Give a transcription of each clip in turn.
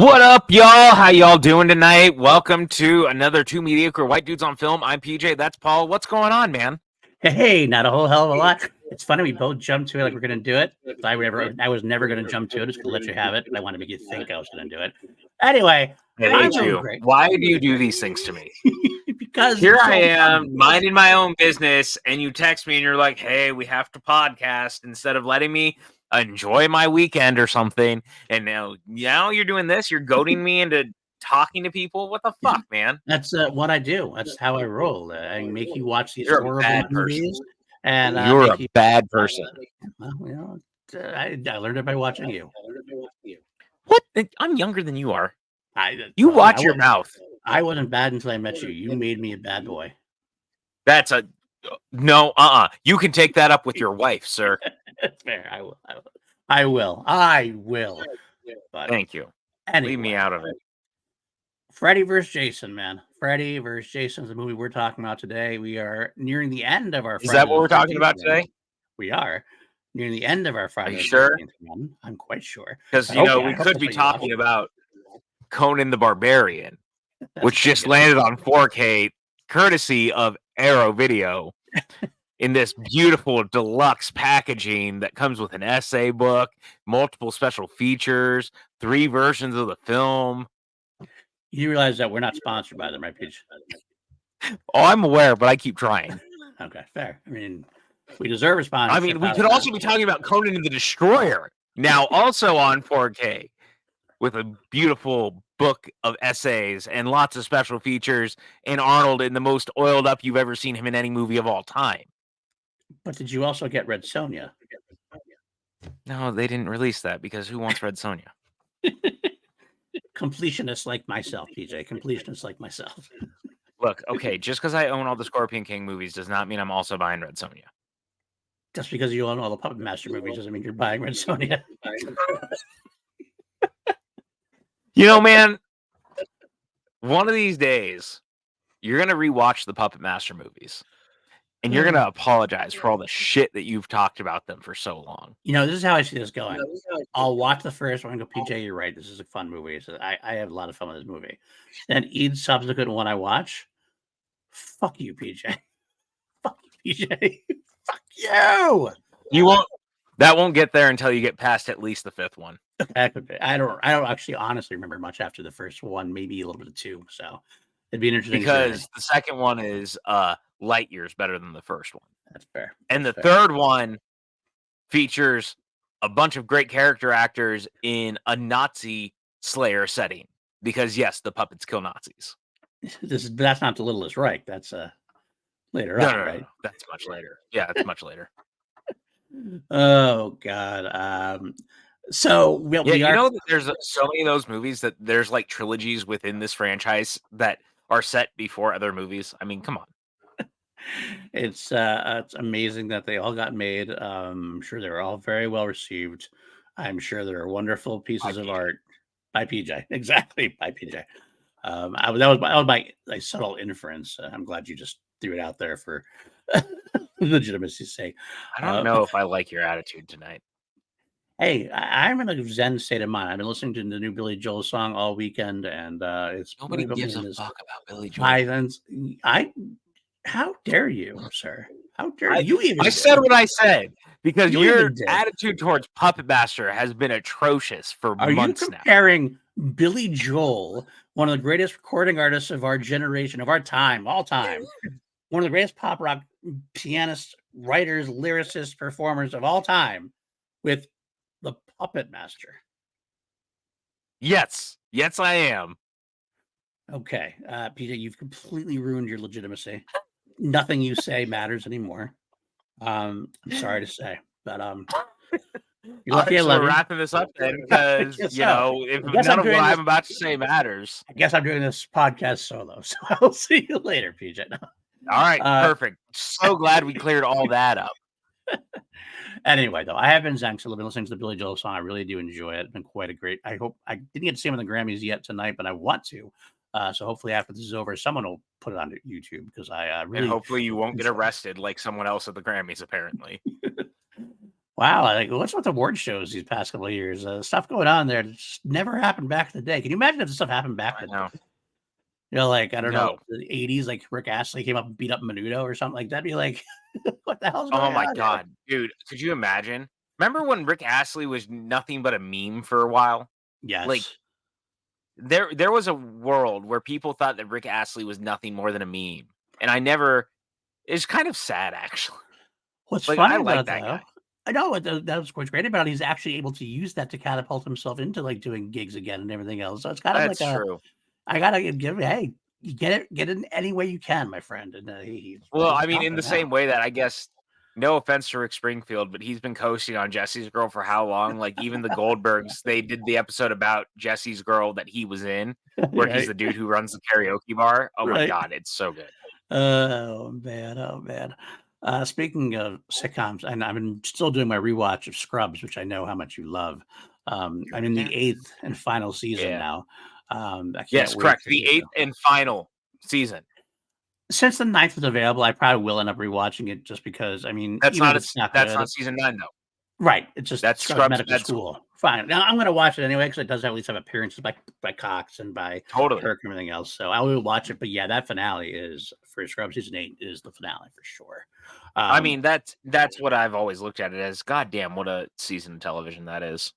What up, y'all? How y'all doing tonight? Welcome to another Two Mediocre White Dudes on Film. I'm PJ. That's Paul. What's going on, man? Hey, not a whole hell of a lot. It's funny we both jumped to it like we're going to do it. I was never going to jump to it. I was going to let you have it. I want to make you think I was going to do it. Anyway, I'm doing great. Why do you do these things to me? Because here I am minding my own business, and you text me and you're like, "Hey, we have to podcast," instead of letting me enjoy my weekend or something. And now you're doing this. You're goading me into talking to people. What the fuck, man? That's what I do. That's how I roll. I make you watch these horrible movies, and you're a bad person. Well, I learned it by watching you. What? I'm younger than you are. You watch your mouth. I wasn't bad until I met you. You made me a bad boy. That's a no. You can take that up with your wife, sir. That's fair. I will. But thank you. Anyway, leave me out of it. Freddy vs. Jason, man. Freddy vs. Jason is the movie we're talking about today. We are nearing the end of our. Is that what we're talking about today? We are nearing the end of our Friday. Are you sure? I'm quite sure. Because we could be talking about Conan the Barbarian, which just landed on 4K, courtesy of Arrow Video, in this beautiful deluxe packaging that comes with an essay book, multiple special features, 3 versions of the film. You realize that we're not sponsored by them, right, Peach? Oh, I'm aware, but I keep trying. Okay, fair. I mean, we deserve a sponsor. I mean, we could also be talking about Conan the Destroyer, now also on 4K, with a beautiful book of essays and lots of special features, and Arnold in the most oiled up you've ever seen him in any movie of all time. But did you also get Red Sonja? No, they didn't release that because who wants Red Sonja? Completionists like myself, PJ. Completionists like myself. Look, okay, just because I own all the Scorpion King movies does not mean I'm also buying Red Sonja. Just because you own all the Puppet Master movies doesn't mean you're buying Red Sonja. You know, man, one of these days, you're going to rewatch the Puppet Master movies, and you're going to apologize for all the shit that you've talked about them for so long. You know, this is how I see this going. I'll watch the first one and go, PJ, you're right. This is a fun movie. So I have a lot of fun with this movie. Then each subsequent one I watch, fuck you, PJ. Fuck you, PJ. Fuck you. You won't. That won't get there until you get past at least the 5th one. I don't actually honestly remember much after the first one, maybe a little bit of 2. So it'd be an interesting because the second one is light years better than the first one. That's fair. And the third one features a bunch of great character actors in a Nazi Slayer setting. Because yes, the puppets kill Nazis. That's not the Littlest Reich. That's later on, right? No, that's much later. Yeah, it's much later. Oh God. So you know that there's so many of those movies that there's like trilogies within this franchise that are set before other movies. I mean, come on. It's amazing that they all got made. I'm sure they were all very well received. I'm sure there are wonderful pieces of art by PJ. Exactly, by PJ. That was my subtle inference. I'm glad you just threw it out there for legitimacy's sake. I don't know if I like your attitude tonight. Hey, I'm in a zen state of mind. I've been listening to the new Billy Joel song all weekend, and it's nobody gives a fuck about Billy Joel. How dare you, sir? How dare you even? I said what I said because your attitude towards Puppet Master has been atrocious for months now. Are you comparing Billy Joel, one of the greatest recording artists of our generation, of our time, all time, one of the greatest pop rock pianists, writers, lyricists, performers of all time, with the Puppet Master? Yes, I am. Okay, PJ, you've completely ruined your legitimacy. Nothing you say matters anymore. I'm sorry to say, but you're lucky. So we're wrapping this up then, because if none of what I'm about to say matters. I guess I'm doing this podcast solo, so I'll see you later, PJ. No. All right, perfect. So glad we cleared all that up. Anyway, though, I have been zen, so I've been listening to the Billy Joel song. I really do enjoy it. It's been quite a great. I hope I didn't get to see him in the Grammys yet tonight, but I want to. So hopefully after this is over, someone will put it on YouTube, because I really. And hopefully you won't get arrested like someone else at the Grammys, apparently. Well, Wow, like what's with award shows these past couple of years? Stuff going on there that just never happened back in the day. Can you imagine if this stuff happened back I in the know. day? You know, like I don't know, No. the '80s, like Rick Astley came up and beat up Menudo or something like that'd be like, what the hell's Oh going my on here? god, dude, could you imagine? Remember when Rick Astley was nothing but a meme for a while? Like, Yes. there was a world where people thought that Rick Astley was nothing more than a meme, and I never it's kind of sad, actually. What's Like, I funny like about that guy. though, I know that's what's great about it. He's actually able to use that to catapult himself into like doing gigs again and everything else. So it's kind of like That's a true. I gotta give hey, you get it in any way you can, my friend. And Well, he's I mean, in the confident now. same way that I guess no offense to Rick Springfield, but he's been coasting on Jesse's Girl for how long? Like, even the Goldbergs, they did the episode about Jesse's Girl that he was in, where he's Right. the dude who runs the karaoke bar. Oh my Right. god, it's so good. Oh man, oh man. Speaking of sitcoms, and I've been still doing my rewatch of Scrubs, which I know how much you love. I'm in the 8th and final season Yeah. now. I can't Yes, wait correct. to The get 8th and final season. since the ninth was available, I probably will end up rewatching it just because, I mean, even if it's not That's good, not season 9 though. right? It's just That's Scrubs Scrubs Medical Med School. School. Fine. Now I'm going to watch it anyway because it does at least have appearances by Cox and by Totally. Kirk and everything else. So I will watch it. But yeah, that finale is for Scrubs season 8 is the finale for sure. I mean, that's what I've always looked at it as. God damn, what a season of television that is.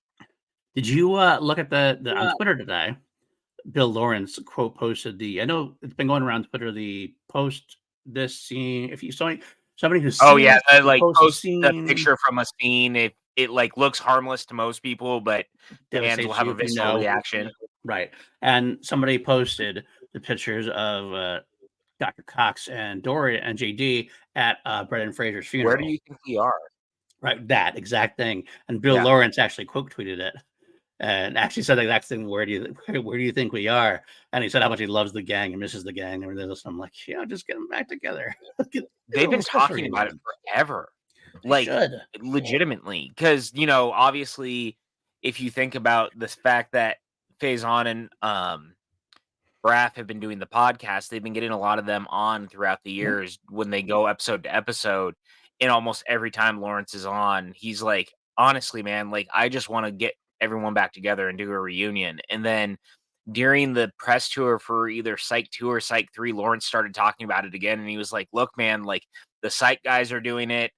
Did you look at the on Twitter today? Bill Lawrence quote posted the. I know it's been going around Twitter. The post this scene. If you saw somebody who's Oh seen yeah, it, like post the post the scene. picture from a scene. It like looks harmless to most people, but fans will Devastates have you a if you visceral know. reaction. Right. And somebody posted the pictures of Dr. Cox and Dory and JD at Brendan Fraser's Where do funeral. you think we are? Right. That exact thing. And Bill Yeah. Lawrence actually quote tweeted it and actually said the exact thing. Where do you think we are? And he said how much he loves the gang and misses the gang and everything else. I'm like, yeah, just get them back together. Get a They've little been special talking about it reunion. forever. They Like, should. legitimately, because obviously, if you think about the fact that Faison and Braff have been doing the podcast, they've been getting a lot of them on throughout the Yep. years when they go episode to episode. And almost every time Lawrence is on, he's like, honestly, man, like, I just want to get everyone back together and do a reunion. And then during the press tour for either Psych 2 or Psych 3, Lawrence started talking about it again. And he was like, look, man, like, the Psych guys are doing it.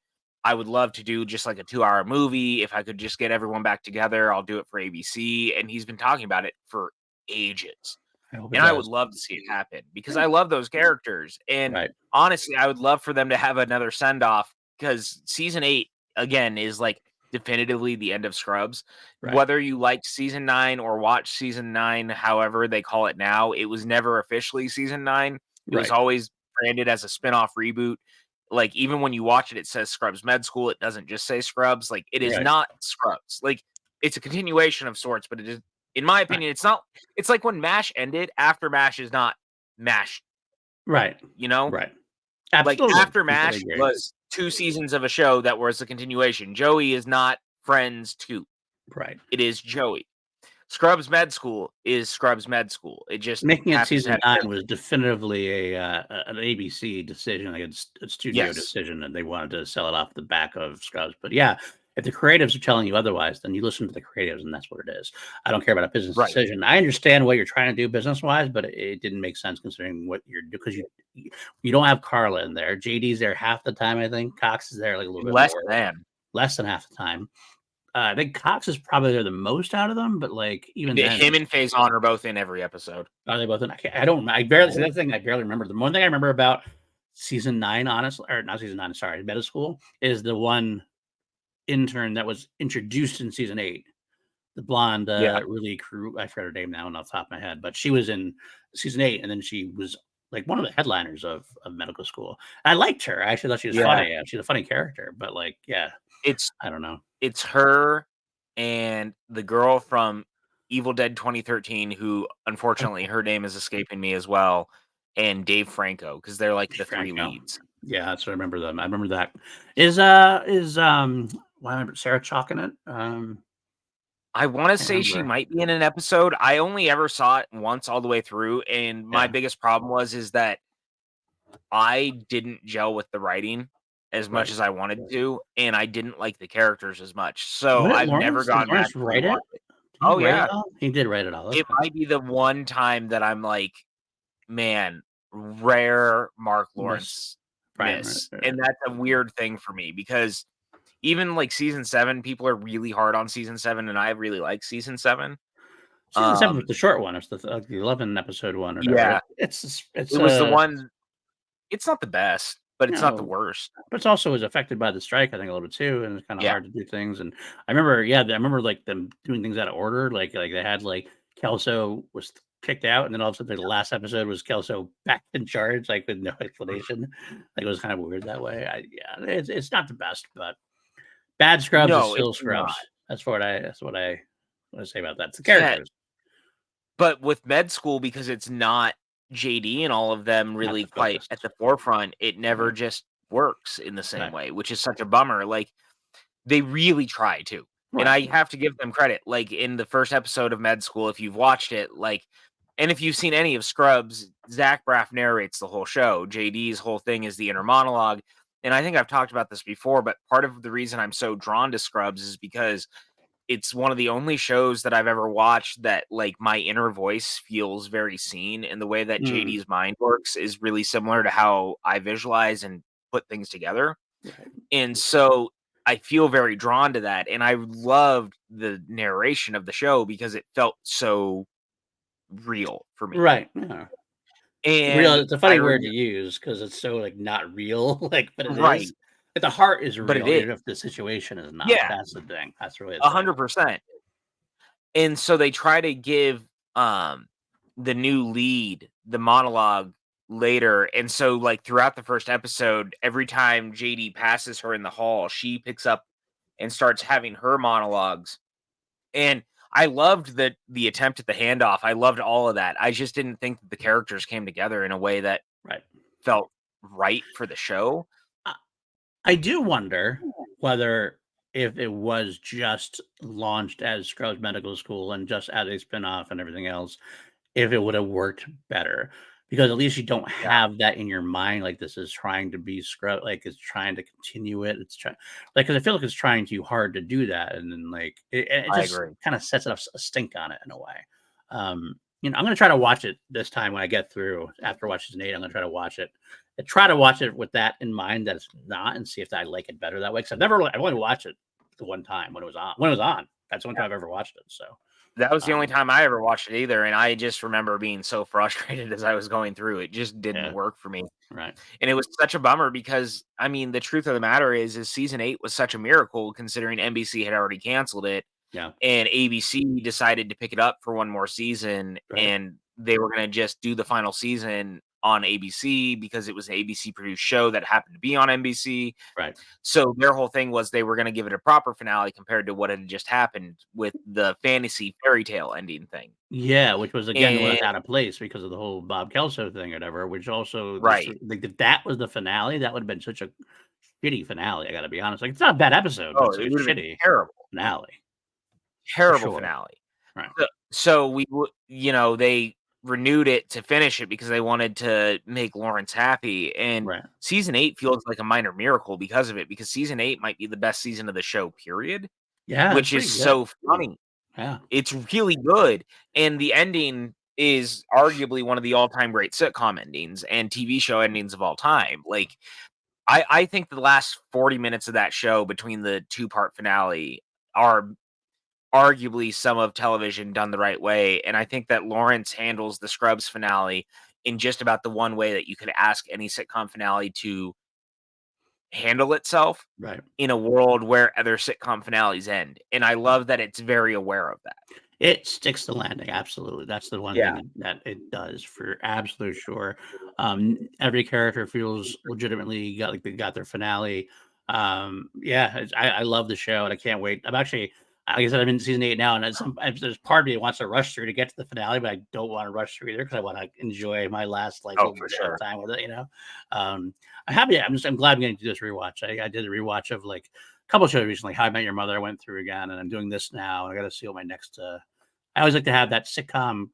I would love to do just like a 2-hour movie. If I could just get everyone back together, I'll do it for ABC. And he's been talking about it for ages. I hope it And I would does. love to see it happen because I love those characters. And Right. honestly, I would love for them to have another send off because season 8, again, is like definitively the end of Scrubs. Right. Whether you liked season 9 or watch season 9, however they call it now, it was never officially season 9. It was Right. always branded as a spin off reboot. Like, even when you watch it, it says Scrubs Med School. It doesn't just say Scrubs. Like, it is Right. not Scrubs. Like, it's a continuation of sorts, but it is, in my opinion, it's not. It's like when MASH ended. After MASH is not MASH. Right. You know, Right. like Absolutely. after Completely MASH agree. was 2 seasons of a show that was a continuation. Joey is not Friends 2. Right. It is Joey. Scrubs Med School is Scrubs Med School. It just Making it happens to season have 9 characters. was definitively an ABC decision, like a studio Yes. decision, and they wanted to sell it off the back of Scrubs. But yeah, if the creatives are telling you otherwise, then you listen to the creatives, and that's what it is. I don't care about a business Right. decision. I understand what you're trying to do business wise, but it didn't make sense considering what you're because you don't have Carla in there. JD's there half the time, I think. Cox is there like a little bit Less more, less than half the time. I think Cox is probably there the most out of them, but like even then, him and Faison are both in every episode. are they both in? I don't. I barely. See, that's the thing. I barely remember. The one thing I remember about season 9, honestly, or not season 9. Sorry, Meta School is the one intern that was introduced in season 8. The blonde, Yeah. really crew. I forgot her name now, and off the top of my head, but she was in season 8, and then she was like one of the headliners of medical school. I liked her. I actually thought she was funny. She's a funny character, but like, yeah, It's I don't know. it's her and the girl from Evil Dead 2013, who unfortunately her name is escaping me as well, and Dave Franco, because they're like the 3 Franco. leads. Yeah, that's what I remember them. I remember that. Is well, I remember Sarah Chalk in it. I want to Can't say she remember. might be in an episode. I only ever saw it once all the way through, and my Yeah. biggest problem is that I didn't gel with the writing as much as I wanted to, and I didn't like the characters as much. So What, I've never Lawrence? Did gone back Lawrence to write it? rewatch it. Did he Oh write it yeah, all? He did write it all. it Okay. might be the one time that I'm like, man, rare Mark Lawrence miss, and that's a weird thing for me because even like season 7, people are really hard on season 7, and I really like season 7. Season 7 was the short one. It's the 11 episode one or whatever. Yeah, It's it was the one. It's not the best, but it's not the no, worst. but it's also was affected by the strike, I think, a little bit too, and it's kind of Yeah. hard to do things. And I remember like them doing things out of order. Like they had like Kelso was kicked out, and then all of a sudden the last episode was Kelso back in charge, like with no explanation. Like it was kind of weird that way. It's not the best, but bad Scrubs is No, still it's Scrubs. not. That's what I want to say about that. It's the Yeah, characters, but with Med School, because it's not JD and all of them not really the quite focus. at the forefront, it never Right. just works in the same Right. way, which is such a bummer. Like, they really try to, and I Right. have to give them credit. Like, in the first episode of Med School, if you've watched it, like, and if you've seen any of Scrubs, Zach Braff narrates the whole show. JD's whole thing is the inner monologue, and I think I've talked about this before, but part of the reason I'm so drawn to Scrubs is because it's one of the only shows that I've ever watched that, like, my inner voice feels very seen, and the way that Mm. JD's mind works is really similar to how I visualize and put things together. Right. And so I feel very drawn to that, and I loved the narration of the show because it felt so real for me. Right. Yeah. Real. And It's a I funny word rem to use because it's so like not real, like, but it is. Right, Like the heart is but it real, is. even if the situation is not. Yeah, That's the thing. That's really the thing. 100%. And so they try to give, um, the new lead the monologue later, and so, like, throughout the first episode, every time JD passes her in the hall, she picks up and starts having her monologues, and I loved the attempt at the handoff, I loved all of that, I just didn't think that the characters came together in a way that Right. felt right for the show. I, I do wonder whether if it was just launched as Scrubs Medical School and just as a spinoff and everything else, if it would have worked better. Because at least you don't Yeah, have that in your mind, like this is trying to be Scrub, like it's trying to continue it. It's trying, like, because I feel like it's trying too hard to do that, and then like it I just agree. kind of sets up a stink on it in a way. I'm gonna try to watch it this time when I get through after watching season 8. I'm gonna try to watch it. I try to watch it with that in mind that it's not, and see if I like it better that way. Because I've only watched it the one time when it was on. When it was on, that's the one time I've ever watched it. So, That was the only um, time I ever watched it either, and I just remember being so frustrated as I was going through, it just didn't yeah, work for me. right, And it was such a bummer because, I mean, the truth of the matter is season 8 was such a miracle considering NBC had already canceled it, yeah, and ABC decided to pick it up for one more season, right, and they were gonna just do the final season on ABC because it was an ABC-produced show that happened to be on NBC. right. So their whole thing was they were gonna give it a proper finale compared to what had just happened with the fantasy fairy tale ending thing. Yeah, which was again the one And that's out of place because of the whole Bob Kelso thing or whatever. Which also this right. like if that was the finale, that would have been such a shitty finale. I got to be honest. Like it's not a bad episode, but Oh, it's like it a would have been shitty terrible. finale for Terrible sure. finale. Right. So they renewed it to finish it because they wanted to make Lawrence happy, and Right. season 8 feels like a minor miracle because of it, because season 8 might be the best season of the show, period, Yeah, it's which is pretty good. so funny. Yeah. It's really good, and the ending is arguably one of the all-time great sitcom endings and TV show endings of all time. Like, I think the last 40 minutes of that show between the two-part finale are arguably some of television done the right way, and I think that Lawrence handles the Scrubs finale in just about the one way that you could ask any sitcom finale to handle itself Right. in a world where other sitcom finales end, and I Right. love that it's very aware of that. It sticks the landing. Absolutely. That's the one Yeah. thing that it does for absolute sure. Every character feels legitimately got like they got their finale. Yeah, I love the show and I can't wait. I'm actually, like I said, I'm in season 8 now, and there's part of me that wants to rush through to get to the finale, but I don't want to rush through either because I want to enjoy my last like Oh, little for bit of sure. time with it. I'm happy. I'm glad I'm getting to do this rewatch. I did a rewatch of like a couple shows recently. How I Met Your Mother, I went through again, and I'm doing this now. And I got to see what my next. I always like to have that sitcom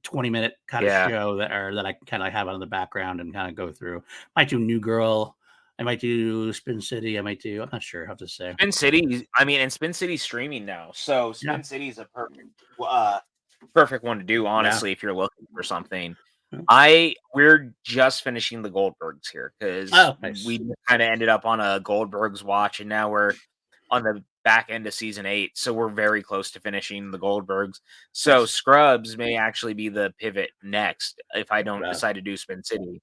20-minute kind of Yeah. show that I can kind of have on in the background and kind of go through. Might do New Girl. I might do Spin City. I'm not sure. I have to say. Spin City, and Spin City's streaming now, so Spin Yeah. City's a perfect one to do, Yeah. honestly, if you're looking for something. Yeah. We're just finishing the Goldbergs here because Oh, nice. we kind of ended up on a Goldbergs watch, and now we're on the back end of season 8, so we're very close to finishing the Goldbergs. So Nice. Scrubs may actually be the pivot next if I don't Yeah. decide to do Spin City.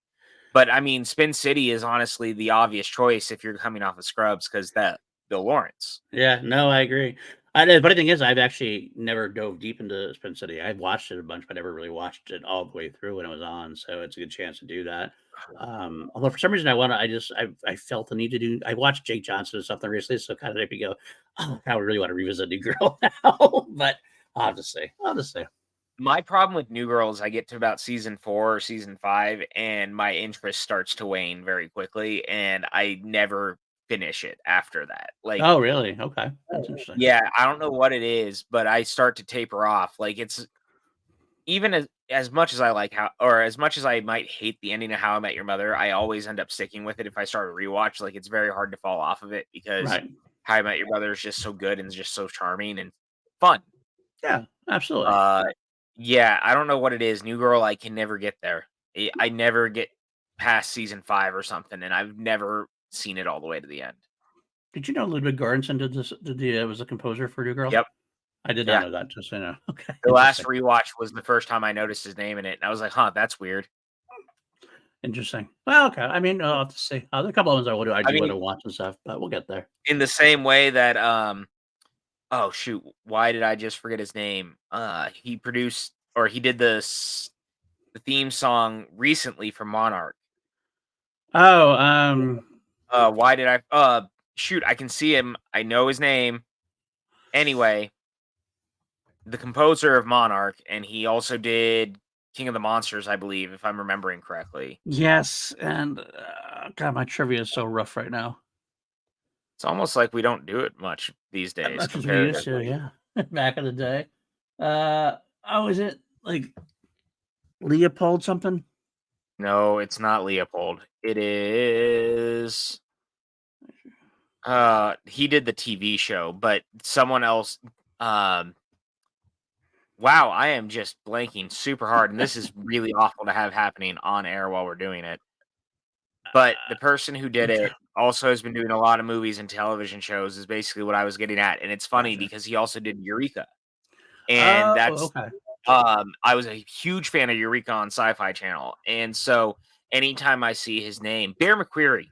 But Spin City is honestly the obvious choice if you're coming off of Scrubs because that Bill Lawrence. Yeah, no, I agree. The funny thing is, I've actually never dove deep into Spin City. I've watched it a bunch, but never really watched it all the way through when it was on. So it's a good chance to do that. Although for some reason I felt the need to do. I watched Jake Johnson or something recently, so kind of made me go, oh, I really want to revisit New Girl now. But I'll just say. My problem with New Girl is I get to about season 4 or season 5, and my interest starts to wane very quickly, and I never finish it after that. Like, Oh, really? Okay, that's interesting. yeah, I don't know what it is, but I start to taper off. Like, it's even as much as I like how, or as much as I might hate the ending of How I Met Your Mother, I always end up sticking with it if I start a rewatch. Like, it's very hard to fall off of it because Right. How I Met Your Mother is just so good and just so charming and fun. Yeah, absolutely. Yeah, I don't know what it is. New Girl, I can never get there. I never get past season 5 or something, and I've never seen it all the way to the end. Did you know Ludwig Göransson was a composer for New Girl? Yep. I did not Yeah. know that. Just so you know. Okay. The last Interesting. rewatch was the first time I noticed his name in it, and I was like, "Huh, that's weird." Interesting. Well, okay. I'll have to see. There's a couple of ones I do want to watch and stuff, but we'll get there. In the same way that, oh shoot, why did I just forget his name? He produced or he did the theme song recently for Monarch. Oh, Why did I? Shoot, I can see him. I know his name. Anyway, the composer of Monarch, and he also did King of the Monsters, I believe, if I'm remembering correctly. yes, and God, my trivia is so rough right now. It's almost like we don't do it much these As days, much as we used to, comparatively. yeah. Back in the day. Is it like Leopold something? No, it's not Leopold. It is. He did the TV show, but someone else. Um, wow, I am just blanking super hard, and this is really awful to have happening on air while we're doing it. But the person who did Okay. it also has been doing a lot of movies and television shows, is basically what I was getting at, and it's funny Gotcha. because he also did Eureka, and Oh, that's okay. I was a huge fan of Eureka on Sci-Fi Channel, and so anytime I see his name, Bear McCreary.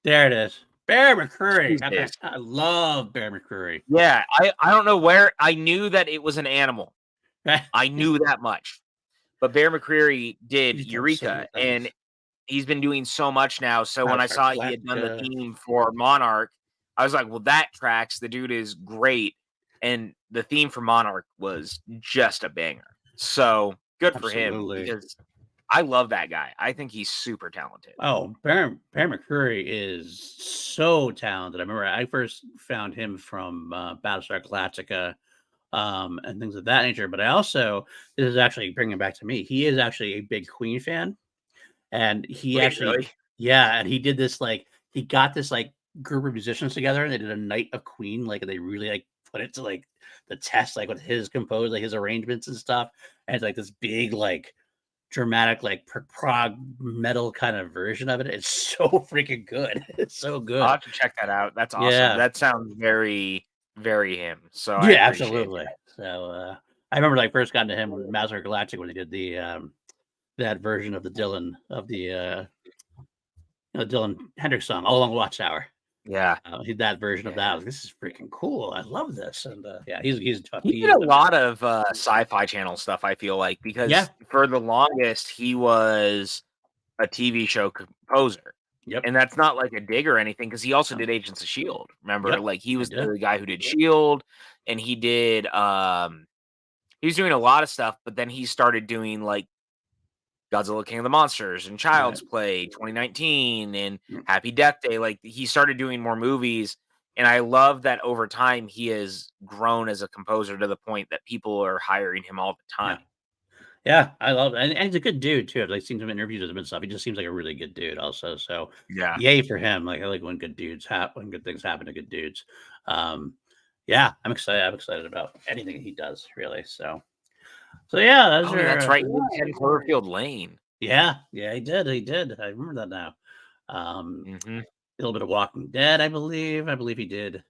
There it is. Bear McCreary. Okay. Jesus. I love Bear McCreary. Yeah, I don't know where I knew that it was an animal. I knew that much. But Bear McCreary did He's done so many Eureka, things. and he's been doing so much now, so when I Battlestar saw he had done the Galactica. theme for Monarch, I was like, "Well, that tracks, the dude is great," and the theme for Monarch was just a banger. So, good for him, Absolutely. because I love that guy. I think he's super talented. Oh, Bear McCreary is so talented. I remember I first found him from Battlestar Galactica and things of that nature. But this is actually bringing it back to me. He is actually a big Queen fan. And he Wait, actually, really? yeah, and he did this he got this group of musicians together and they did a night of Queen. They really put it to the test, with his composed, his arrangements and stuff. And it's this big, dramatic prog metal kind of version of it. It's so freaking good. It's so I'll good. have to check that out. That's awesome. Yeah. That sounds very, very him, so I Yeah, appreciate absolutely. that. So I remember first got into him with Master Galactic when he did that version of the Dylan Hendrix song, All Along the Watchtower. Yeah. That version of that. I was like, this is freaking cool. I love this. And yeah, he's tough. He did a lot of Sci-Fi Channel stuff, I feel like, Yeah. because for the longest he was a TV show composer. Yep. And that's not like a dig or anything, because he also No. did Agents of Shield. Remember, Yep. he I was did. the guy who did Shield, and he did he was doing a lot of stuff, but then he started doing Godzilla King of the Monsters and Right. Child's Play 2019 and Mm. Happy Death Day. He started doing more movies, and I love that over time he has grown as a composer to the point that people are hiring him all the Yeah. time. Yeah, I love it. And he's a good dude too. I've like seen some interviews with him and stuff. He just seems like a really good dude also. So Yeah. yay for him. Like I like when good dudes when good things happen to good dudes. Um yeah, I'm excited. I'm excited about anything he does, really. So yeah, those Oh, that's are right. He did 10 Cloverfield Lane. yeah, he did. He did. I remember that now. Um Mm-hmm. a little bit of Walking Dead, I believe. I believe he did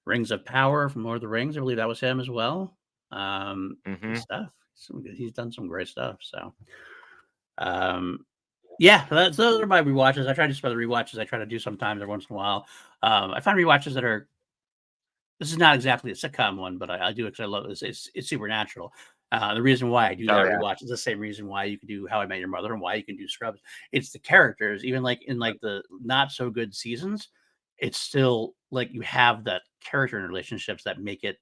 Rings of Power from Lord of the Rings. I believe that was him as well. Good Mm-hmm. stuff. He's done some great stuff. So um yeah, those are my rewatches. I try to just about the rewatches I try to do sometimes every once in a while. I find rewatches that are this is not exactly a sitcom one, but I do because I love this. It's Supernatural. The reason why I do Oh, that yeah. rewatch is the same reason why you can do How I Met Your Mother and why you can do Scrubs. It's the characters, even like in like the not so good seasons, it's still like you have that character and relationships that make it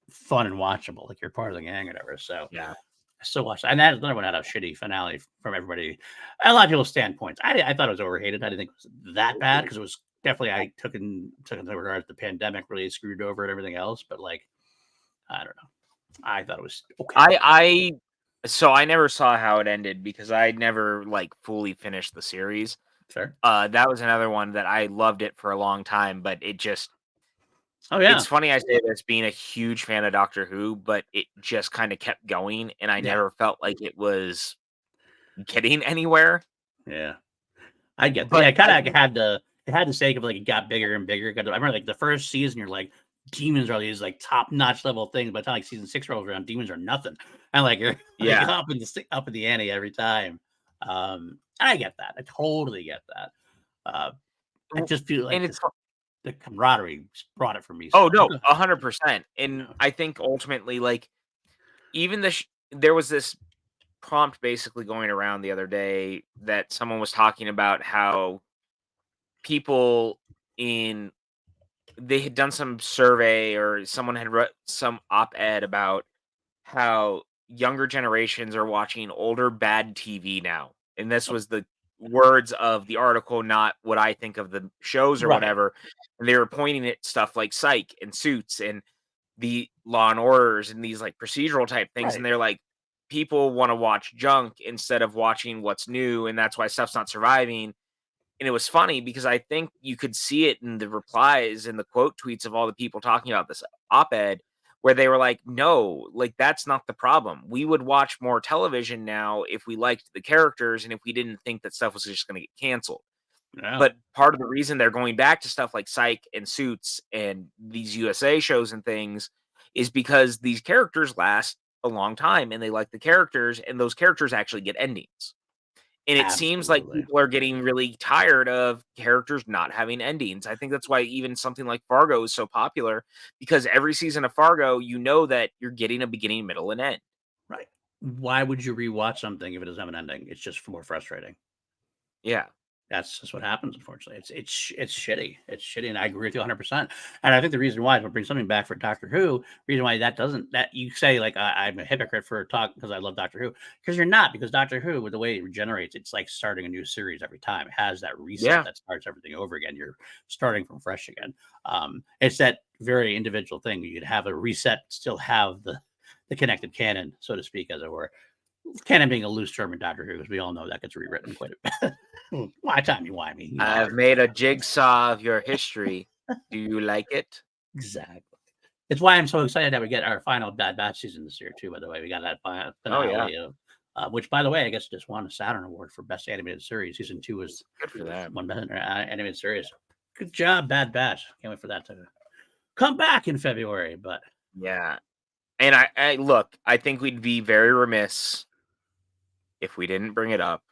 fun and watchable. Like you're part of the gang or whatever. So Yeah. I still watch that. And that another one had a shitty finale from everybody. A lot of people's standpoints. I thought it was overhated. I didn't think it was that bad because it was definitely I took into regard the pandemic really screwed over and everything else. But like, I don't know. I thought it was okay. So I never saw how it ended because I never like fully finished the series. Fair. That was another one that I loved it for a long time, but it just Oh yeah. it's funny I say this being a huge fan of Doctor Who, but it just kind of kept going and I Yeah. never felt like it was getting anywhere. Yeah. I get that. Yeah, But it kind I of think had the sake of like it got bigger and bigger. 'Cause I remember like the first season, you're like demons are these like top notch level things. By the time like season 6 rolls around, demons are nothing. And like you're like yeah. up in the ante every time. And I get that. I totally get that. Uh, I just feel And like it's the camaraderie brought it for me so oh much. no, 100%. And Yeah. I think ultimately like even there was this prompt basically going around the other day that someone was talking about how people in they had done some survey or someone had wrote some op-ed about how younger generations are watching older bad TV now. And this Oh, was the words of the article, not what I think of the shows or right. whatever. And they were pointing at stuff like Psych and Suits and the Law and Orders and these like procedural type things. And Right. they're like, people want to watch junk instead of watching what's new. And that's why stuff's not surviving. And it was funny because I think you could see it in the replies and the quote tweets of all the people talking about this op-ed where they were like, "No, like that's not the problem. We would watch more television now if we liked the characters and if we didn't think that stuff was just going to get canceled." Yeah. But part of the reason they're going back to stuff like Psych and Suits and these USA shows and things is because these characters last a long time and they like the characters and those characters actually get endings. And it seems like Absolutely. people are getting really tired of characters not having endings. I think that's why even something like Fargo is so popular because every season of Fargo, you know that you're getting a beginning, middle, and end. Right. Why would you rewatch something if it doesn't have an ending? It's just more frustrating. Yeah. That's just what happens, unfortunately. It's shitty. It's shitty, and I agree with you 100%. And I think the reason why is we'll bring something back for Doctor Who. Reason why that you say like I'm a hypocrite for talk because I love Doctor Who because you're not because Doctor Who with the way it regenerates, it's like starting a new series every time. It has that reset Yeah. that starts everything over again. You're starting from fresh again. It's that very individual thing. You'd have a reset, still have the connected canon, so to speak, as it were. Canon being a loose term in Doctor Who, because we all know that gets rewritten quite a bit. Why time you why me? You know how I've it goes. made a jigsaw of your history. Do you like it? Exactly. It's why I'm so excited that we get our final Bad Batch season this year too. By the way, we got that Oh, yeah. finale of which, by the way, I guess just won a Saturn Award for Best Animated Series. Season 2 was Good for them. one Best Animated Series. Good job, Bad Batch. Can't wait for that to come back in February. But Yeah. And I look, I think we'd be very remiss if we didn't bring it up.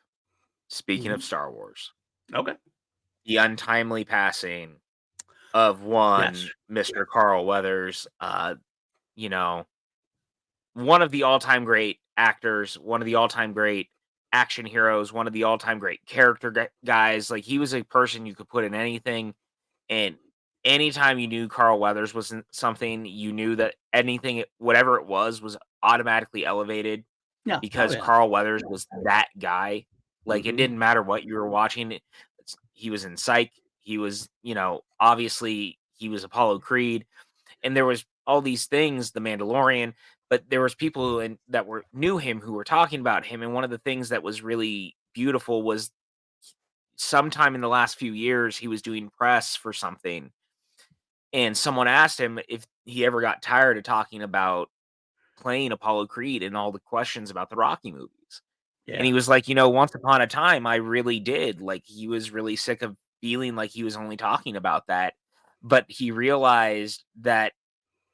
Speaking of Mhm. Star Wars, Okay, the untimely passing of yes, one Mr. Carl Weathers, you know, one of the all-time great actors, one of the all-time great action heroes, one of the all-time great character guys. Like he was a person you could put in anything, and anytime you knew Carl Weathers was in something, you knew that anything, whatever it was automatically elevated yeah, oh because yeah, Carl Weathers was that guy. Like it hmm didn't matter what you were watching. He was in Psych. He was, obviously he was Apollo Creed, and there was all these things, The Mandalorian. but there was people that knew him who were talking about him, and one of the things that was really beautiful was sometime in the last few years he was doing press for something, and someone asked him if he ever got tired of talking about playing Apollo Creed and all the questions about the Rocky movies. And Yeah. he was like, once upon a time, I really did. Like, he was really sick of feeling like he was only talking about that. But he realized that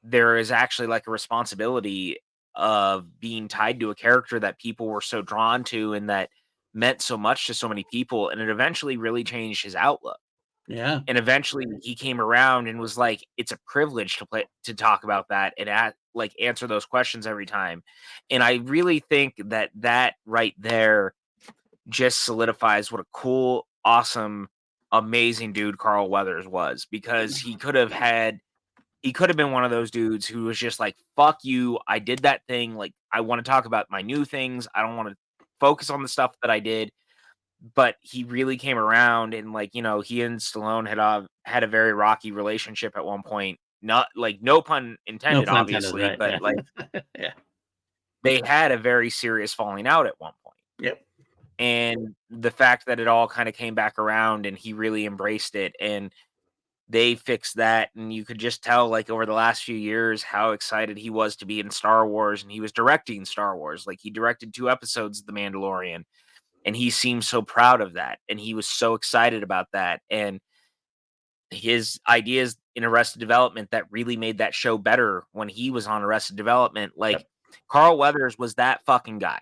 there is actually like a responsibility of being tied to a character that people were so drawn to and that meant so much to so many people. And it eventually really changed his outlook. Yeah. And eventually he came around and was like, it's a privilege to talk about that and answer those questions every time. And I really think that right there just solidifies what a cool, awesome, amazing dude Carl Weathers was, because he could have been one of those dudes who was just like, fuck you, I did that thing. Like, I want to talk about my new things. I don't want to focus on the stuff that I did. But he really came around, and he and Stallone had a very rocky relationship at one point. Not like, no pun No intended, pun intended, obviously, right? but Yeah. like Yeah. they had a very serious falling out at one point. Yep. And the fact that it all kind of came back around and he really embraced it and they fixed that, and you could just tell, like, over the last few years how excited he was to be in Star Wars, and he was directing Star Wars. Like, he directed 2 episodes of The Mandalorian. And he seemed so proud of that, and he was so excited about that, and his ideas in Arrested Development that really made that show better when he was on Arrested Development, like, Yep. Carl Weathers was that fucking guy,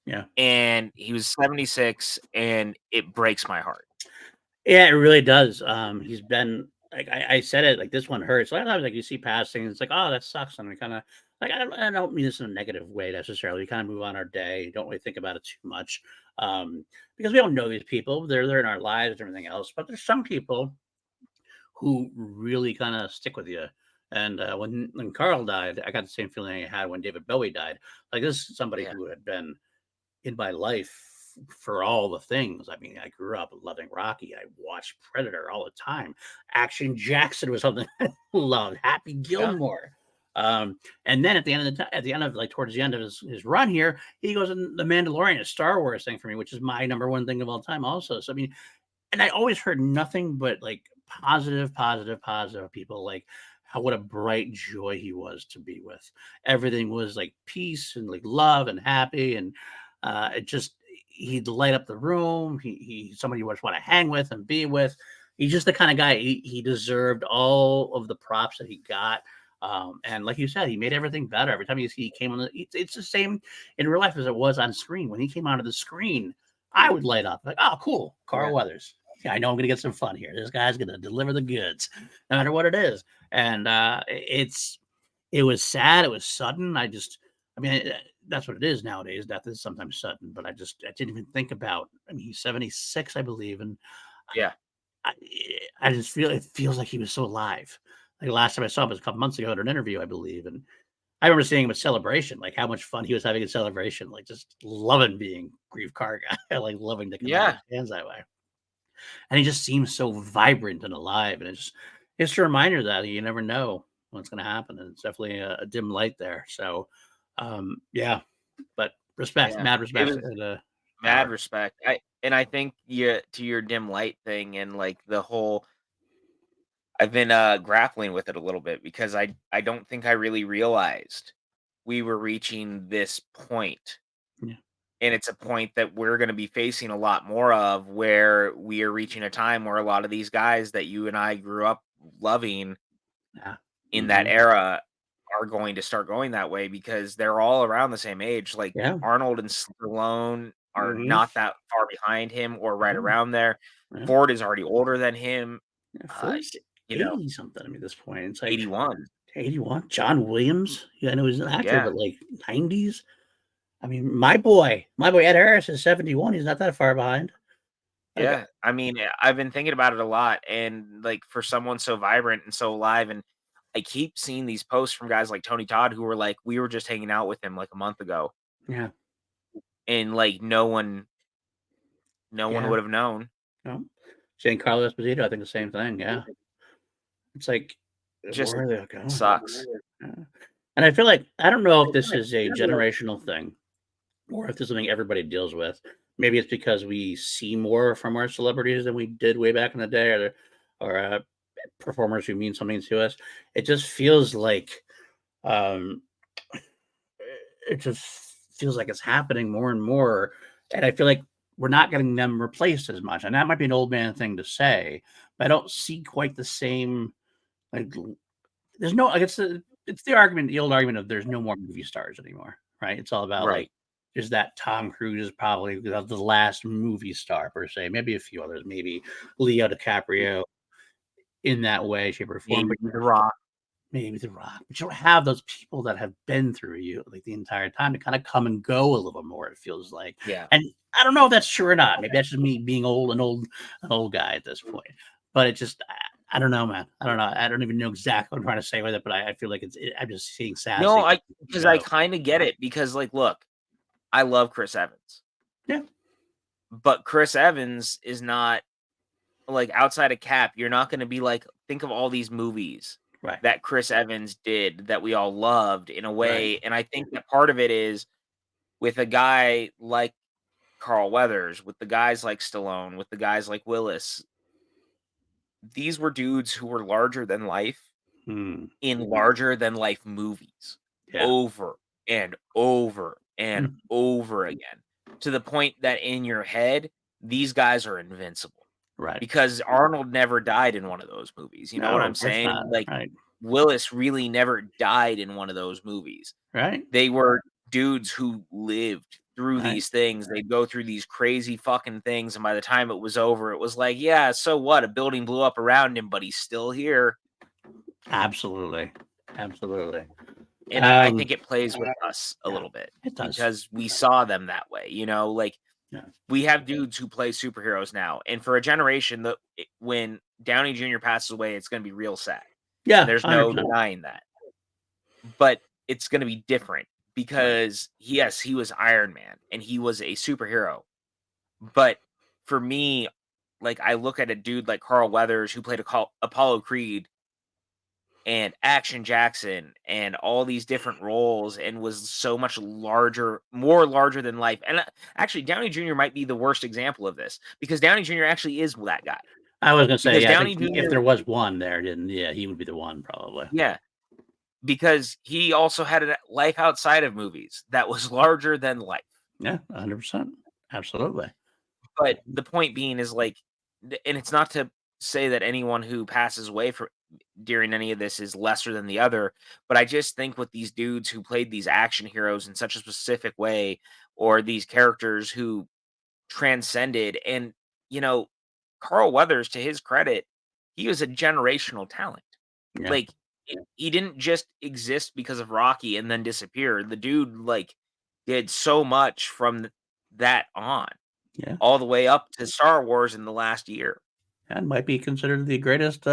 Yeah. and he was 76, and it breaks my heart. Yeah, it really does. He's been like I said it, like, this one hurts. A lot of times, like, you see passing, it's like, oh, that sucks, and we kind of like, I don't mean this in a negative way necessarily. We kind of move on our day, don't really think about it too much, because we don't know these people. They're in our lives and everything else. But there's some people who really kind of stick with you. And when Carl died, I got the same feeling I had when David Bowie died. Like, this is somebody Yeah. who had been in my life for all the things. I mean, I grew up loving Rocky. I watched Predator all the time. Action Jackson was something I loved. Happy Yeah. Gilmore. And then at the end of like towards the end of his run here, he goes in the Mandalorian, a Star Wars thing for me, which is my number one thing of all time also. So I mean, and I always heard nothing but like positive people, like how what a bright joy he was to be with. Everything was like peace and like love and happy, and it just he'd light up the room. He somebody you just want to hang with and be with. He's just the kind of guy. He deserved all of the props that he got. And like you said, he made everything better every time he came on. It's the same in real life as it was on screen. When he came onto the screen, I would light up like, oh, cool, Carl Yeah. Weathers. Yeah, I know I'm going to get some fun here. This guy's going to deliver the goods, no matter what it is. And it was sad. It was sudden. I mean, that's what it is nowadays. Death is sometimes sudden, but I didn't even think about. I mean, he's 76, I believe, and Yeah. I, I just feel it feels like he was so alive. Like last time I saw him was a couple months ago at an interview, I believe, and I remember seeing him at Celebration, like how much fun he was having at Celebration, like just loving being Grief Karga, like loving to come out Yeah. his hands that way. And he just seems so vibrant and alive. And it's a reminder that you never know what's going to happen. And it's definitely a dim light there. So, yeah, but respect, Yeah. mad It respect was to the mad power. respect. I think, to your dim light thing and, like, the whole I've been, grappling with it a little bit because I don't think I really realized we were reaching this point, Yeah. and it's a point that we're gonna be facing a lot more of, where we are reaching a time where a lot of these guys that you and I grew up loving Yeah. in that Hmm. era are going to start going that way because they're all around the same age. Like, Yeah. Arnold and Stallone are Hmm. not that far behind him or right Yeah. around there. Yeah. Ford is already older than him, Yeah. uh, Ford's you know, 80 something. I mean, at this point, it's like 81. 81. John Williams. Yeah, I know he's an actor, Yeah, but like 90s. I mean, my boy Ed Harris is 71. He's not that far behind. Like, yeah. I mean, I've been thinking about it a lot, and, like, for someone so vibrant and so alive, and I keep seeing these posts from guys like Tony Todd who were like, "We were just hanging out with him, like, a month ago," yeah, and, like, no one yeah. would have known. No. Giancarlo Esposito, I think the same thing. Yeah. It's like, Just where are they going? sucks. Yeah. And I feel like I don't know if this is a generational thing or if this is something everybody deals with. Maybe it's because we see more from our celebrities than we did way back in the day, or performers who mean something to us. It just feels like um, it just feels like it's happening more and more, and I feel like we're not getting them replaced as much. And that might be an old man thing to say, but I don't see quite the same. Like, there's no. I guess it's the argument, the old argument of there's no more movie stars anymore, right? It's all about Right. like. Is that Tom Cruise is probably the last movie star per se? Maybe a few others, maybe Leo DiCaprio in that way, shape, or form. Maybe But The Rock. maybe The Rock, but you don't have those people that have been through you like the entire time to kind of come and go a little more. It feels like, Yeah. and I don't know if that's true or not. Maybe that's just me being old, an old guy at this point. But it just, I don't know, man. I don't know. I don't even know exactly what I'm trying to say with it. But I feel like I'm just seeing No, sassy. because I kind of get it because like, look, I love Chris Evans. Yeah. But Chris Evans is not like outside of Cap. You're not going to be like, think of all these movies Right. that Chris Evans did that we all loved in a way. Right. And I think that part of it is with a guy like Carl Weathers, with the guys like Stallone, with the guys like Willis. These were dudes who were larger than life Hmm. in larger than life movies Yeah. over and over and Mm. over again to the point that in your head, these guys are invincible Right. because Arnold never died in one of those movies. You know what No, I'm of course saying? not. Like Right. Willis really never died in one of those movies. Right. They were dudes who lived through Right. these things. They'd go through these crazy fucking things, and by the time it was over, it was like, yeah, so what? A building blew up around him, but he's still here. Absolutely. Absolutely. And I think it plays with us a yeah, little bit it does. because we saw them that way. You know, like Yeah. we have dudes who play superheroes now, and for a generation, when Downey Jr. passes away, it's going to be real sad. Yeah. There's no 100%. denying that. But it's going to be different Right. because yes, he was Iron Man and he was a superhero. But for me, like I look at a dude like Carl Weathers who played Apollo Creed and Action Jackson and all these different roles and was so much larger, more larger than life. And actually, Downey Jr. might be the worst example of this because Downey Jr. actually is that guy. I was gonna say, Because yeah, I Downey think if Jr. there was one there, then yeah, he would be the one probably. Yeah, because he also had a life outside of movies that was larger than life. Yeah, 100%. Absolutely. But the point being is like, and it's not to say that anyone who passes away during any of this is lesser than the other, but I just think with these dudes who played these action heroes in such a specific way, or these characters who transcended, and you know, Carl Weathers, to his credit, he was a generational talent. Yeah. Like he didn't just exist because of Rocky and then disappear. The dude like did so much from that on Yeah. all the way up to Star Wars in the last year. And might be considered the greatest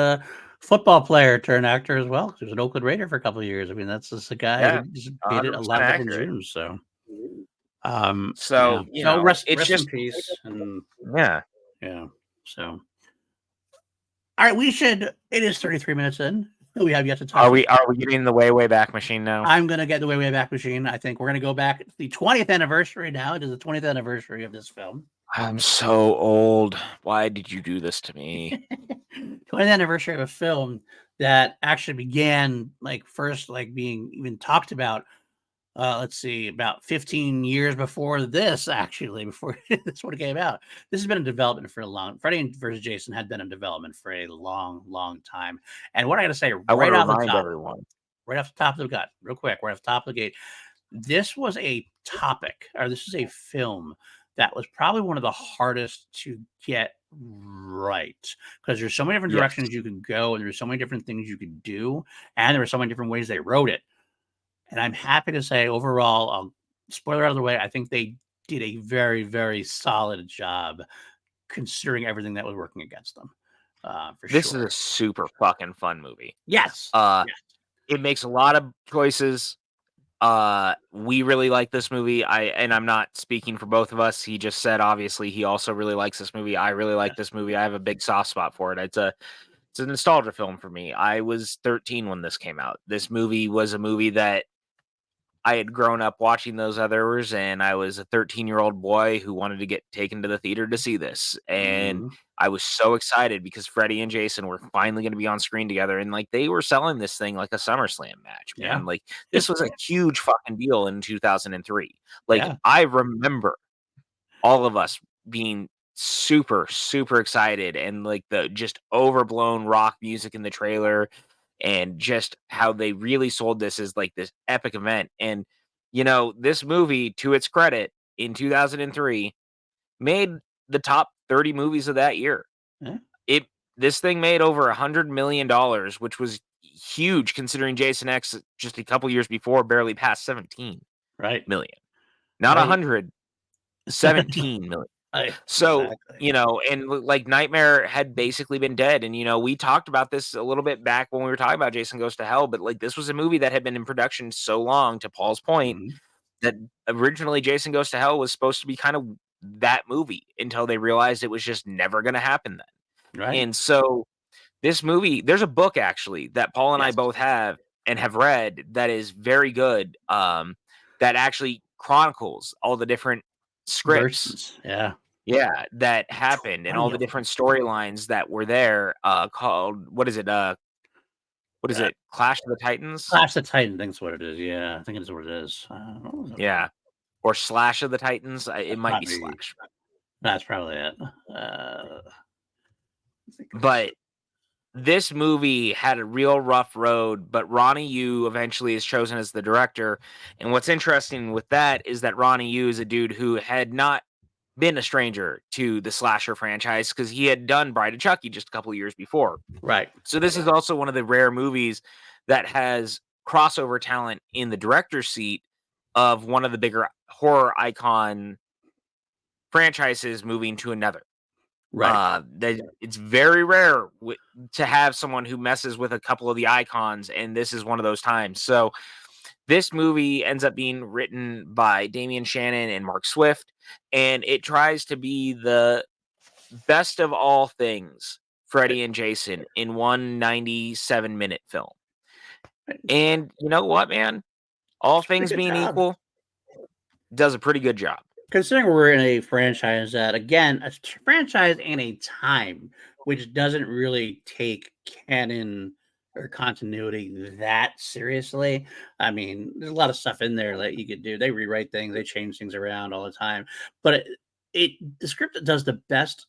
football player turned actor as well. He was an Oakland Raider for a couple of years. I mean, that's just a guy Yeah, who just made it a 100% lot of different accurate. dreams. So So, yeah. So it's rest just in peace. And yeah. yeah. So all right, it is 33 minutes in. We have yet to touch. Are we getting the way back machine now? I'm gonna get the way back machine. I think we're gonna go back. It's the 20th anniversary now. It is the 20th anniversary of this film. I'm so old. Why did you do this to me? 20th anniversary of a film that actually began first being even talked about. Let's see, about 15 years before this, actually, before this one came out. This has been in development for a long. Freddy vs. Jason had been in development for a long, long time. And what I got to say, I want right to off the remind top, everyone. right off the top of the gut, real quick, right off the top of the gate, this was a topic, or this is a film that was probably one of the hardest to get right because there's so many different Yes. directions you could go, and there's so many different things you could do, and there were so many different ways they wrote it. And I'm happy to say, overall, I'll spoiler out of the way, I think they did a very, very solid job considering everything that was working against them. For This sure. is a super fucking fun movie. Yes. It makes a lot of choices. We really like this movie. I'm not speaking for both of us. He just said obviously he also really likes this movie. I really like this movie. I have a big soft spot for it. it's a nostalgia film for me. I was 13 when this came out. This movie was a movie that I had grown up watching those others, and I was a 13-year-old boy who wanted to get taken to the theater to see this. And I was so excited because Freddy and Jason were finally going to be on screen together, and like they were selling this thing like a SummerSlam match, man. Yeah. Like this was a huge fucking deal in 2003. Like Yeah. I remember all of us being super, super excited, and like the just overblown rock music in the trailer, and just how they really sold this as like this epic event. And this movie, to its credit, in 2003 made the top 30 movies of that year. Yeah. This thing made over $100 million, which was huge considering Jason X just a couple years before barely passed 17 Right. million. Not Right. 100, 17 million. So, Exactly. and like Nightmare had basically been dead. And, we talked about this a little bit back when we were talking about Jason Goes to Hell, but like this was a movie that had been in production so long, to Paul's point, that originally Jason Goes to Hell was supposed to be kind of that movie until they realized it was just never going to happen then. Right. And so this movie, there's a book actually that Paul and I Yes. both have and have read that is very good, that actually chronicles all the different scripts. Versions. Yeah. Yeah, that happened, and all 20 the of them. different storylines that were there, called what is it? What is it? Clash of the Titans? Clash of the Titan, I think that's what it is. Yeah, I think it's what it is. Yeah, or Slash of the Titans? It might be Probably, Slash. that's probably it. But this movie had a real rough road, but Ronnie Yu eventually is chosen as the director, and what's interesting with that is that Ronnie Yu is a dude who had not been a stranger to the slasher franchise because he had done Bride of Chucky just a couple of years before. Right. So this is also one of the rare movies that has crossover talent in the director's seat of one of the bigger horror icon franchises moving to another. Right. That it's very rare to have someone who messes with a couple of the icons, and this is one of those times. So this movie ends up being written by Damian Shannon and Mark Swift, and it tries to be the best of all things Freddy and Jason in one 97-minute film. And you know what, man? All things being equal, does a pretty good job. Considering we're in a franchise that, again, a franchise in a time which doesn't really take canon or continuity that seriously. I mean, there's a lot of stuff in there that you could do. They rewrite things, they change things around all the time. But the script does the best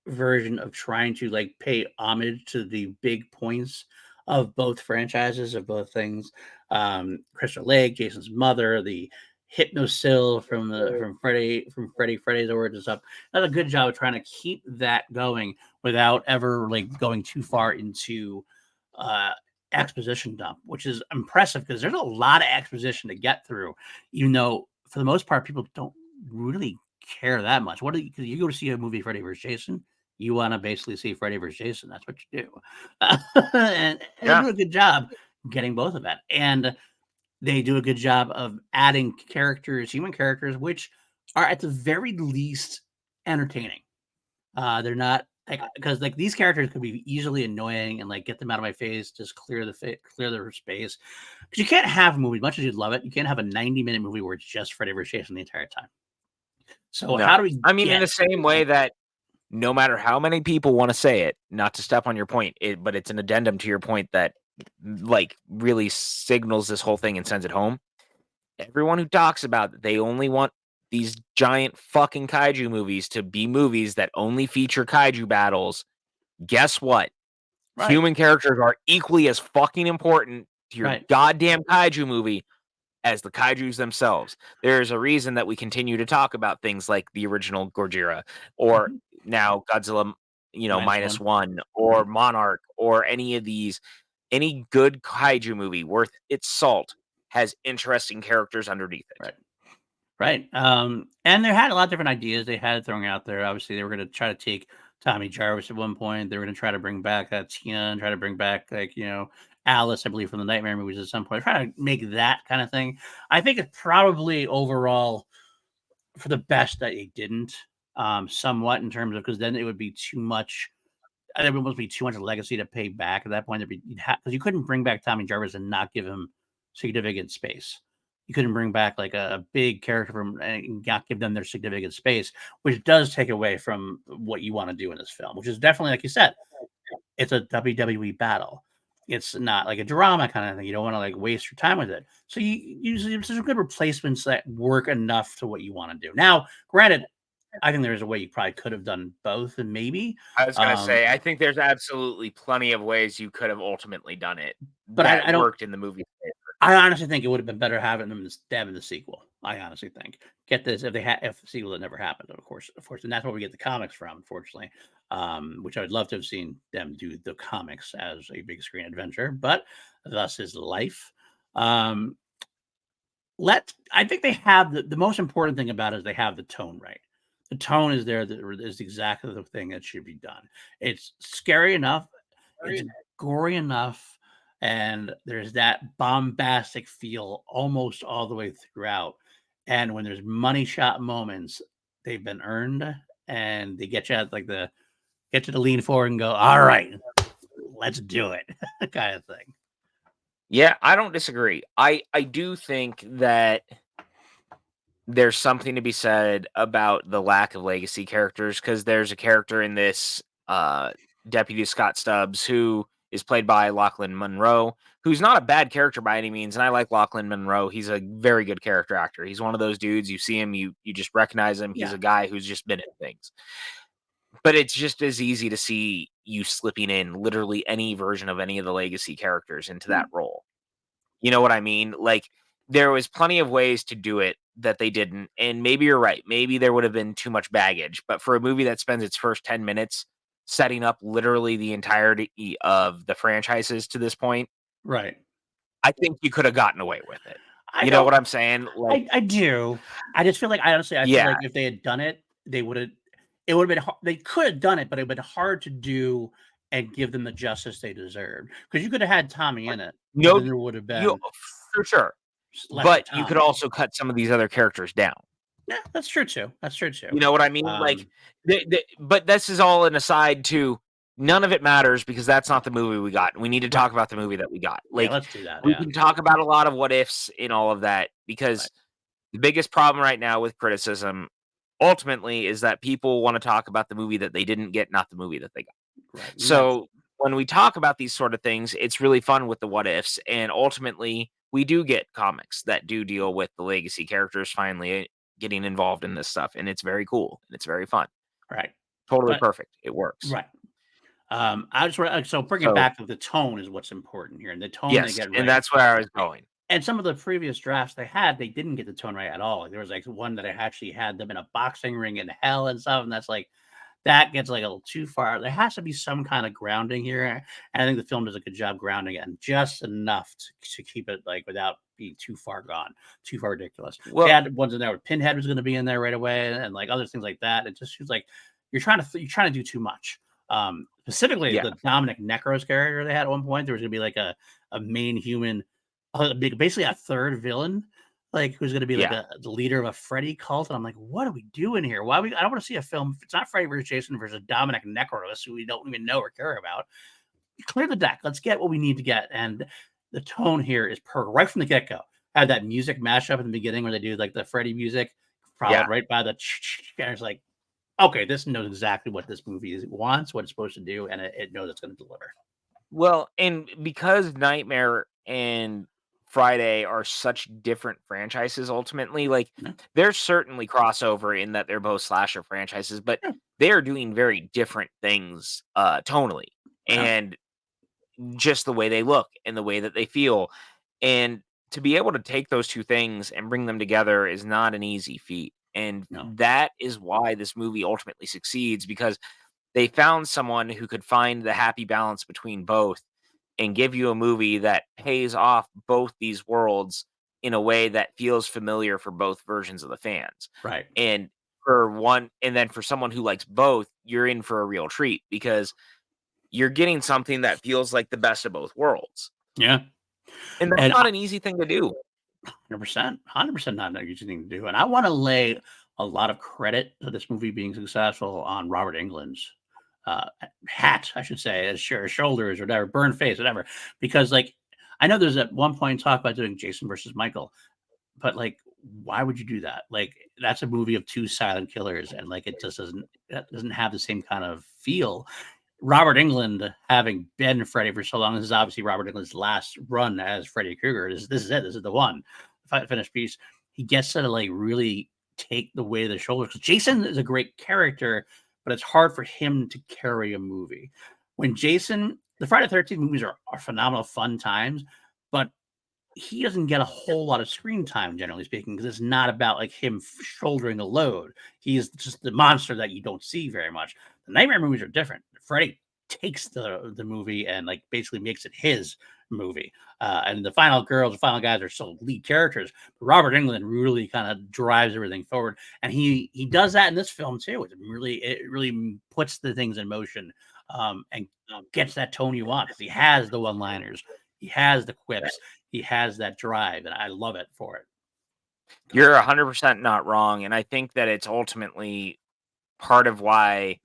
version of trying to like pay homage to the big points of both franchises, of both things. Crystal Lake, Jason's mother, the Hypnosil from Freddy's origins up. Does a good job of trying to keep that going without ever like going too far into exposition dump, which is impressive because there's a lot of exposition to get through. For the most part, people don't really care that much. Because you go to see a movie Freddy vs. Jason, you want to basically see Freddy vs. Jason. That's what you do, and they do a good job getting both of that. And they do a good job of adding human characters, which are at the very least entertaining. They're not because like these characters could be easily annoying and like get them out of my face, just clear their space. Because you can't have a movie, much as you'd love it, you can't have a 90-minute movie where it's just Freddy vs. Jason the entire time. So how do we? In the same way that no matter how many people want to say it, not to step on your point, but it's an addendum to your point that like really signals this whole thing and sends it home. Everyone who talks about that they only want these giant fucking kaiju movies to be movies that only feature kaiju battles, guess what? Right. Human characters are equally as fucking important to your goddamn kaiju movie as the kaijus themselves. There's a reason that we continue to talk about things like the original Gojira or now Godzilla, minus one or Monarch or any of these. Any good kaiju movie worth its salt has interesting characters underneath it. Right. And they had a lot of different ideas they had throwing out there. Obviously, they were going to try to take Tommy Jarvis at one point. They were going to try to bring back Tina and try to bring back, Alice, I believe, from the Nightmare movies at some point. Try to make that kind of thing. I think it's probably overall for the best that they didn't, somewhat in terms of, because then it would be too much there would almost be too much legacy to pay back at that point. Because you couldn't bring back Tommy Jarvis and not give him significant space. You couldn't bring back like a big character from and not give them their significant space, which does take away from what you want to do in this film, which is definitely, like you said, it's a WWE battle. It's not like a drama kind of thing. You don't want to like waste your time with it. So you use some good replacements that work enough to what you want to do. Now, granted, I think there's a way you probably could have done both, and maybe. I was gonna say, I think there's absolutely plenty of ways you could have ultimately done it But that I don't. worked in the movie. I honestly think it would have been better having them stab in the sequel. I honestly think. Get this, if the sequel had never happened, of course, and that's where we get the comics from, unfortunately. Which I would love to have seen them do the comics as a big screen adventure, but thus is life. I think they have the most important thing about it is they have the tone right. The tone is there. That is exactly the thing that should be done. It's scary enough. It's gory enough. And there's that bombastic feel almost all the way throughout. And when there's money shot moments, they've been earned, and they get you at get you to lean forward and go, all right, let's do it, kind of thing. Yeah, I don't disagree. I do think that there's something to be said about the lack of legacy characters, because there's a character in this, Deputy Scott Stubbs, who is played by Lachlan Monroe, who's not a bad character by any means, and I like Lachlan Monroe. He's a very good character actor. He's one of those dudes, you see him, you just recognize him. He's Yeah. a guy who's just been in things. But it's just as easy to see you slipping in literally any version of any of the legacy characters into that role. You know what I mean? Like, there was plenty of ways to do it that they didn't, and maybe you're right. Maybe there would have been too much baggage, but for a movie that spends its first 10 minutes setting up literally the entirety of the franchises to this point, Right. I think you could have gotten away with it. I You know don't- what I'm saying? Like, I do. I just feel like I feel Yeah. like if they had done it, they would have. It would have been. They could have done it, but it would have been hard to do and give them the justice they deserved. Because you could have had Tommy in it. No, then there would have been for sure. less But of you could Tommy. also cut some of these other characters down. Yeah, that's true too. That's true too. You know what I mean? Like, but this is all an aside to none of it matters, because that's not the movie we got. We need to talk about the movie that we got. Like, let's do that. we can talk about a lot of what ifs in all of that, because the biggest problem right now with criticism ultimately is that people want to talk about the movie that they didn't get, not the movie that they got. Right. So when we talk about these sort of things, it's really fun with the what ifs, and ultimately we do get comics that do deal with the legacy characters finally getting involved in this stuff, and it's very cool and it's very fun. Right. Totally perfect. It works. Right. I just want so bring it back to the tone is what's important here, and the tone they get right. And that's where I was going. And some of the previous drafts they didn't get the tone right at all. Like, there was like one that I actually had them in a boxing ring in hell and stuff, and that's like that gets like a little too far. There has to be some kind of grounding here, and I think the film does a good job grounding it, and just enough to keep it like without being too far gone, too far ridiculous. Well, they had ones in there where Pinhead was going to be in there right away, and like other things like that. It just feels like you're trying to do too much. Specifically, the Dominic Necros character they had at one point, there was going to be like a main human, basically a third villain, like who's going to be like the leader of a Freddy cult. And I'm like, what are we doing here? I don't want to see a film. If it's not Freddy versus Jason versus Dominic Necros, who we don't even know or care about. Clear the deck. Let's get what we need to get. And the tone here is perfect right from the get go. I had that music mashup in the beginning where they do like the Freddy music, followed right by the and it's like, okay, this knows exactly what this movie wants, what it's supposed to do, and it knows it's going to deliver. Well, and because Nightmare and Friday are such different franchises, ultimately, like there's certainly crossover in that they're both slasher franchises, but they are doing very different things tonally and just the way they look and the way that they feel. And to be able to take those two things and bring them together is not an easy feat. And that is why this movie ultimately succeeds, because they found someone who could find the happy balance between both and give you a movie that pays off both these worlds in a way that feels familiar for both versions of the fans. Right. And for someone who likes both, you're in for a real treat, because you're getting something that feels like the best of both worlds. Yeah. And that's not an easy thing to do. 100% not an easy thing to do. And I want to lay a lot of credit to this movie being successful on Robert Englund's hat, I should say, as shoulders or whatever, burn face, whatever. Because like I know there's at one point talk about doing Jason versus Michael, but like why would you do that? Like that's a movie of two silent killers, and like it just doesn't have the same kind of feel. Robert Englund, having been Freddy for so long, this is obviously Robert Englund's last run as Freddy Krueger. This is it. This is the one finished piece. He gets to like really take the weight of the shoulders. Because Jason is a great character, but it's hard for him to carry a movie. When Jason, the Friday the 13th movies are phenomenal, fun times, but he doesn't get a whole lot of screen time, generally speaking, because it's not about like him shouldering a load. He's just the monster that you don't see very much. The Nightmare movies are different. Freddy takes the movie and like basically makes it his movie. And the final girls, the final guys are still lead characters. But Robert Englund really kind of drives everything forward, and he does that in this film too. It really puts the things in motion, and gets that tone you want, because he has the one-liners, he has the quips, he has that drive, and I love it for it. You're 100% not wrong, and I think that it's ultimately part of why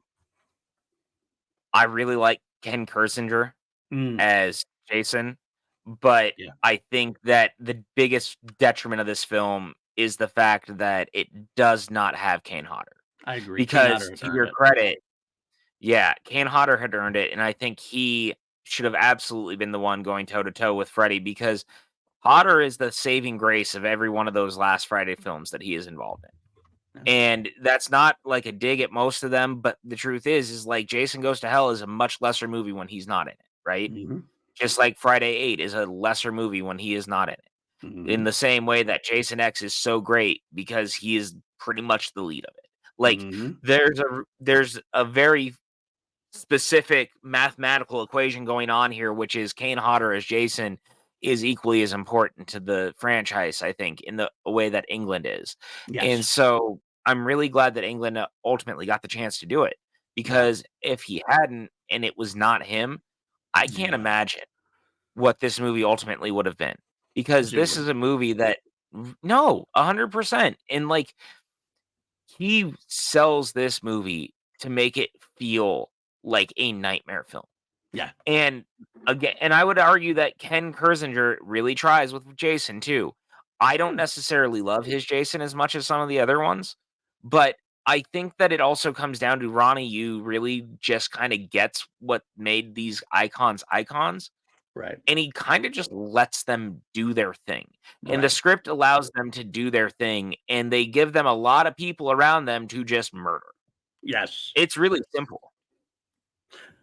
I really like Ken Kirzinger as Jason, but Yeah. I think that the biggest detriment of this film is the fact that it does not have Kane Hodder. I agree. Because to your credit, yeah, Kane Hodder had earned it, and I think he should have absolutely been the one going toe to toe with Freddy, because Hodder is the saving grace of every one of those last Friday films that he is involved in. And that's not like a dig at most of them, but the truth is like Jason Goes to Hell is a much lesser movie when he's not in it, right? Just like Friday 8 is a lesser movie when he is not in it. In the same way that Jason X is so great because he is pretty much the lead of it. Like there's a very specific mathematical equation going on here, which is Kane Hodder as Jason is equally as important to the franchise, I think, in the way that Englund is. And so I'm really glad that Englund ultimately got the chance to do it, because if he hadn't and it was not him, I can't imagine what this movie ultimately would have been, because this is a movie that no, 100%. And like he sells this movie to make it feel like a nightmare film. Yeah. And again, and I would argue that Ken Kirzinger really tries with Jason too. I don't necessarily love his Jason as much as some of the other ones, but I think that it also comes down to Ronnie Yu really just kind of gets what made these icons icons. Right. And he kind of just lets them do their thing. And the script allows them to do their thing, and they give them a lot of people around them to just murder. Yes. It's really simple.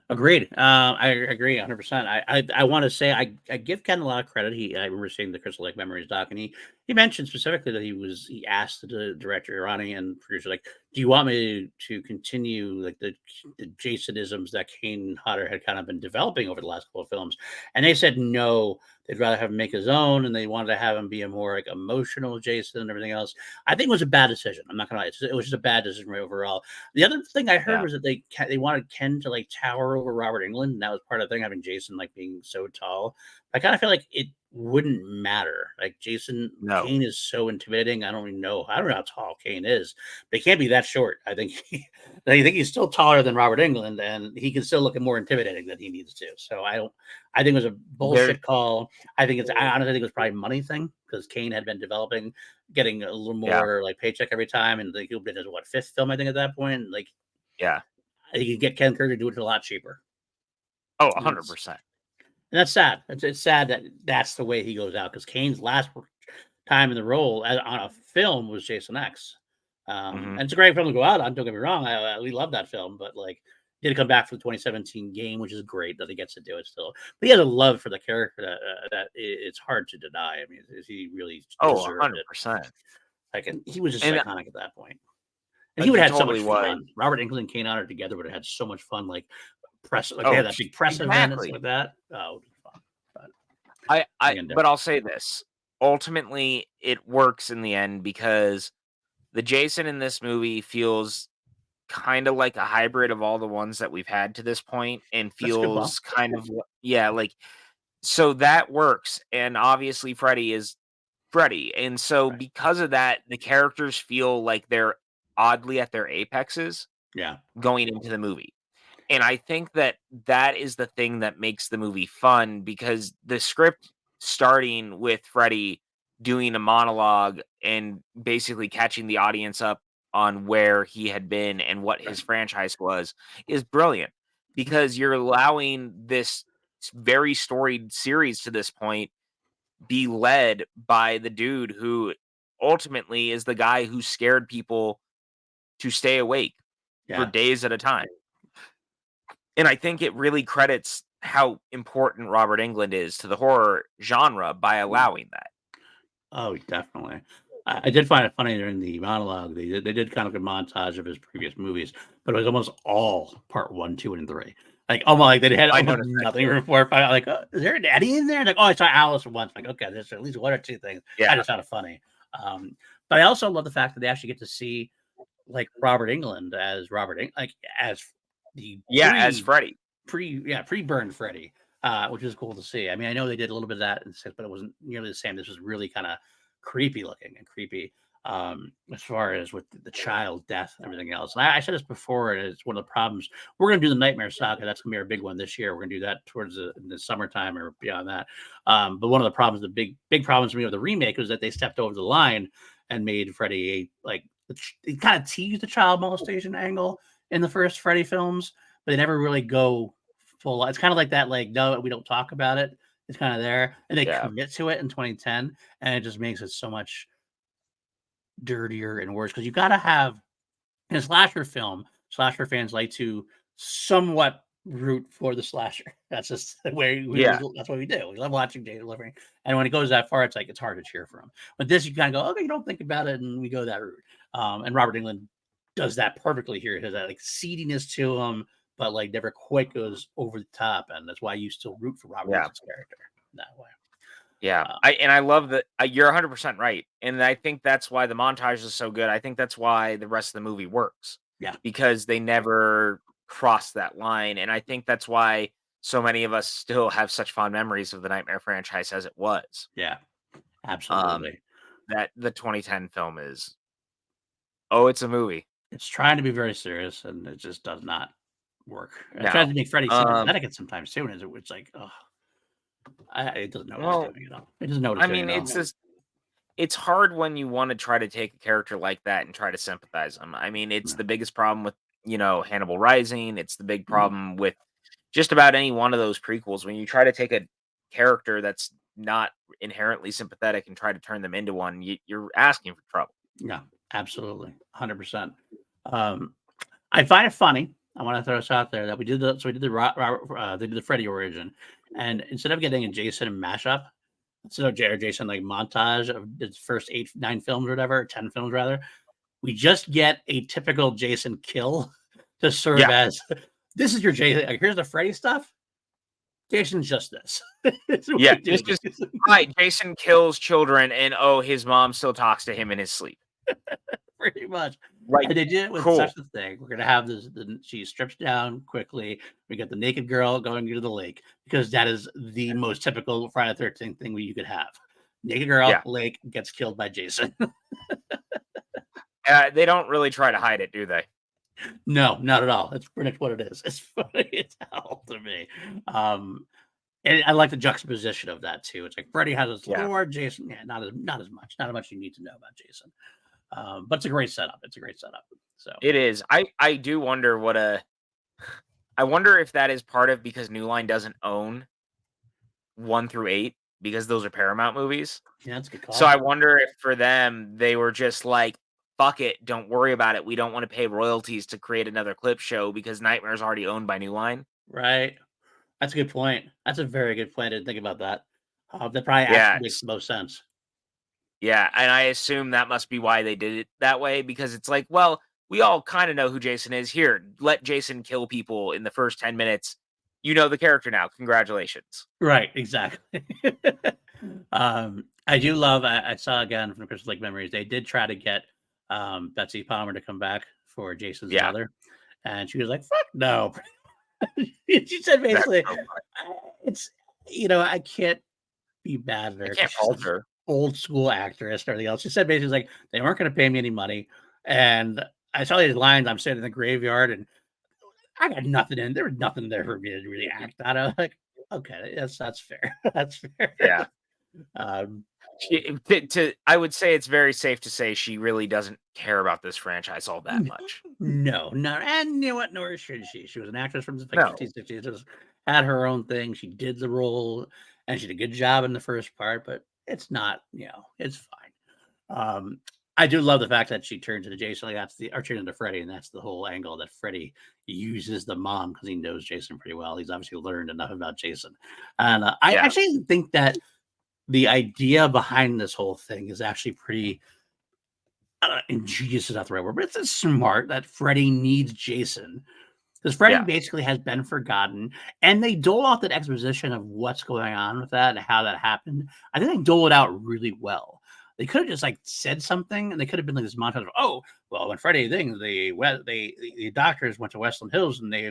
Agreed. I agree 100%. I want to say I give Ken a lot of credit. I remember seeing the Crystal Lake Memories doc, and he mentioned specifically that he asked the director Ronnie and producer, like, do you want me to continue like the Jasonisms that Kane Hodder had kind of been developing over the last couple of films? And they said no. They'd rather have him make his own, and they wanted to have him be a more like emotional Jason and everything else. I think it was a bad decision. I'm not gonna lie; it was just a bad decision overall. The other thing I heard was that they wanted Ken to like tower over Robert Englund, and that was part of the thing, having Jason like being so tall. I kind of feel like it wouldn't matter. Like Kane is so intimidating. I don't know how tall Kane is, but he can't be that short. I think he's still taller than Robert Englund, and he can still look more intimidating than he needs to. So I think it was a bullshit call. I honestly think it was probably a money thing, because Kane had been developing, getting a little more like paycheck every time, and like he'll be his fifth film, I think, at that point. Like, you could get Ken Kirk to do it a lot cheaper. Oh, 100%. And that's sad. It's sad that that's the way he goes out, because Kane's last time in the role on a film was Jason X. And it's a great film to go out on. Don't get me wrong. We love that film, but like, he did come back for the 2017 game, which is great that he gets to do it still. But he has a love for the character that it's hard to deny. I mean, he really deserved 100%. It. Like, and he was just iconic at that point. And he would have had so much fun. Robert Englund and Kane Hodder together would have had so much fun. Like they had that big press event and stuff like that. Oh, it was fun. But I'll say this: ultimately, it works in the end, because the Jason in this movie feels kind of like a hybrid of all the ones that we've had to this point, and feels kind of like, so that works. And obviously, Freddy is Freddy, and so because of that, the characters feel like they're oddly at their apexes. Yeah, going into the movie. And I think that that is the thing that makes the movie fun, because the script starting with Freddy doing a monologue and basically catching the audience up on where he had been and what his franchise was is brilliant, because you're allowing this very storied series to this point be led by the dude who ultimately is the guy who scared people to stay awake for Yeah. days at a time. And I think it really credits how important Robert Englund is to the horror genre by allowing that. Oh, definitely. I did find it funny during the monologue. They did kind of a montage of his previous movies, but it was almost all part 1, 2, and 3. Like almost like they had I almost noticed that nothing too. for 4 or 5. Like, is there a daddy in there? Like, oh, I saw Alice once. Like, okay, there's at least 1 or 2 things. I Yeah. just found it funny. But I also love the fact that they actually get to see like Robert Englund as like as the Yeah, as Freddy. pre-burned Freddy, which is cool to see. I mean, I know they did a little bit of that in 6, but it wasn't nearly the same. This was really kind of creepy looking and creepy, as far as with the child death and everything else. And I said this before, and it's one of the problems. We're going to do the Nightmare Saga. That's going to be our big one this year. We're going to do that towards the summertime or beyond that. But one of the problems, the big problems for me with the remake was that they stepped over the line and made Freddy like they kind of teased the child molestation angle in the first Freddy films, but they never really go full. It's kind of like that, like, no, we don't talk about it. It's kind of there, and they Yeah. commit to it in 2010, and it just makes it so much dirtier and worse because you got to have in a slasher film. Slasher fans like to somewhat root for the slasher. That's just the way Yeah. that's what we do. We love watching Jay delivering, and when it goes that far, it's like it's hard to cheer for him. But this, you kind of go, okay, you don't think about it, and we go that route. And Robert Englund does that perfectly here. He has that like seediness to him, but like never quite goes over the top, and that's why you still root for Robert Yeah. Englund's character that way. Yeah. I love that you're 100% right. And I think that's why the montage is so good. I think that's why the rest of the movie works. Yeah. Because they never cross that line. And I think that's why so many of us still have such fond memories of the Nightmare franchise as it was. Yeah, Um, absolutely. that the 2010 film is, oh, it's a movie. It's trying to be very serious, and it just does not work. It tries to No. make Freddy sympathetic at sometimes too, and it's like, oh, it doesn't know what it's Well, doing at all. It doesn't know what I it's doing mean, at all. it's hard when you want to try to take a character like that and try to sympathize them. I mean, it's Yeah. the biggest problem with, Hannibal Rising. It's the big Mhm. problem with just about any one of those prequels. When you try to take a character that's not inherently sympathetic and try to turn them into one, you're asking for trouble. Yeah, absolutely, 100%. I find it funny. I want to throw this out there that we did they did the Freddy origin, and instead of getting a Jason mashup, instead of Jason like montage of his first 8, 9 films or whatever, 10 films rather, we just get a typical Jason kill to serve Yeah. as this is your Jason. Like, here's the Freddy stuff. Jason's just this. That's what Yeah. we do. It's just, hi, Jason kills children and oh, his mom still talks to him in his sleep. Pretty much. Like, And they did it with cool. such a thing. We're gonna have this. She strips down quickly. We get the naked girl going into the lake because that is the most typical Friday the 13th thing you could have. Naked girl, Yeah. lake, gets killed by Jason. They don't really try to hide it, do they? No, not at all. That's pretty much what it is. It's funny as hell to me. And I like the juxtaposition of that too. It's like Freddy has his Yeah. lore, Jason, not as much. Not as much you need to know about Jason. But it's a great setup. So It is. I do wonder I wonder if that is part of because New Line doesn't own 1 through 8 because those are Paramount movies. yeah, that's a good call. So I wonder if for them they were just like, fuck it, don't worry about it. We don't want to pay royalties to create another clip show because Nightmare's already owned by New Line. Right. That's a good point. That's a very good point. I didn't think about that. That probably Yeah. actually makes the most sense. Yeah, and I assume that must be why they did it that way because it's like, well, we all kind of know who Jason is. Here, let Jason kill people in the first 10 minutes. You know the character now. Congratulations. Right, exactly. I do love. I saw again from Crystal Lake Memories. They did try to get Betsy Palmer to come back for Jason's Yeah. mother, and she was like, "Fuck no." She said basically, so "It's I can't be mad at her. I can't 'Cause fault she's an her. old school actress and everything else." She said basically like they weren't going to pay me any money, and I saw these lines. I'm sitting in the graveyard, and I got nothing in. There was nothing there for me to really act out of. Like, okay, that's fair. That's fair. Yeah. Um, I would say it's very safe to say she really doesn't care about this franchise all that much. no, and you know what? Nor should she. She was an actress from the No. 50s, 60s. Just had her own thing. She did the role, and she did a good job in the first part. But it's not, it's fine. I do love the fact that she turns into Jason, like or turns into Freddy, and that's the whole angle that Freddy uses the mom because he knows Jason pretty well. He's obviously learned enough about Jason, and I actually think that the idea behind this whole thing is actually pretty ingenious is not the right word, but it's smart that Freddy needs Jason because Freddy basically has been forgotten, and they dole out that exposition of what's going on with that and how that happened. I think they dole it out really well. They could have just like said something, and they could have been like this montage of, oh, well, when Freddy thing, the doctors went to Westland Hills, and they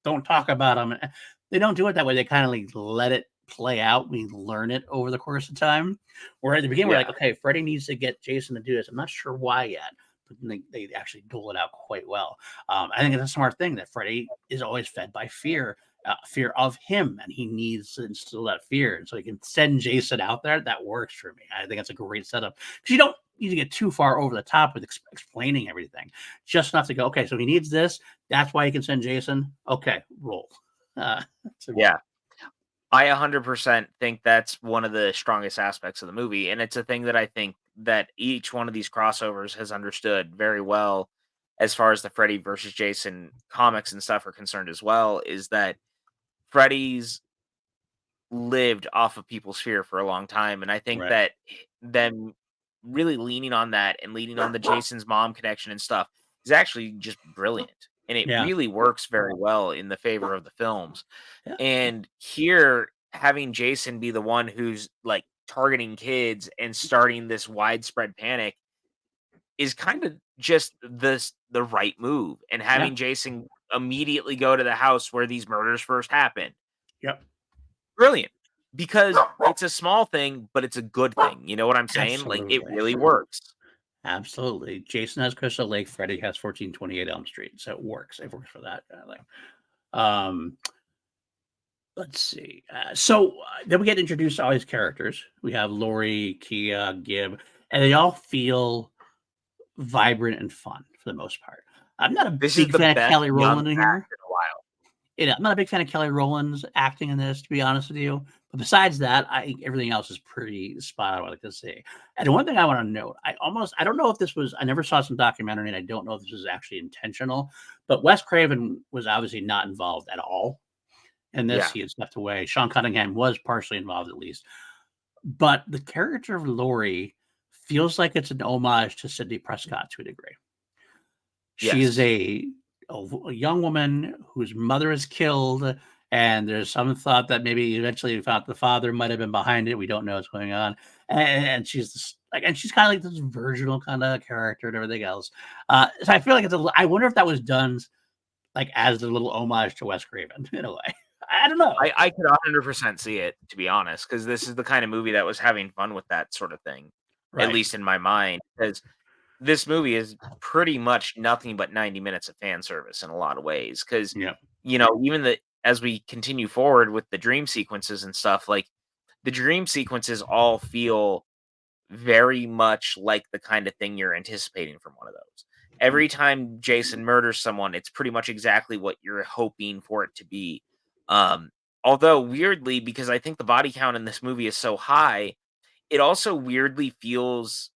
don't talk about them. They don't do it that way. They kind of like let it play out. We learn it over the course of time. Where at the beginning, we're like, okay, Freddy needs to get Jason to do this. I'm not sure why yet, but they actually dole it out quite well. I think it's a smart thing that Freddy is always fed by fear. Fear of him, and he needs to instill that fear, and so he can send Jason out there. That works for me. I think that's a great setup because you don't need to get too far over the top with explaining everything. Just enough to go, okay, so he needs this. That's why he can send Jason. Okay, roll. Yeah, I 100% think that's one of the strongest aspects of the movie, and it's a thing that I think that each one of these crossovers has understood very well, as far as the Freddy versus Jason comics and stuff are concerned as well, is that Freddy's lived off of people's fear for a long time, and I think Right. that them really leaning on that and leaning on the Jason's mom connection and stuff is actually just brilliant, and it Yeah. really works very well in the favor of the films. Yeah. And here, having Jason be the one who's, like, targeting kids and starting this widespread panic is kind of just the right move, and Yeah. having Jason immediately go to the house where these murders first happened. Yep. Brilliant. Because it's a small thing, but it's a good thing. You know what I'm saying? Like, it Absolutely. really works. Absolutely. Jason has Crystal Lake. Freddy has 1428 Elm Street. So it works. It works for that kind of thing. Let's see. Then we get introduced to all these characters. We have Lori, Kia, Gib, and they all feel vibrant and fun for the most part. I'm not a This is big the fan of best Kelly young Rowland in cast here. in a while. I'm not a big fan of Kelly Rowland's acting in this, to be honest with you. But besides that, everything else is pretty spot on, I like to see. And one thing I want to note, I don't know if this was, I never saw some documentary, and I don't know if this was actually intentional, but Wes Craven was obviously not involved at all in this. Yeah. He had stepped away. Sean Cunningham was partially involved, at least. But the character of Lori feels like it's an homage to Sidney Prescott to a degree. She is Yes. a young woman whose mother is killed, and there's some thought that maybe eventually we found the father might have been behind it. We don't know what's going on, and she's she's kind of like this virginal kind of character and everything else. So I feel like I wonder if that was done like as a little homage to Wes Craven in a way. I don't know. I could 100% see it, to be honest, because this is the kind of movie that was having fun with that sort of thing, at Right. least in my mind. Because this movie is pretty much nothing but 90 minutes of fan service in a lot of ways. Because, Yeah. even as we continue forward with the dream sequences and stuff, like, the dream sequences all feel very much like the kind of thing you're anticipating from one of those. Every time Jason murders someone, it's pretty much exactly what you're hoping for it to be. Um, Although weirdly, because I think the body count in this movie is so high, it also weirdly feels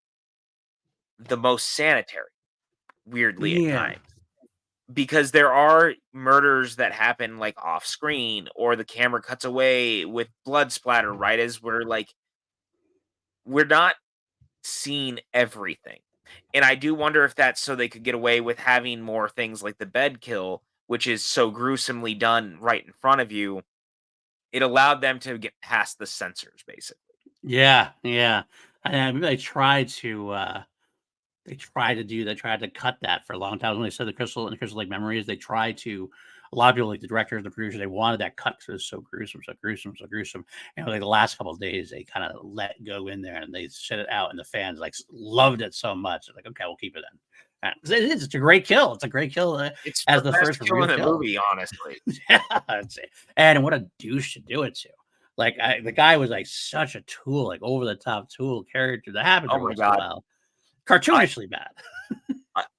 the most sanitary, weirdly at Yeah. times. Because there are murders that happen like off screen, or the camera cuts away with blood splatter right as we're not seeing everything. And I do wonder if that's so they could get away with having more things like the bed kill, which is so gruesomely done right in front of you. It allowed them to get past the censors, basically. Yeah. Yeah. And they tried to cut that for a long time when they said the Crystal Lake Memories. They tried to, a lot of people, like the directors and the producers, they wanted that cut because it was so gruesome, so gruesome, so gruesome. And like the last couple of days, they kind of let go in there and they set it out, and the fans like loved it so much. They're like, okay, we'll keep it in. It's a great kill. It's a great kill It's as the the best first kill in real the kill. movie, honestly. Yeah, and what a douche to do it to. Like the guy was like such a tool, like over the top tool character that happens Oh every my once in a god. while. Cartoonishly bad.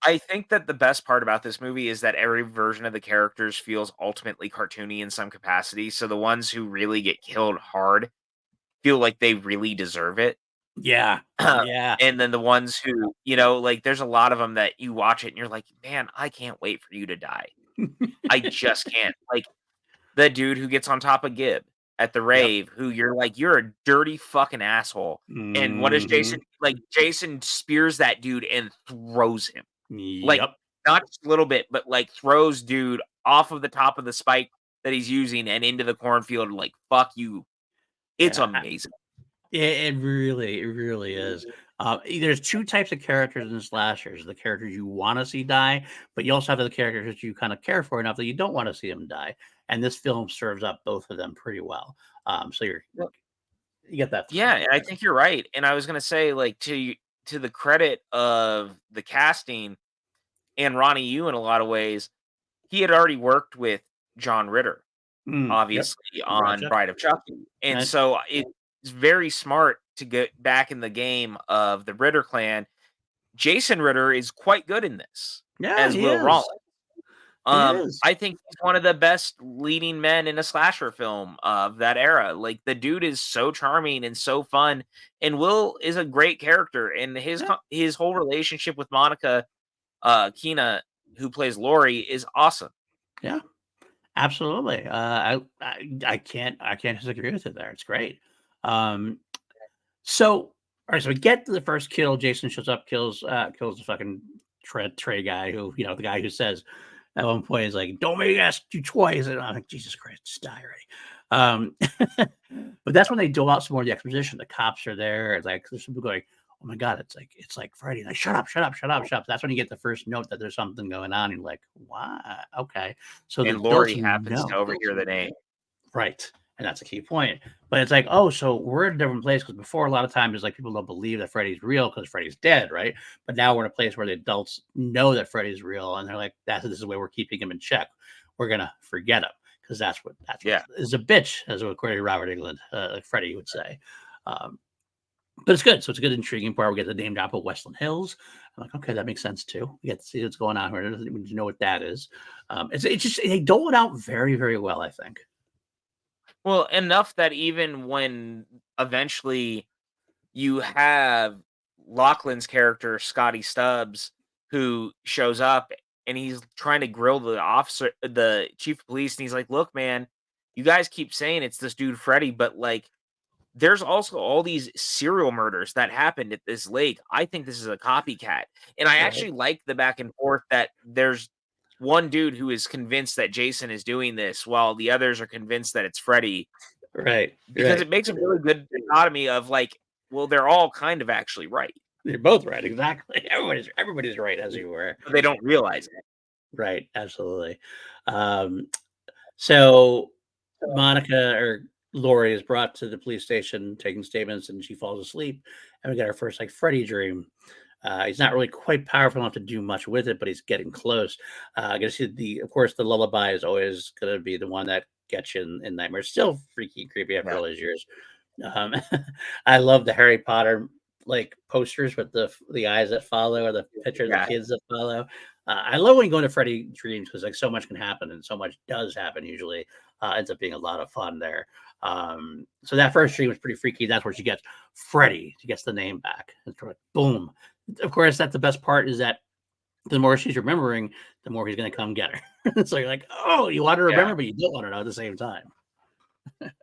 I think that the best part about this movie is that every version of the characters feels ultimately cartoony in some capacity. So the ones who really get killed hard feel like they really deserve it. Yeah. Yeah. And then the ones who, like there's a lot of them that you watch it and you're like, man, I can't wait for you to die. I just can't. Like the dude who gets on top of Gib at the Yep. rave, who you're like, you're a dirty fucking asshole. And what does Jason Mhm. like? Jason spears that dude and throws him. Like, Yep. not just a little bit, but, like, throws dude off of the top of the spike that he's using and into the cornfield, like, "Fuck you." It's Yeah. amazing. It really is. There's two types of characters in slashers: the characters you want to see die, but you also have the characters that you kind of care for enough that you don't want to see them die. And this film serves up both of them pretty well. So Well, you get that yeah, through. and I think you're right, and I was gonna say, like, to the credit of the casting and Ronnie Yu in a lot of ways, he had already worked with John Ritter, Yep. obviously, on Gotcha. Bride of Chucky, and Nice. so it's very smart to get back in the game of the Ritter clan. Jason Ritter is quite good in this Yeah, as he Will is. Rawlins. He is. I think he's one of the best leading men in a slasher film of that era. Like the dude is so charming and so fun, and Will is a great character. And Yeah. his whole relationship with Monica Keena, who plays Lori, is awesome. Yeah. Absolutely. I can't disagree with it there. It's great. Um, so all right, so we get to the first kill. Jason shows up, kills the fucking Trey guy the guy who says at one point is like, "Don't make me ask you twice." And I'm like, Jesus Christ, just die already. But that's when they dole out some more of the exposition. The cops are there. It's like there's some people going, "Oh my god, it's like Freddy." Like, shut up, shut up, shut up, shut up. That's when you get the first note that there's something going on. And you're like, "Why? Okay." So the And adults Lori happens to know. overhear the name. Right. And that's a key point. But it's like, oh, so we're in a different place because before a lot of times it's like people don't believe that Freddy's real because Freddy's dead, right? But now we're in a place where the adults know that Freddy's real and they're like, this is the way we're keeping him in check. We're gonna forget him because that's what Yeah. is a bitch, as according to Robert Englund, like Freddy would say. But it's good. So it's a good, intriguing part. We get the name drop of Westland Hills. I'm like, okay, that makes sense too. We get to see what's going on here. We need to know what that is. It's just they dole it out very, very well, I think. Well, enough that even when eventually you have Lachlan's character, Scotty Stubbs, who shows up and he's trying to grill the chief of police, and he's like, "Look, man, you guys keep saying it's this dude Freddy, but like, there's also all these serial murders that happened at this lake. I think this is a copycat." And I Right. actually like the back and forth that there's one dude who is convinced that Jason is doing this, while the others are convinced that it's Freddy, Right. because Right. it makes a really good dichotomy of like, well, they're all kind of actually right, You're both right, exactly. Everybody's right, as you were. but they don't realize it. Right, absolutely. Um, so Monica or Lori is brought to the police station taking statements, and she falls asleep, and we get our first like Freddy dream. He's not really quite powerful enough to do much with it, but he's getting close. I guess of course, the lullaby is always going to be the one that gets you in nightmares. Still freaky, and creepy after Yeah. all these years. Um, I love the Harry Potter like posters with the eyes that follow or the pictures of the Yeah. kids that follow. I love when you go into Freddy dreams because like so much can happen and so much does happen usually. Ends up being a lot of fun there. So that first dream was pretty freaky. That's where she gets Freddy. She gets the name back. It's sort of boom. Of course, that's the best part is that the more she's remembering, the more he's going to come get her. So you're like, oh, you want to Yeah. remember, but you don't want to know at the same time.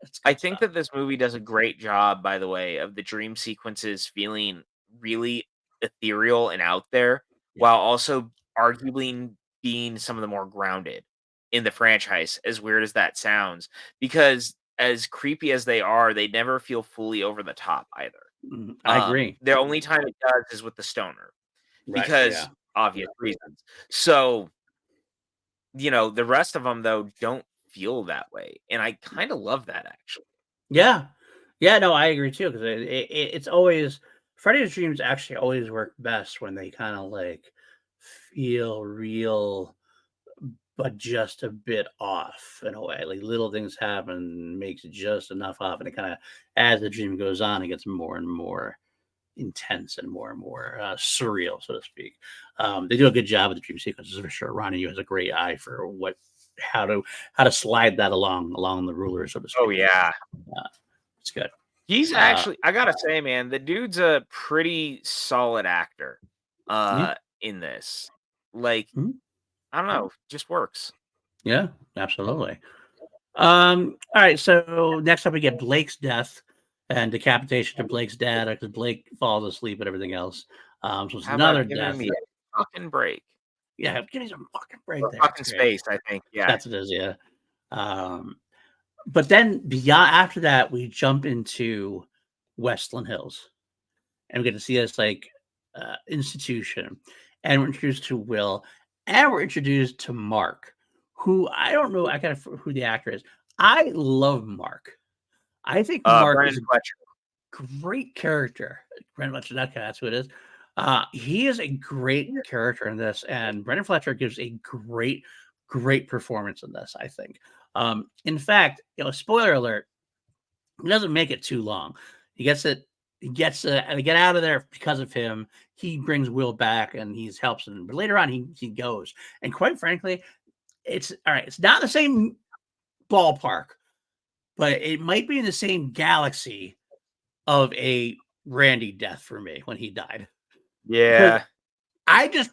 It's I good think stuff. that this movie does a great job, by the way, of the dream sequences feeling really ethereal and out there, Yeah. while also arguably being some of the more grounded in the franchise, as weird as that sounds. Because as creepy as they are, they never feel fully over the top either. I agree. The only time it does is with the stoner, Right. because Yeah. obvious reasons. So, the rest of them though don't feel that way, and I kind of love that actually. Yeah. Yeah. No, I agree too. Because it's always Friday's dreams actually always work best when they kind of like feel real, but just a bit off in a way. Like little things happen, makes it just enough off, and it kind of, as the dream goes on, it gets more and more intense and more surreal, so to speak. They do a good job with the dream sequences for sure. Ronnie has a great eye for how to slide that along the ruler, so to speak. Oh yeah, it's good. He's actually, I gotta say, man, the dude's a pretty solid actor. Yeah. In this, like, Mhm. I don't know, just works. Yeah, absolutely. All right, so next up we get Blake's death and decapitation to Blake's dad because Blake falls asleep and everything else. So it's How about another giving death. me a fucking break? Yeah, give me some fucking break Or there. fucking It's great. space, I think. Yeah. That's what it is, yeah. But then beyond after that, we jump into Westland Hills, and we get to see this like institution, and we're introduced to Will, and we're introduced to Mark, who I don't know. I kind of who the actor is. I love Mark. I think Mark is Brendan a Fletcher. great character. Brendan Fletcher, that's who it is. He is a great character in this, and Brendan Fletcher gives a great performance in this. I think. In fact, spoiler alert, he doesn't make it too long. He gets it. He gets to get out of there because of him. He brings Will back, and he helps him. But later on, he goes. And quite frankly, it's all right. It's not the same ballpark, but it might be in the same galaxy of a Randy death for me when he died. Because Yeah. I just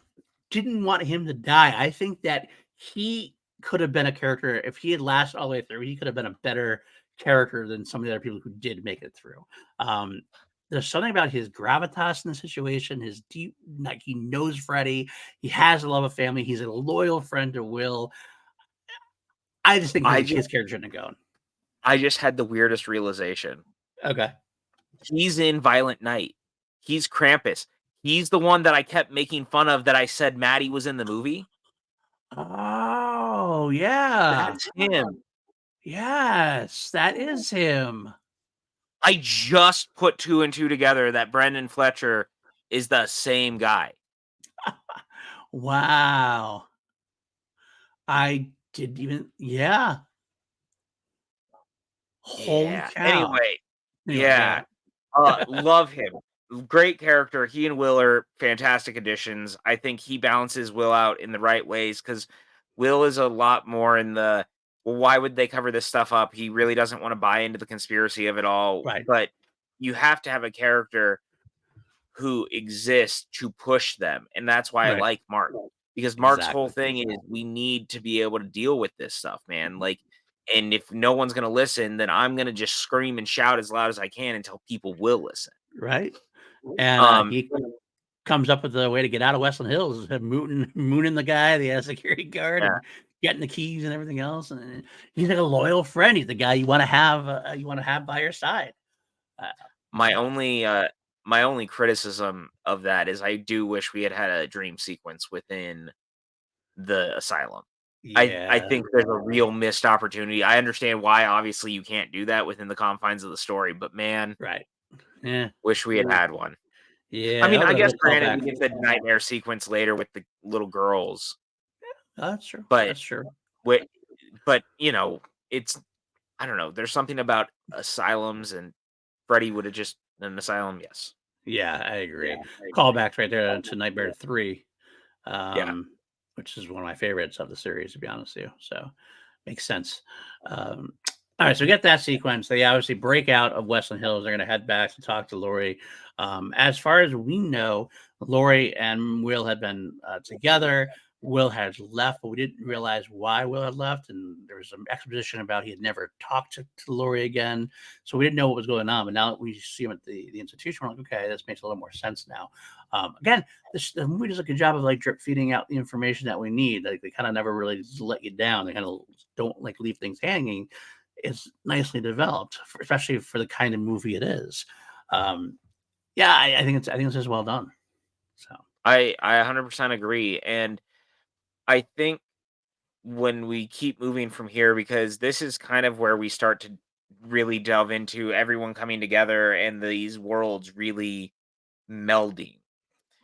didn't want him to die. I think that he could have been a character if he had lasted all the way through. He could have been a better character than some of the other people who did make it through. There's something about his gravitas in the situation, his deep, like he knows Freddy, he has a love of family, he's a loyal friend to Will. I just think his character shouldn't have gone. I just had the weirdest realization. Okay. He's in Violent Night. He's Krampus. He's the one that I kept making fun of that I said Maddie was in the movie. Oh, yeah. That's him. Yes, that is him. I just put 2 and 2 together that Brendan Fletcher is the same guy. Wow. I didn't even yeah. Holy Yeah. cow. Anyway, Yeah. love him. Great character. He and Will are fantastic additions. I think he balances Will out in the right ways because Will is a lot more in the, well, why would they cover this stuff up? He really doesn't want to buy into the conspiracy of it all. Right. But you have to have a character who exists to push them. And that's why I Right. like Mark. Because Mark's Exactly. whole thing is we need to be able to deal with this stuff, man. Like, and if no one's going to listen, then I'm going to just scream and shout as loud as I can until people will listen. Right. And he comes up with a way to get out of Westland Hills, mooning the guy, the security guard, and getting the keys and everything else. And he's like a loyal friend. He's the guy you want to have by your side. My only criticism of that is I do wish we had had a dream sequence within the asylum. Yeah. I think there's a real missed opportunity. I understand why obviously you can't do that within the confines of the story, but man, Right. Yeah. wish we had had one. Yeah. I mean, that I would've guess been a granted callback. we get the nightmare sequence later with the little girls, Oh, that's true. but That's true. but it's, I don't know. There's something about asylums, and Freddy would have just an asylum. Yes. Yeah, I agree. Callbacks right there to Nightmare 3, Yeah. which is one of my favorites of the series, to be honest with you. So makes sense. All right, so we get that sequence. They obviously break out of Westland Hills. They're going to head back to talk to Lori. As far as we know, Lori and Will had been together. Will had left, but we didn't realize why Will had left. And there was some exposition about he had never talked to Lori again. So we didn't know what was going on. But now that we see him at the institution, we're like, okay, this makes a little more sense now. Again, the movie does a good job of like drip feeding out the information that we need. Like they kind of never really let you down. They kind of don't like leave things hanging. It's nicely developed, especially for the kind of movie it is. Yeah, I think it's just well done. So I 100% agree, and I think when we keep moving from here, because this is kind of where we start to really delve into everyone coming together and these worlds really melding.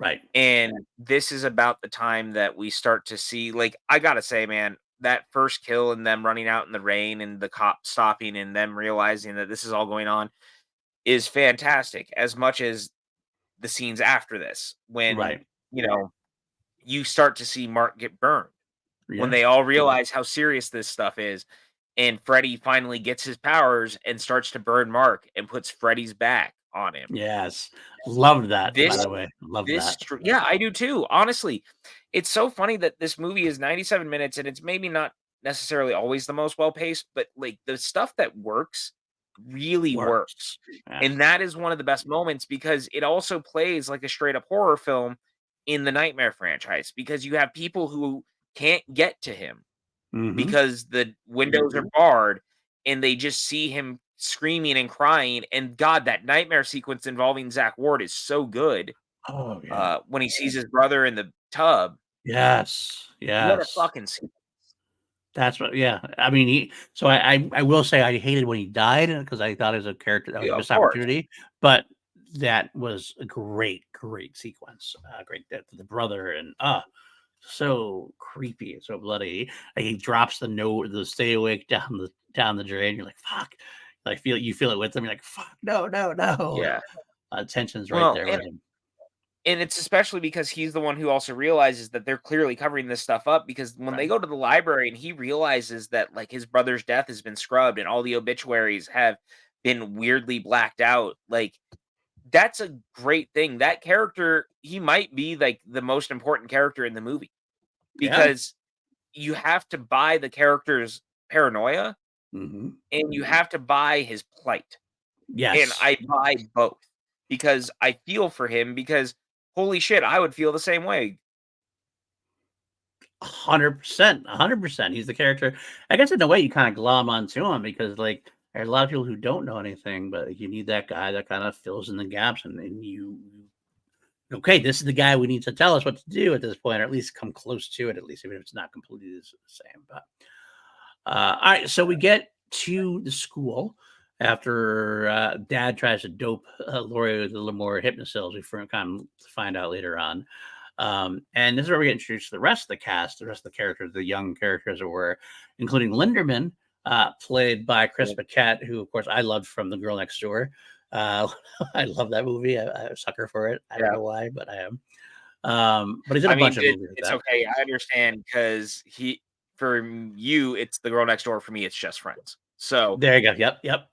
Right. And this is about the time that we start to see, like, I gotta say, man, that first kill and them running out in the rain and the cop stopping and them realizing that this is all going on is fantastic, as much as the scenes after this when, Right. you start to see Mark get burned, when Yeah. they all realize how serious this stuff is, and Freddy finally gets his powers and starts to burn Mark and puts Freddy's back on him. Yes. Loved that, by This the way. Loved this that. tr Yeah, I do too, honestly. It's so funny that this movie is 97 minutes, and it's maybe not necessarily always the most well-paced, but, like, the stuff that works really Works. works, Yeah. and that is one of the best moments because it also plays like a straight up horror film in the Nightmare franchise, because you have people who can't get to him Mhm. because the windows are barred, and they just see him screaming and crying, and God, that nightmare sequence involving Zach Ward is so good, Oh, yeah. when he sees his brother in the tub. Yes. What a Yes. fucking scene. That's what yeah. I mean, I will say I hated when he died because I thought as a character that was a Yeah, of missed course. opportunity, but that was a great sequence. Great death to the brother and, so creepy and so bloody. Like, he drops the stay awake down the drain. You're like, "Fuck." Like, you feel it with him. You're like, "Fuck, no, no, no." Yeah. Tension's right Well, there and with him. and it's especially because he's the one who also realizes that they're clearly covering this stuff up, because when they Right. go to the library and he realizes that, like, his brother's death has been scrubbed and all the obituaries have been weirdly blacked out, like, that's a great thing. That character, he might be, like, the most important character in the movie, Yeah. because you have to buy the character's paranoia Mhm. and you have to buy his plight. And Yes. I buy both because I feel for him, because holy shit, I would feel the same way. 100%, 100%. He's the character. I guess in a way you kind of glom onto him because like there's a lot of people who don't know anything, but you need that guy that kind of fills in the gaps and you okay, this is the guy we need to tell us what to do at this point, or at least come close to it, at least even if it's not completely the same. But all right, so we get to the school after Dad tries to dope Lori with a little more hypnosills. We kind of find out later on. And this is where we get introduced to the rest of the cast, the rest of the characters, the young characters that were, including Linderman, played by Chris Paquette, who, of course, I loved from The Girl Next Door. Uh, I love that movie. I'm a sucker for it. I don't Yeah. know why, but I am. But he's in I a bunch mean, of movies like it's that. okay. I understand, because for you, it's The Girl Next Door. For me, it's Just Friends. So, There you go. Yep, yep.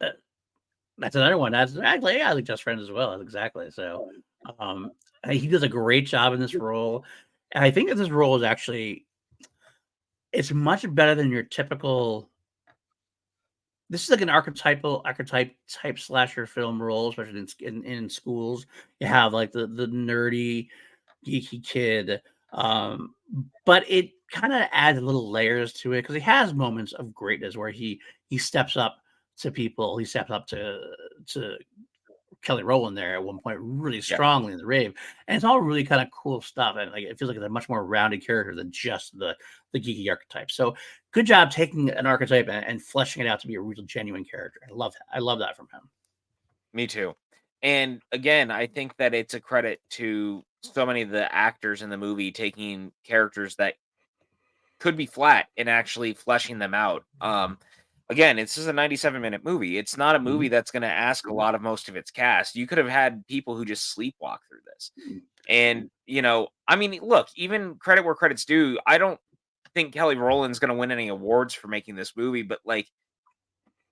That's another one. That's actually, yeah, I like Just Friends as well. Exactly. So, um, he does a great job in this role. And I think that this role is actually it's much better than your typical. This is like an archetype type slasher film role, especially in schools. You have like the nerdy, geeky kid, um, but it kind of adds little layers to it because he has moments of greatness where he steps up to people. He steps up to Kelly Rowland there at one point really yeah. strongly in the rave, and it's all really kind of cool stuff. And like it feels like it's a much more rounded character than just the geeky archetype. So good job taking an archetype and fleshing it out to be a real genuine character. I love that. I love that from him. Me too. And again, I think that it's a credit to so many of the actors in the movie taking characters that could be flat and actually fleshing them out. Again, this is a 97-minute movie. It's not a movie Mhm. that's going to ask a lot of most of its cast. You could have had people who just sleepwalk through this. And, I mean, look, even credit where credit's due, I don't think Kelly Rowland's going to win any awards for making this movie, but like,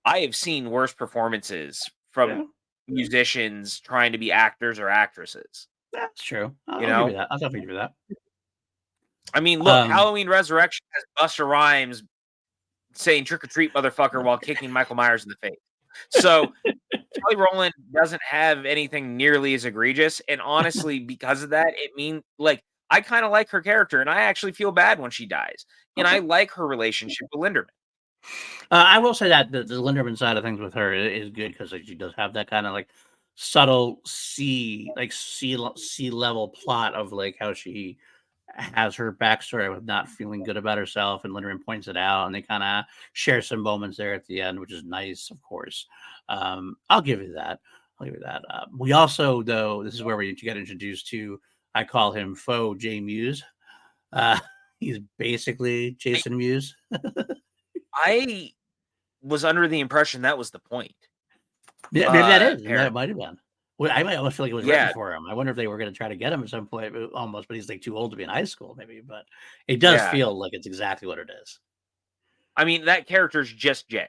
I have seen worse performances from Yeah, musicians trying to be actors or actresses, that's true. you I'll give you know? that. I'll definitely give you that. I mean, look, Um, Halloween Resurrection has Busta Rhymes saying "trick or treat, motherfucker" while kicking Michael Myers in the face. So Kelly Rowland doesn't have anything nearly as egregious, and honestly, because of that, like, I kind of like her character, and I actually feel bad when she dies, and I okay. like her relationship with Linderman. I will say that the Linderman side of things with her is good because like, she does have that kind of like subtle sea level plot of like how she has her backstory with not feeling good about herself, and Linderman points it out, and they kind of share some moments there at the end, which is nice, of course. I'll give you that. I'll give you that. We also, though, this is where we get introduced to I call him Faux J Muse. He's basically Jason Mewes. I was under the impression that was the point. Yeah, maybe that is. That might have been. Well, I might almost feel like it was written Yeah. for him. I wonder if they were going to try to get him at some point, almost, but he's like too old to be in high school, maybe. But it does Yeah. feel like it's exactly what it is. I mean, that character's just Jay.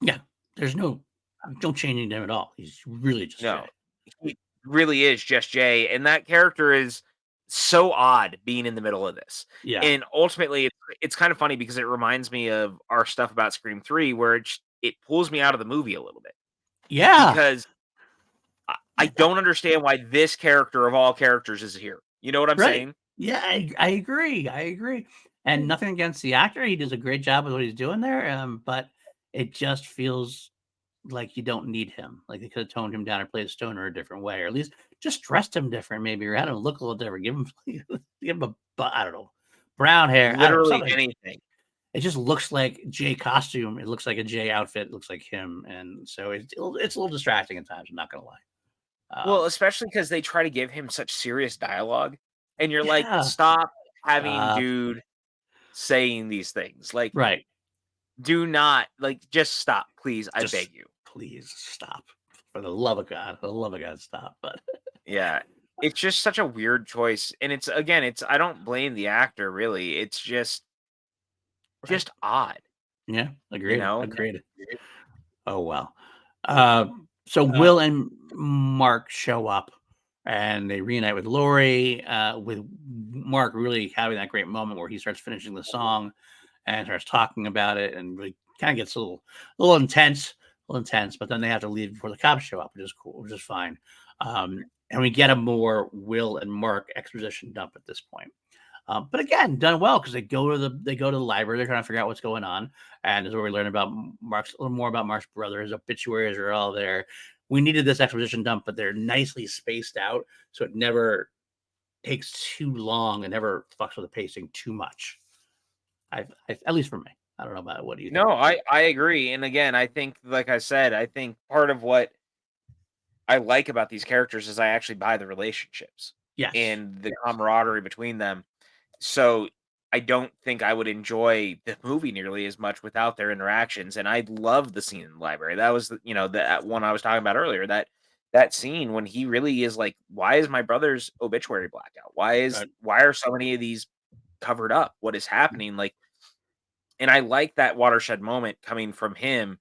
Yeah, there's no changing him at all. He's really just No, Jay. he really is just Jay, and that character is so odd being in the middle of this. Yeah, And ultimately, it's kind of funny because it reminds me of our stuff about Scream 3, where it pulls me out of the movie a little bit. yeah, Because I don't understand why this character of all characters is here. You know what I'm saying? Yeah, I agree. I agree. And nothing against the actor. He does a great job with what he's doing there. But it just feels like you don't need him. Like they could have toned him down or played a stoner a different way, or at least just dressed him different, maybe, or had him look a little different. Give him I don't know, brown hair. Literally anything. It just looks like Jay costume. It looks like a Jay outfit. It looks like him, and so it's a little distracting at times. I'm not gonna lie. Well, especially because they try to give him such serious dialogue, and you're like, stop having dude saying these things. Like, right. Do not, just stop, please. I beg you. Please stop. For the love of God. For the love of God, stop. But yeah, it's just such a weird choice. And I don't blame the actor, really. It's just odd. Yeah, agreed. You know? Agreed. Oh, well. So Will and Mark show up and they reunite with Lori, with Mark really having that great moment where he starts finishing the song and starts talking about it, and really kind of gets a little intense, but then they have to leave before the cops show up, which is cool, which is fine. And we get a more Will and Mark exposition dump at this point. But again, done well, because they go to the library. They're trying to figure out what's going on, and this is where we learn about a little more about Mark's brother. His obituaries are all there. We needed this exposition dump, but they're nicely spaced out, so it never takes too long and never fucks with the pacing too much. I at least for me. I don't know about what do you think? No, I agree. And again, I think, like I said, I think part of what I like about these characters is I actually buy the relationships. Yes. And the camaraderie between them. So I don't think I would enjoy the movie nearly as much without their interactions. And I love the scene in the library. That was, that one I was talking about earlier. That scene when he really is like, why is my brother's obituary blacked out? Why are so many of these covered up? What is happening? Like, and I like that watershed moment coming from him,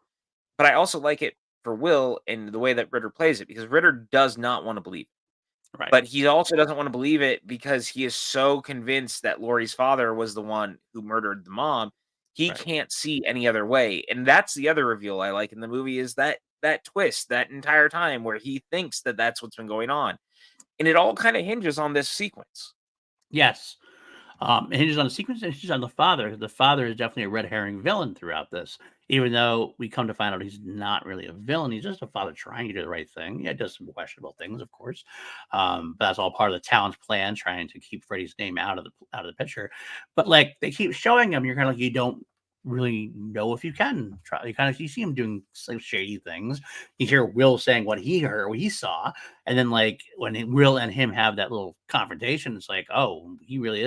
but I also like it for Will and the way that Ritter plays it, because Ritter does not want to believe it. Right. But he also doesn't want to believe it because he is so convinced that Lori's father was the one who murdered the mom. He can't see any other way. And that's the other reveal I like in the movie, is that twist that entire time where he thinks that that's what's been going on. And it all kind of hinges on this sequence. Yes. It hinges on the sequence, and it hinges on the father. The father is definitely a red herring villain throughout this, even though we come to find out he's not really a villain. He's just a father trying to do the right thing. Yeah, does some questionable things, of course, but that's all part of the town's plan, trying to keep Freddy's name out of the picture. But like they keep showing him, you're kind of like, you don't really know if you can try. You see him doing some shady things. You hear Will saying what he heard, what he saw, and then like when Will and him have that little confrontation, it's like, oh, he really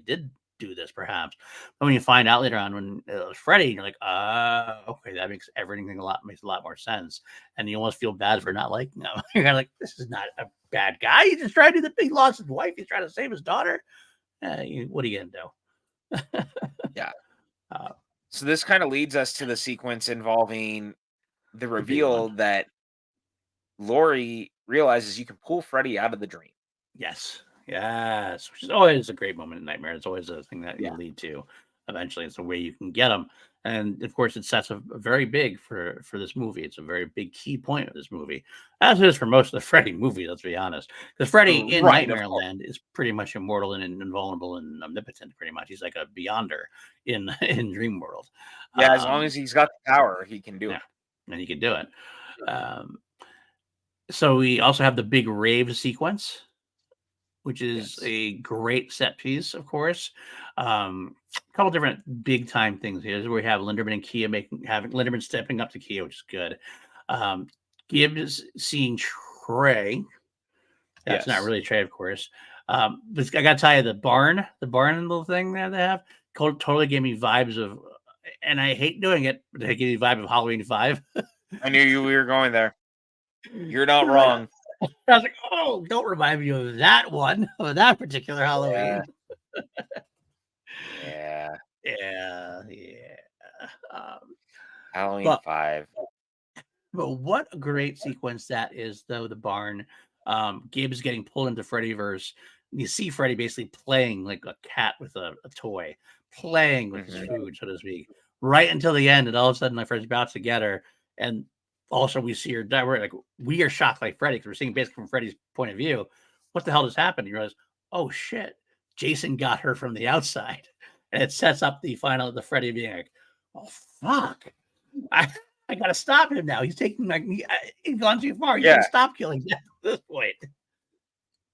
did do this, perhaps. But when you find out later on when it was Freddy, you're like, okay, that makes a lot more sense, and you almost feel bad for not liking him. You're kind of like, this is not a bad guy. He's just trying to do he lost his wife. He's trying to save his daughter. What are you gonna do? Yeah. So this kind of leads us to the sequence involving the reveal that Lori realizes you can pull Freddy out of the dream. Yes, which is always a great moment in Nightmare. It's always a thing that you lead to eventually. It's a way you can get them, and of course, it sets a very big for this movie. It's a very big key point of this movie, as it is for most of the Freddy movies. Let's be honest, because Freddy in Nightmare Land is pretty much immortal and invulnerable and omnipotent. Pretty much, he's like a beyonder in Dream World. Yeah, as long as he's got the power, he can do it, and he can do it. So we also have the big rave sequence, which is a great set piece, of course. A couple different big time things here. This is where we have Linderman and Kia having Linderman stepping up to Kia, which is good. Gibbs seeing Trey. That's not really Trey, of course. But I gotta tell you, the barn little thing that they have totally gave me vibes of, and I hate doing it, but they give me a vibe of Halloween 5. I knew we were going there. You're not wrong. I was like, oh, don't remind me of that one, of that particular Halloween. Yeah. Yeah. Halloween 5. But what a great sequence that is, though, the barn. Gibbs getting pulled into Freddyverse. You see Freddy basically playing like a cat with a toy, playing with his food, so to speak, right until the end. And all of a sudden, my friend's about to get her. And also, we see her die. We're like, we are shocked like Freddy because we're seeing basically from Freddy's point of view. What the hell just happened? You realize, oh shit, Jason got her from the outside. And it sets up the Freddy being like, oh fuck. I gotta stop him now. He's taking he's gone too far. He's gonna stop killing Death at this point.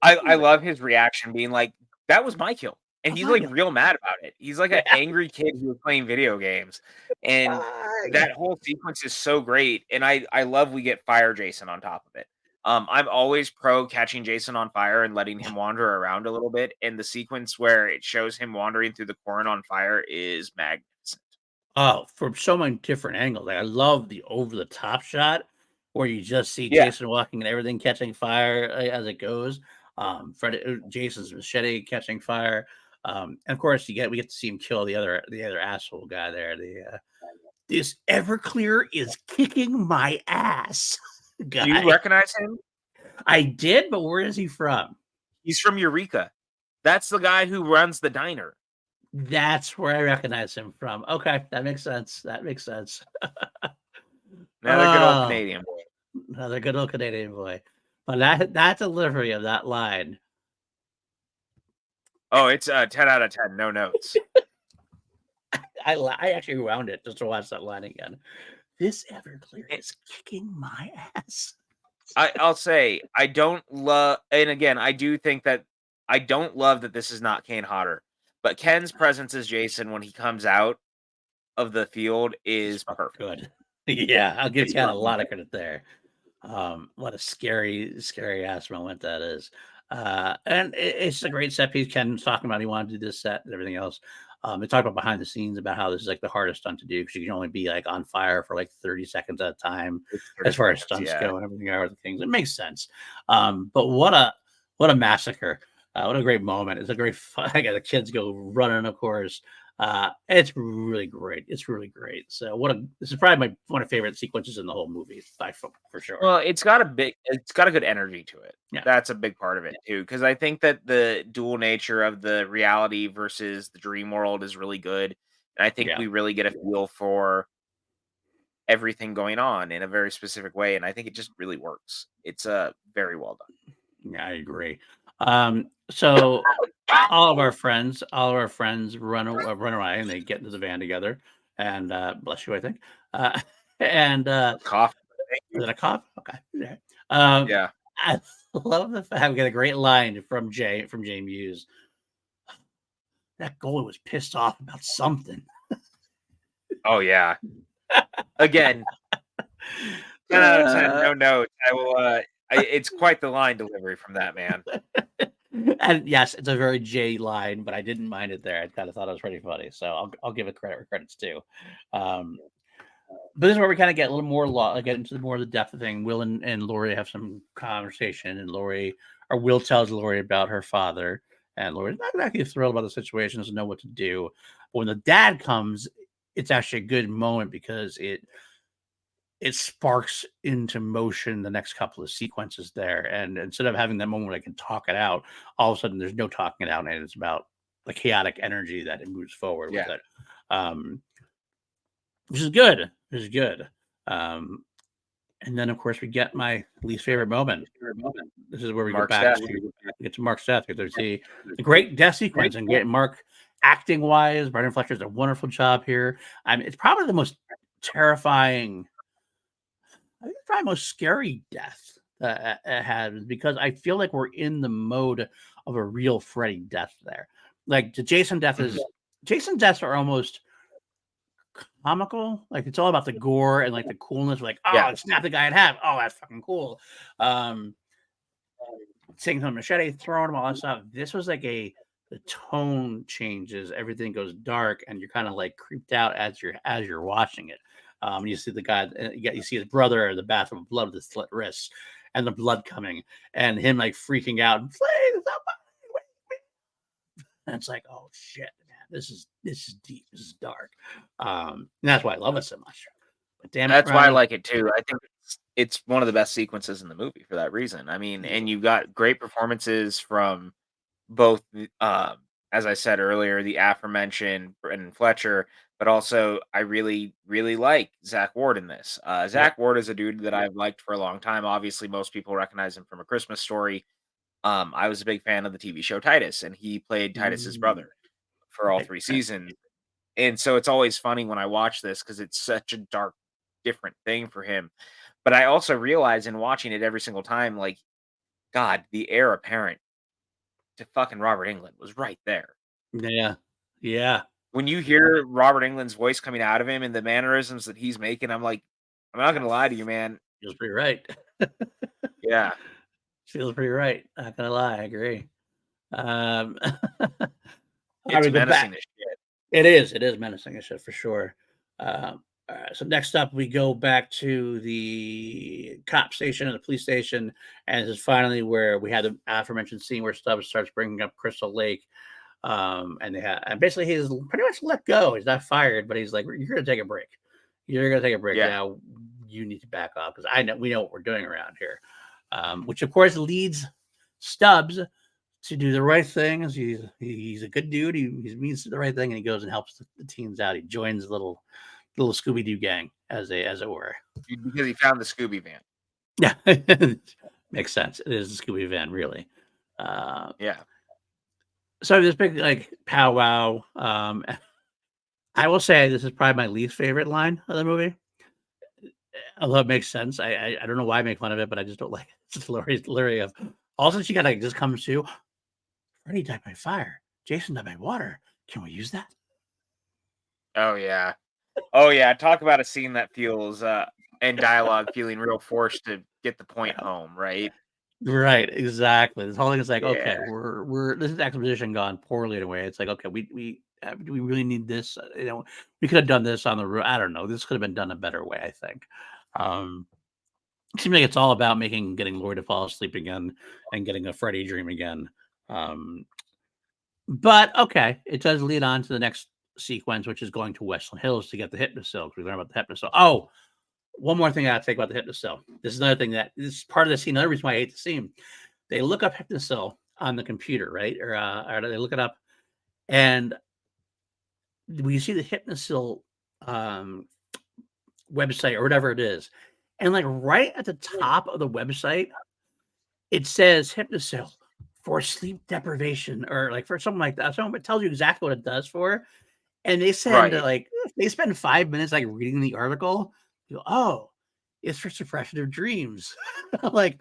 I love his reaction being like, that was my kill. And he's like real mad about it. He's like an angry kid who was playing video games. And that whole sequence is so great. And I love we get Fire Jason on top of it. I'm always pro catching Jason on fire and letting him wander around a little bit. And the sequence where it shows him wandering through the corn on fire is magnificent. Oh, from so many different angles. Like, I love the over-the-top shot where you just see Jason walking and everything catching fire as it goes. Jason's machete catching fire. And of course, we get to see him kill the other asshole guy there. This Everclear is kicking my ass. Guy. Do you recognize him? I did, but where is he from? He's from Eureka. That's the guy who runs the diner. That's where I recognize him from. Okay, that makes sense. Another good old Canadian boy. Another good old Canadian boy. But that delivery of that line. Oh, it's 10 out of 10. No notes. I actually wound it just to watch that line again. This Everclear is kicking my ass. I'll say I don't love, and again, I do think that I don't love that this is not Kane Hodder, but Ken's presence as Jason when he comes out of the field is perfect. Good. Yeah, I'll give Ken a lot of credit there. What a scary ass moment that is. And it's a great set piece. Ken's talking about he wanted to do this set and everything else. They talk about behind the scenes about how this is like the hardest stunt to do because you can only be like on fire for like 30 seconds at a time as far as stunts go and everything other things. It makes sense. But what a massacre. What a great moment. It's a great fun. The kids go running, of course. It's really great. It's really great. So this is probably one of my favorite sequences in the whole movie for sure. Well, it's got a good energy to it. Yeah. That's a big part of it too. Cause I think that the dual nature of the reality versus the dream world is really good. And I think we really get a feel for everything going on in a very specific way. And I think it just really works. It's very well done. Yeah, I agree. So all of our friends run away and they get into the van together and bless you, I think. And cough. Is it a cough? Okay. Yeah. I love the fact we got a great line from Jay Muse. That goalie was pissed off about something. Oh yeah. Again. 10 out of 10, no notes. I will it's quite the line delivery from that man. And yes, it's a very Jay line, but I didn't mind it there. I kind of thought it was pretty funny. So I'll give it credit where credit's due. But this is where we kind of get a little more get into more of the depth of the thing. Will and Lori have some conversation, and Will tells Lori about her father, and Lori's not exactly thrilled about the situation, doesn't know what to do. But when the dad comes, it's actually a good moment because it sparks into motion the next couple of sequences there. And instead of having that moment where I can talk it out, all of a sudden there's no talking it out, and it's about the chaotic energy that it moves forward with it. Which is good. And then, of course, we get my least favorite moment. This is where we get to Mark's death. Because there's the great death sequence and get Mark acting wise. Brendan Fletcher does a wonderful job here. It's probably the most terrifying, I think it's probably the most scary death that it had, because I feel like we're in the mode of a real Freddy death there. Like the Jason deaths are almost comical. Like it's all about the gore and like the coolness. Like, it's not the guy I'd have. Oh, that's fucking cool. taking him machete, throwing him all that stuff. This was like the tone changes, everything goes dark, and you're kind of like creeped out as you're watching it. You see the guy, you see his brother in the bathroom with blood with his slit wrists, and the blood coming, and him like freaking out. And, please, and it's like, oh shit, man, this is deep, this is dark. And that's why I love it so much. But damn it, That's why I Ronnie. like it too. I think it's one of the best sequences in the movie for that reason. I mean, and you got great performances from both, as I said earlier, the aforementioned Brendan Fletcher, but also I really, really like Zach Ward in this. Yep. Zach Ward is a dude that I've liked for a long time. Obviously, most people recognize him from A Christmas Story. I was a big fan of the TV show Titus, and he played Titus's brother for all Right. 3 seasons. And so it's always funny when I watch this because it's such a dark, different thing for him. But I also realize in watching it every single time, like, God, the heir apparent to fucking Robert Englund was right there. Yeah. Yeah. When you hear Robert Englund's voice coming out of him and the mannerisms that he's making, I'm like, I'm not gonna lie to you, man. Feels pretty right. Yeah, Feels pretty right. Not gonna lie, I agree. All right, it's we go menacing back. as shit. It is menacing as shit for sure. All right, so next up, we go back to the cop station and the police station, and this is finally where we had the aforementioned scene where Stubbs starts bringing up Crystal Lake, and basically he's pretty much let go. He's not fired, but he's like, "You're gonna take a break. You're gonna take a break Yeah, now. You need to back off because we know what we're doing around here," which of course leads Stubbs to do the right thing. He's a good dude. He means the right thing, and he goes and helps the teens out. He joins the little Scooby Doo gang, as it were. because he found the Scooby van. Yeah, makes sense. It is the Scooby van, really. Yeah, So this big like powwow. I will say this is probably my least favorite line of the movie. Although it makes sense. I don't know why I make fun of it, but I just don't like it. It's hilarious. Also, she kind of just comes to Freddy died by fire. Jason died by water. Can we use that? oh yeah, oh yeah. Talk about a scene that feels and dialogue feeling real forced to get the point Yeah. home, right? Right, exactly. This whole thing is like, okay, Yeah, we're this is exposition gone poorly in a way. It's like, okay, do we really need this? We could have done this on the road. I don't know. This could have been done a better way, I think. Um, it seems like it's all about getting Lori to fall asleep again and getting a Freddy dream again. Um, but okay, it does lead on to the next sequence, which is going to Westland Hills to get the Hypnocil. We learn about the Hypnocil. Oh, one more thing I gotta take about the Hypnocil. This is another thing that this is part of the scene. Another reason why I hate the scene. They look up Hypnocil on the computer, right? Or they look it up, and we see the Hypnocil um, website or whatever it is, and like right at the top of the website, it says Hypnocil for sleep deprivation or like for something like that. So it tells you exactly what it does for. And right. they spend 5 minutes like reading the article. You go, oh, it's for suppression of dreams. Like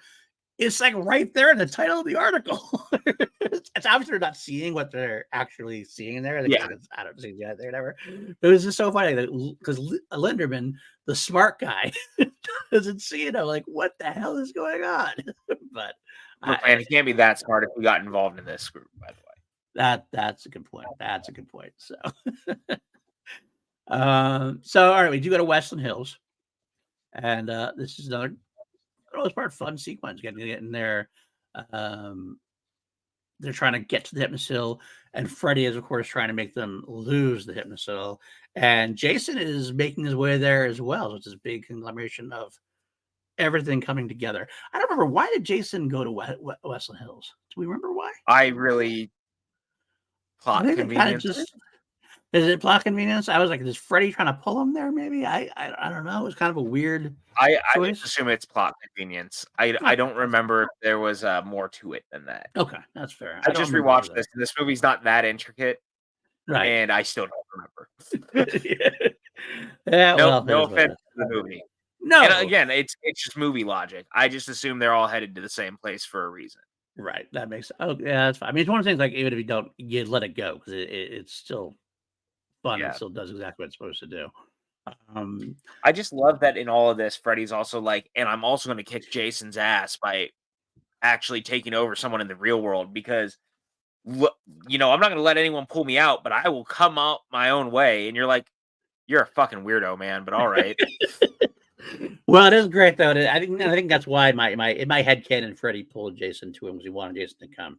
it's like right there in the title of the article. It's obviously they're not seeing what they're actually seeing in there. Yeah, I don't see that there, whatever. It was just so funny because Linderman, the smart guy, doesn't see it. I'm like, what the hell is going on? But look, man, he can't be that smart if he got involved in this group. By the way, that's a good point. That's a good point. So, so all right, we do go to Westland Hills, and this is another, for the most part, fun sequence getting there. Um, they're trying to get to the Hypnocil, and Freddy is, of course, trying to make them lose the Hypnocil. And Jason is making his way there as well. So it's this big conglomeration of everything coming together. I don't remember, why did Jason go to Westland Hills? Do we remember why? I really I plot think they kind of convenience. just, is it plot convenience? I was like, is Freddy trying to pull him there? Maybe I don't know. It was kind of a weird I just choice. assume it's plot convenience. I Okay, don't remember if there was more to it than that. okay, that's fair. I I don't just remember rewatched either. this, and this movie's not that intricate, Right. and I still don't remember. Yeah. No, Well, it no is what it offense is. to the movie. And No. again, it's just movie logic. I just assume they're all headed to the same place for a reason. Right, that makes, oh, yeah, that's fine. I mean, it's one of the things, like, even if you don't, you let it go because it's still fun and Yeah. still does exactly what it's supposed to do. Um, I just love that in all of this, Freddy's also like, and I'm also gonna kick Jason's ass by actually taking over someone in the real world because, you know, I'm not going to let anyone pull me out, but I will come out my own way. And you're like, you're a fucking weirdo, man. But all right. Well, it is great though. I think that's why in my head canon, Freddy pulled Jason to him because he wanted Jason to come.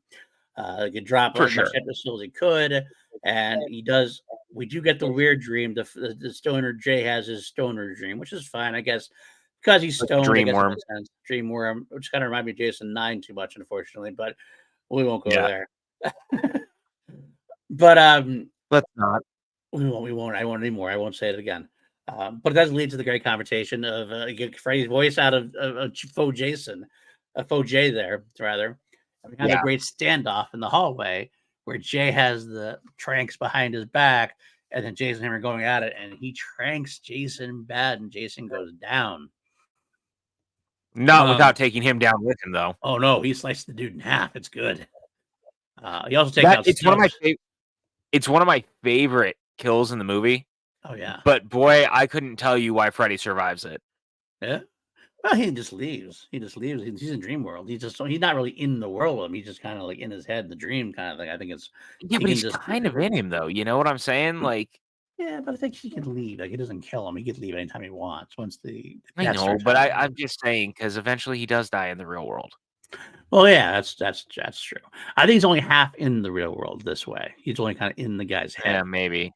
He could drop For as much sure. head pistol as he could, and he does. We do get the weird dream. The stoner Jay has his stoner dream, which is fine, I guess, because he's stoned. Dream I guess worm. it makes sense. Dream worm, which kind of reminds me of Jason 9 too much, unfortunately, but we won't go Yeah. there. But Let's not. we won't. I won't anymore. I won't say it again. But it does lead to the great conversation of get Freddy's voice out of faux Jason, faux Jay there, rather. And we have a great standoff in the hallway where Jay has the tranks behind his back, and then Jason and him are going at it, and he tranks Jason bad, and Jason goes down. Not without taking him down with him, though. Oh no, he sliced the dude in half. It's good. He also takes out. It's one of my favorite kills in the movie. Oh yeah. But boy, I couldn't tell you why Freddy survives it. Yeah. Well, he just leaves. He just leaves. He's in dream world. He's not really in the world with him. He's just kind of like in his head, the dream kind of thing. I think it's but he's kind of in him though. You know what I'm saying? Like, yeah, but I think he could leave. Like, it doesn't kill him. He could leave anytime he wants. Once I know, but I'm just saying because eventually he does die in the real world. Well, yeah, that's true. I think he's only half in the real world this way. He's only kind of in the guy's head. Yeah, maybe.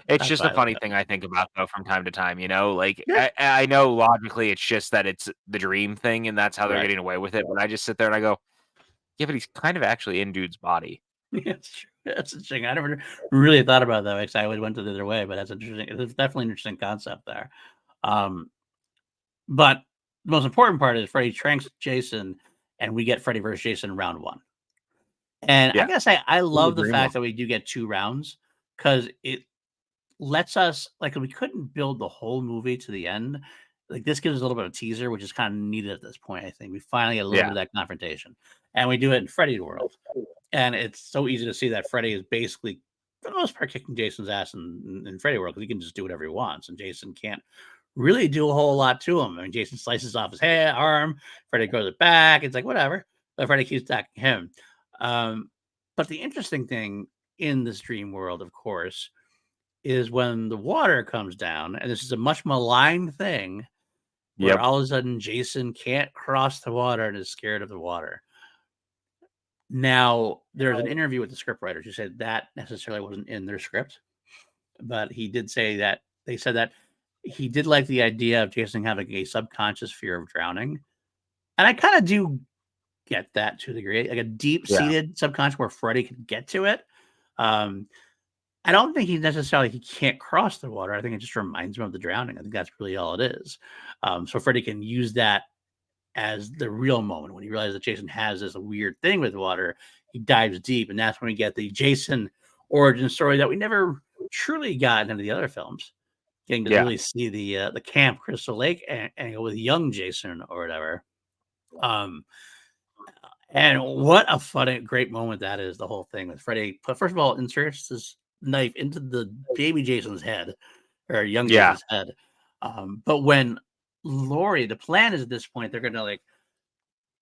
It's just a funny thing I think about though from time to time, you know, like I know logically it's just that it's the dream thing and that's how they're getting away with it. But I just sit there and I go, yeah, but he's kind of actually in dude's body. Yeah, it's true. That's interesting. I never really thought about that because I always went to the other way, but that's interesting. It's definitely an interesting concept there. But the most important part is Freddy tranks Jason and we get Freddy versus Jason round 1. And I gotta say, I love the fact that we do get 2 rounds because it lets us, like, we couldn't build the whole movie to the end. Like, this gives us a little bit of a teaser, which is kind of needed at this point. I think we finally get a little bit of that confrontation, and we do it in Freddy's world. And it's so easy to see that Freddy is basically, for the most part, kicking Jason's ass in Freddy world because he can just do whatever he wants, and Jason can't really do a whole lot to him. I mean, Jason slices off his head, arm, Freddy grows it back. It's like whatever, but Freddy keeps attacking him. But the interesting thing in this dream world, of course, is when the water comes down, and this is a much maligned thing, where all of a sudden Jason can't cross the water and is scared of the water. Now, there's an interview with the scriptwriters who said that necessarily wasn't in their script, but he did say that they said that he did like the idea of Jason having a subconscious fear of drowning. And I kind of do get that to a degree, like a deep-seated subconscious where Freddy could get to it. I don't think he can't cross the water. I think it just reminds him of the drowning. I think that's really all it is. So Freddy can use that as the real moment when he realizes that Jason has this weird thing with water. He dives deep, and that's when we get the Jason origin story that we never truly got in any of the other films. Getting to really see the Camp Crystal Lake angle with young Jason or whatever. And what a funny, great moment that is, the whole thing with Freddy. But first of all, inserts this knife into the baby Jason's head, or young Jason's head. But when Laurie, the plan is at this point, they're going to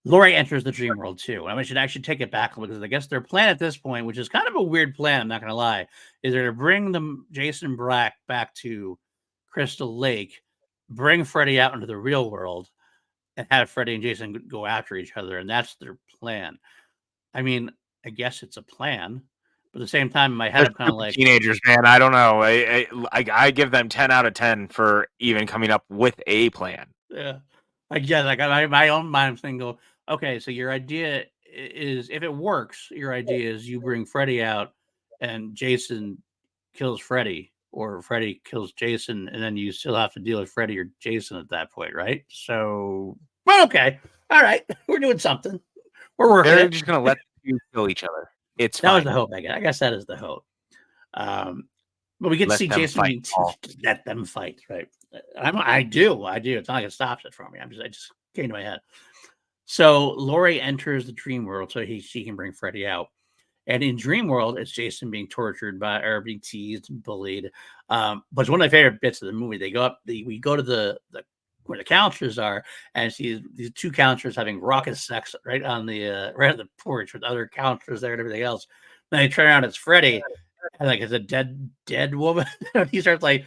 Laurie enters the dream world too. And I should actually take it back because I guess their plan at this point, which is kind of a weird plan, I'm not going to lie, is they're to bring Jason Black back to Crystal Lake, bring Freddy out into the real world, and have Freddy and Jason go after each other. And that's their plan. I mean, I guess it's a plan, but at the same time, in my head, I'm kind of like teenagers, man. I don't know. I give them 10 out of 10 for even coming up with a plan. Yeah, I guess I got my own mind thinking. Okay, so your idea is, if it works, your idea is you bring Freddy out, and Jason kills Freddy, or Freddy kills Jason, and then you still have to deal with Freddy or Jason at that point, right? So, well, okay, all right, we're doing something. We're working. They're just gonna let you kill each other. It's that was the hope. I guess that is the hope. But we get to see Jason let them fight, right? I do. It's not like it stops it from me. I just came to my head. So Laurie enters the dream world so she can bring Freddy out. And in dream world, it's Jason being tortured or being teased and bullied. But it's one of my favorite bits of the movie. We go to the where the counselors are, and sees these two counselors having raucous sex right on the right on the porch with other counselors there and everything else. Then they turn around, it's Freddy, and like it's a dead woman. And he starts like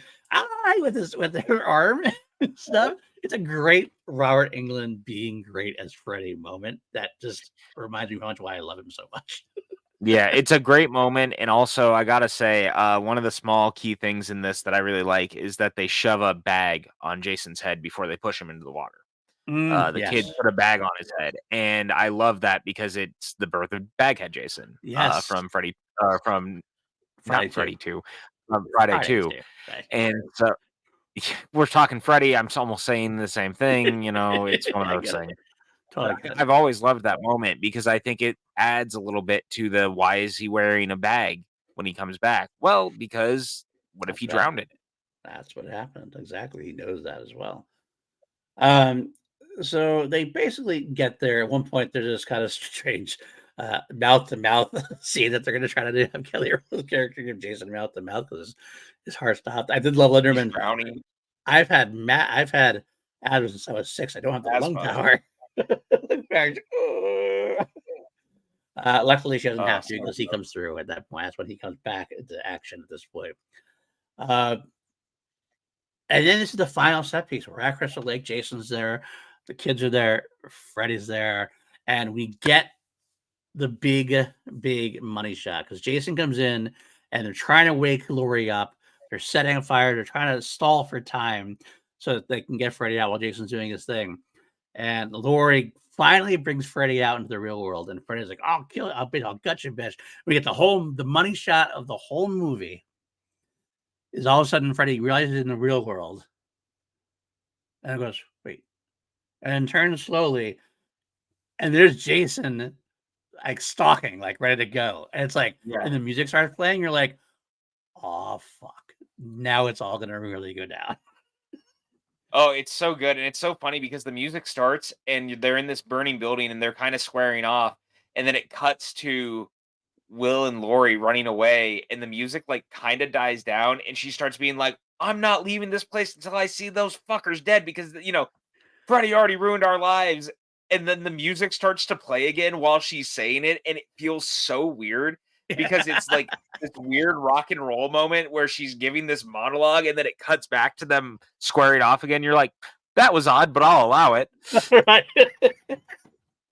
with her arm and stuff. It's a great Robert Englund being great as Freddy moment that just reminds me how much why I love him so much. Yeah, it's a great moment, and also I gotta say, one of the small key things in this that I really like is that they shove a bag on Jason's head before they push him into the water. The kid Yes. put a bag on his head, and I love that because it's the birth of Baghead Jason, Yes. from Freddy, from Friday not 2. Freddy 2, Friday Friday 2, 2. Right. and so we're talking Freddy. I'm almost saying the same thing. It's one of I those get it. things. Totally get it. I've always loved that moment because I think it adds a little bit to the why is he wearing a bag when he comes back? Well, because what if That's he right. drowned in it? That's what happened. Exactly. He knows that as well. So they basically get there. At one point, there's this kind of strange mouth to mouth scene that they're going to try to do. Have Kelly Rowland's character give Jason mouth to mouth because his heart stopped. I did love He's Linderman. drowning. I've had asthma since I was 6. I don't have the lung Asthma. power. Luckily, she doesn't have to Sorry. because he comes through at that point. That's when he comes back into action at this point. And then this is the final set piece. We're at Crystal Lake. Jason's there. The kids are there. Freddy's there. And we get the big money shot because Jason comes in and they're trying to wake Laurie up. They're setting a fire. They're trying to stall for time so that they can get Freddy out while Jason's doing his thing. And Laurie finally brings Freddy out into the real world. And Freddy's like, I'll kill you. I'll gut you, bitch. We get the money shot of the whole movie. Is all of a sudden Freddy realizes in the real world. And it goes, wait. And then turns slowly. And there's Jason like stalking, like ready to go. And it's like, and the music starts playing. You're like, oh, fuck. Now it's all going to really go down. Oh, it's so good, and it's so funny because the music starts, and they're in this burning building, and they're kinda squaring off, and then it cuts to Will and Lori running away, and the music, like, kinda dies down, and she starts being like, "I'm not leaving this place until I see those fuckers dead because, Freddy already ruined our lives," and then the music starts to play again while she's saying it, and it feels so weird because it's, like, this weird rock and roll moment where she's giving this monologue, and then it cuts back to them squaring off again. You're like, "That was odd, but I'll allow it." Right.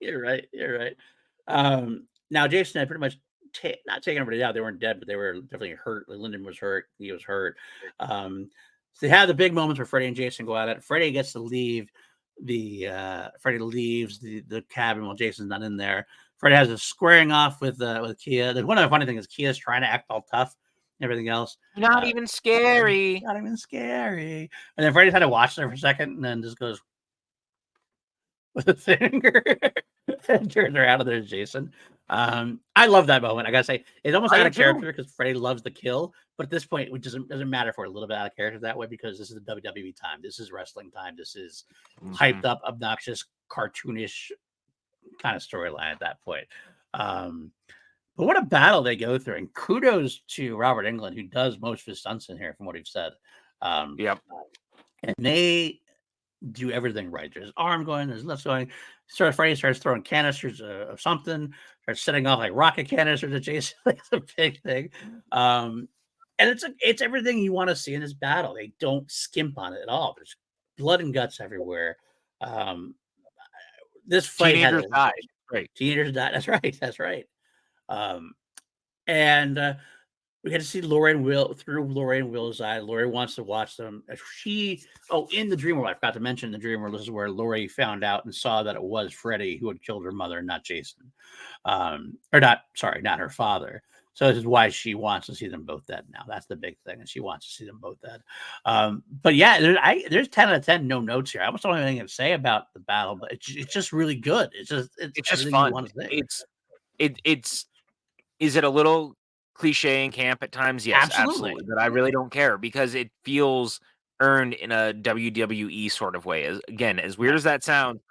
You're right. You're right. Now Jason had pretty much not taken everybody out. They weren't dead, but they were definitely hurt. Lyndon was hurt. He was hurt. So they have the big moments where Freddy and Jason go at it. Freddy gets to leave Freddy leaves the cabin while Jason's not in there. Freddy has a squaring off with Kia. One of the funny things is Kia's trying to act all tough and everything else. Not even scary. Not even scary. And then Freddy's had to watch her for a second and then just goes with a finger and turns her out of there, Jason. I love that moment. I gotta say, it's almost out of character because Freddy loves the kill, but at this point, it doesn't matter for a little bit out of character that way because this is a WWE time. This is wrestling time. This is hyped up, obnoxious, cartoonish kind of storyline at that point. But what a battle they go through, and kudos to Robert Englund, who does most of his stunts in here, from what he's said. Yep. And they do everything right. There's arm going, there's left going. Freddy starts throwing canisters of something, starts setting off like rocket canisters at Jason. It's a big thing. And it's everything you want to see in this battle. They don't skimp on it at all. There's blood and guts everywhere. This fight Teenagers died. Right. Teenagers died. That's right. That's right. And we get to see Laurie and Will through Laurie and Will's eye. Laurie wants to watch them. In the dream world, I forgot to mention the dream world. This is where Laurie found out and saw that it was Freddy who had killed her mother, not Jason. Not her father. So this is why she wants to see them both dead now. That's the big thing. And she wants to see them both dead. But yeah, there's 10 out of 10 no notes here. I almost don't have anything to say about the battle, but it's just really good. It's just fun. Is it a little cliche and camp at times? Yes, absolutely. But I really don't care because it feels earned in a WWE sort of way. As weird as that sounds,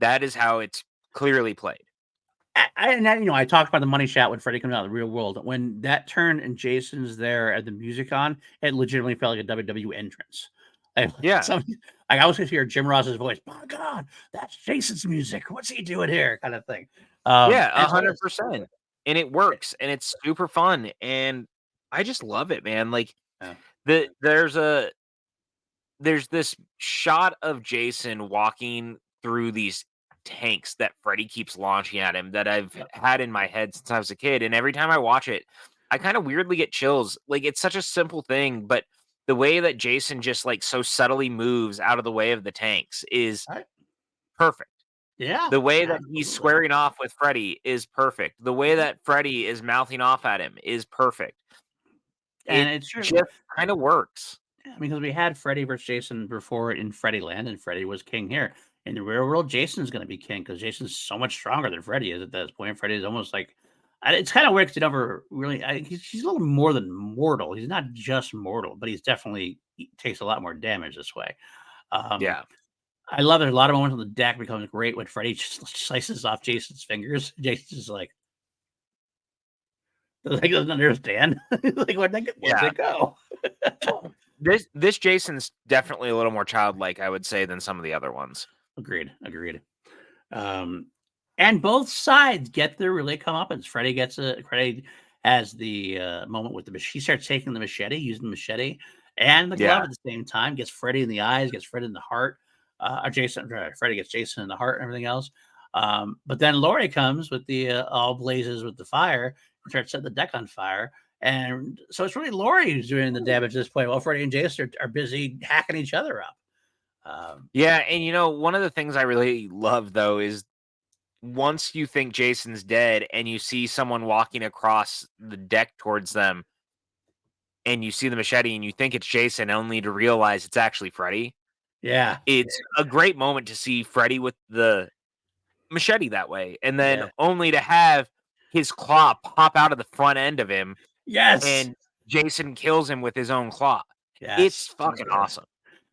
that is how it's clearly played. I talked about the money shot when Freddy comes out of the real world. When that turn and Jason's there at the music on, it legitimately felt like a WWE entrance. Yeah. I always hear Jim Ross's voice. My God, that's Jason's music. What's he doing here? Kind of thing. Yeah, And 100%. And it works, and it's super fun, and I just love it, man. Like, yeah. there's this shot of Jason walking through these tanks that Freddy keeps launching at him that I've Yep. had in my head since I was a kid, and every time I watch it, I kind of weirdly get chills. Like, it's such a simple thing, but the way that Jason just, like, so subtly moves out of the way of the tanks is Right. perfect. Yeah. The way that he's Absolutely. squaring off with Freddy is perfect. The way that Freddy is mouthing off at him is perfect. And It it's true. just kinda works. Because we had Freddy versus Jason before in Freddy Land, and Freddy was king here. In the real world, Jason's going to be king because Jason's so much stronger than Freddy is at this point. Freddy is almost like it's kind of weird because he never really. He's a little more than mortal. He's not just mortal, but he takes a lot more damage this way. Um, Yeah. I love it. A lot of moments on the deck becomes great when Freddy slices off Jason's fingers. Jason's like doesn't understand. Like where'd Yeah. they go? This Jason's definitely a little more childlike, I would say, than some of the other ones. Agreed. Agreed. Um, and both sides get their really comeuppance. Freddie has the moment with the machete. He starts taking the machete, using the machete and the glove Yeah. at the same time. Gets Freddie in the eyes, gets Freddie in the heart. Freddie gets Jason in the heart and everything else. But then Laurie comes with the all blazes with the fire and starts setting the deck on fire. And so it's really Laurie who's doing the damage at this point, while Freddie and Jason are busy hacking each other up. Yeah, and, one of the things I really love, though, is once you think Jason's dead and you see someone walking across the deck towards them, and you see the machete and you think it's Jason only to realize it's actually Freddy, yeah, it's a great moment to see Freddy with the machete that way, and then yeah, only to have his claw pop out of the front end of him, yes. and Jason kills him with his own claw. It's Yes, so fucking good. awesome.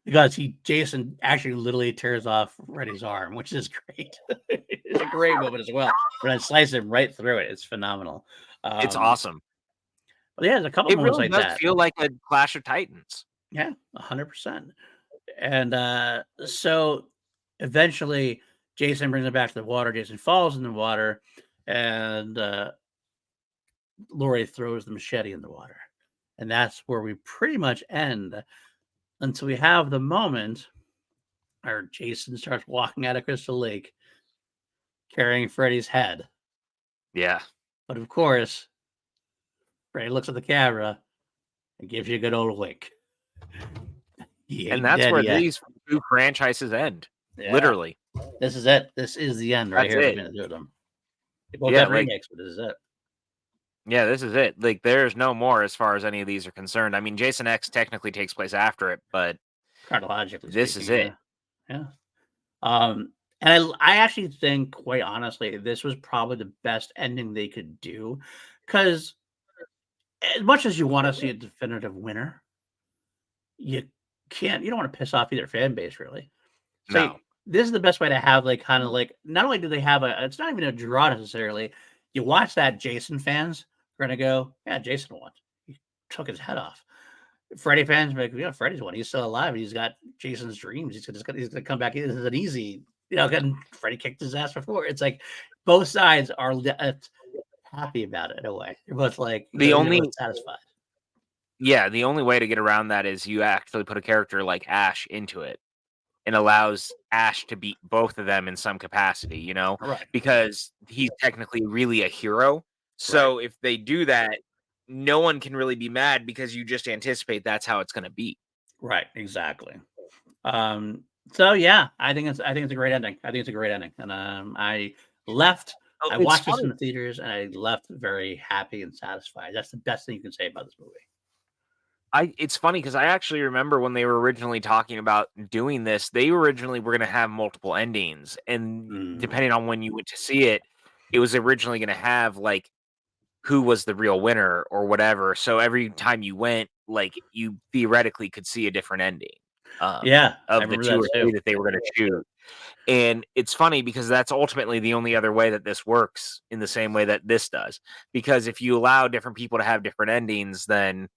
Because Jason actually literally tears off Freddy's arm, which is great. It's a great moment as well. When I slice him right through it, it's phenomenal. It's Um, awesome. but yeah, there's a couple It moments really like does that. feel like a Clash of Titans. Yeah, 100%. And so eventually, Jason brings him back to the water. Jason falls in the water, and Laurie throws the machete in the water, and that's where we pretty much end until we have the moment where Jason starts walking out of Crystal Lake carrying Freddy's head. Yeah. But of course, Freddy looks at the camera and gives you a good old wink. He And ain't that's dead where yet. these 2 franchises end. Yeah, Literally. this is it. This is the end right That's here it. between the two of them. They both Yeah, got like, remakes, but this is it. yeah, this is it. Like, there's no more as far as any of these are concerned. I mean, Jason X technically takes place after it, but Chronologically this is speaking, it. yeah. Yeah. And I actually think, quite honestly, this was probably the best ending they could do. Because as much as you want to see a definitive winner, you you don't want to piss off either fan base, really. So No. this is the best way to have kind of not only do they have it's not even a draw necessarily. You watch that, Jason fans are gonna go, yeah, Jason won. He took his head off. Freddy fans are like, yeah, Freddy's won. He's still alive. He's got Jason's dreams. He's gonna come back. This is an easy, again, Freddy kicked his ass before. It's like both sides are happy about it in a way. They're both like, The they're both only satisfied. Yeah, the only way to get around that is you actually put a character like Ash into it and allows Ash to beat both of them in some capacity, Right. because he's technically really a hero. Right. So if they do that, no one can really be mad because you just anticipate that's how it's going to be. Right. Exactly. So yeah, I think it's a great ending. I think it's a great ending. And left Oh, I it's watched this in funny. the theaters and I left very happy and satisfied. That's the best thing you can say about this movie. It's funny because I actually remember when they were originally talking about doing this, they originally were going to have multiple endings, and Mm, depending on when you went to see it, it was originally going to have like who was the real winner or whatever. So every time you went, like, you theoretically could see a different ending yeah, I of the remember 2 that or 3 too. that they were going to shoot. And it's funny because that's ultimately the only other way that this works in the same way that this does. Because if you allow different people to have different endings, then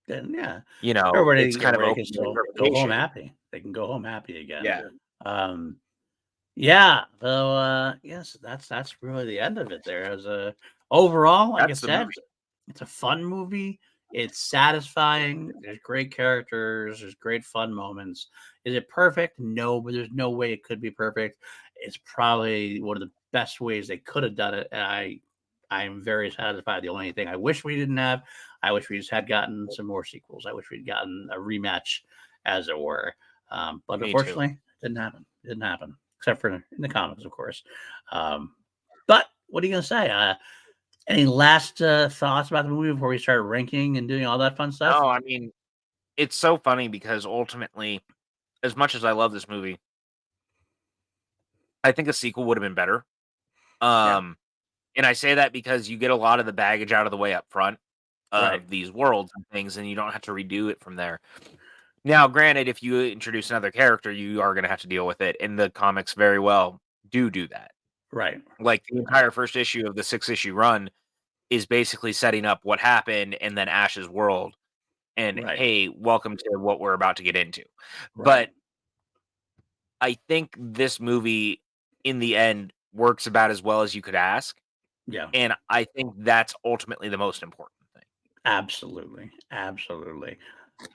then yeah, You know, it's kind of everybody open can to still go home interpretation. happy. They can go home happy again. Yeah, Um, yeah. So yes, that's really the end of it. There as a overall, like I that's the said, movie. it's a fun movie. It's satisfying. There's great characters. There's great fun moments. Is it perfect? No, but there's no way it could be perfect. It's probably one of the best ways they could have done it. And I'm very satisfied. The only thing I wish we didn't have, I wish we just had gotten some more sequels. I wish we'd gotten a rematch, as it were. But Me too. unfortunately, it didn't happen. It didn't happen, except for in the comics, of course. But what are you gonna say? Any last thoughts about the movie before we start ranking and doing all that fun stuff? No, I mean, it's so funny because ultimately, as much as I love this movie, I think a sequel would have been better. Yeah, Um, and I say that because you get a lot of the baggage out of the way up front right, of these worlds and things, and you don't have to redo it from there. Now, granted, if you introduce another character, you are going to have to deal with it, and the comics very well do that. right, Like the entire first issue of the 6-issue run is basically setting up what happened and then Ash's world, and right, hey, welcome to what we're about to get into. right. But I think this movie, in the end, works about as well as you could ask, Yeah, and I think that's ultimately the most important thing. absolutely, absolutely.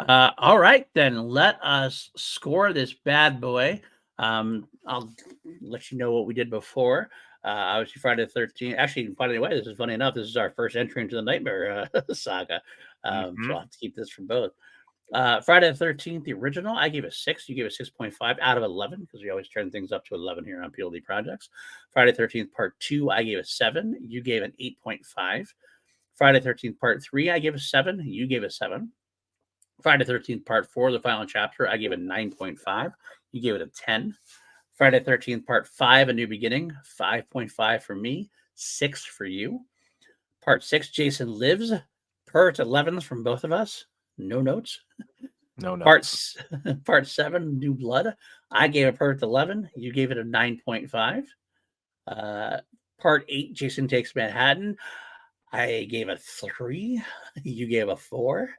All right, then let us score this bad boy. I'll let you know what we did before. Obviously, Friday the 13th. Actually, by the way, this is funny enough. This is our first entry into the Nightmare saga. So Mhm. I'll have to keep this from both. Friday the 13th, the original, I gave a 6. You gave a 6.5 out of 11 because we always turn things up to 11 here on PLD Projects. Friday the 13th, part 2, I gave a 7. You gave an 8.5. Friday the 13th, part 3, I gave a 7. You gave a 7. Friday the 13th, part 4, the final chapter, I gave a 9.5. You gave it a 10. Friday the 13th, part 5, a new beginning, 5.5 for me, 6 for you. Part 6, Jason Lives, part 11s from both of us, no notes. No Part notes. part 7, New Blood, I gave a perfect 11. You gave it a 9.5. Uh, part 8, Jason Takes Manhattan, I gave a 3. You gave a 4.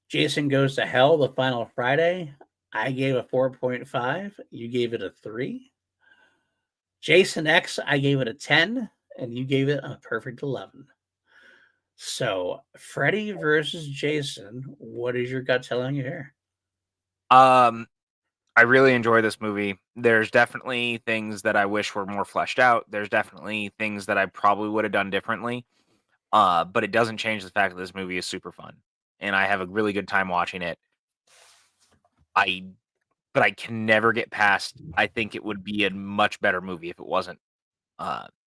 Jason Goes to Hell, the final Friday, I gave a 4.5. You gave it a 3. Jason X, I gave it a 10, and you gave it a perfect 11. So, Freddy versus Jason, what is your gut telling you here? Um, I really enjoy this movie. There's definitely things that I wish were more fleshed out. There's definitely things that I probably would have done differently. But it doesn't change the fact that this movie is super fun, and I have a really good time watching it. I but I can never get past. I think it would be a much better movie if it wasn't.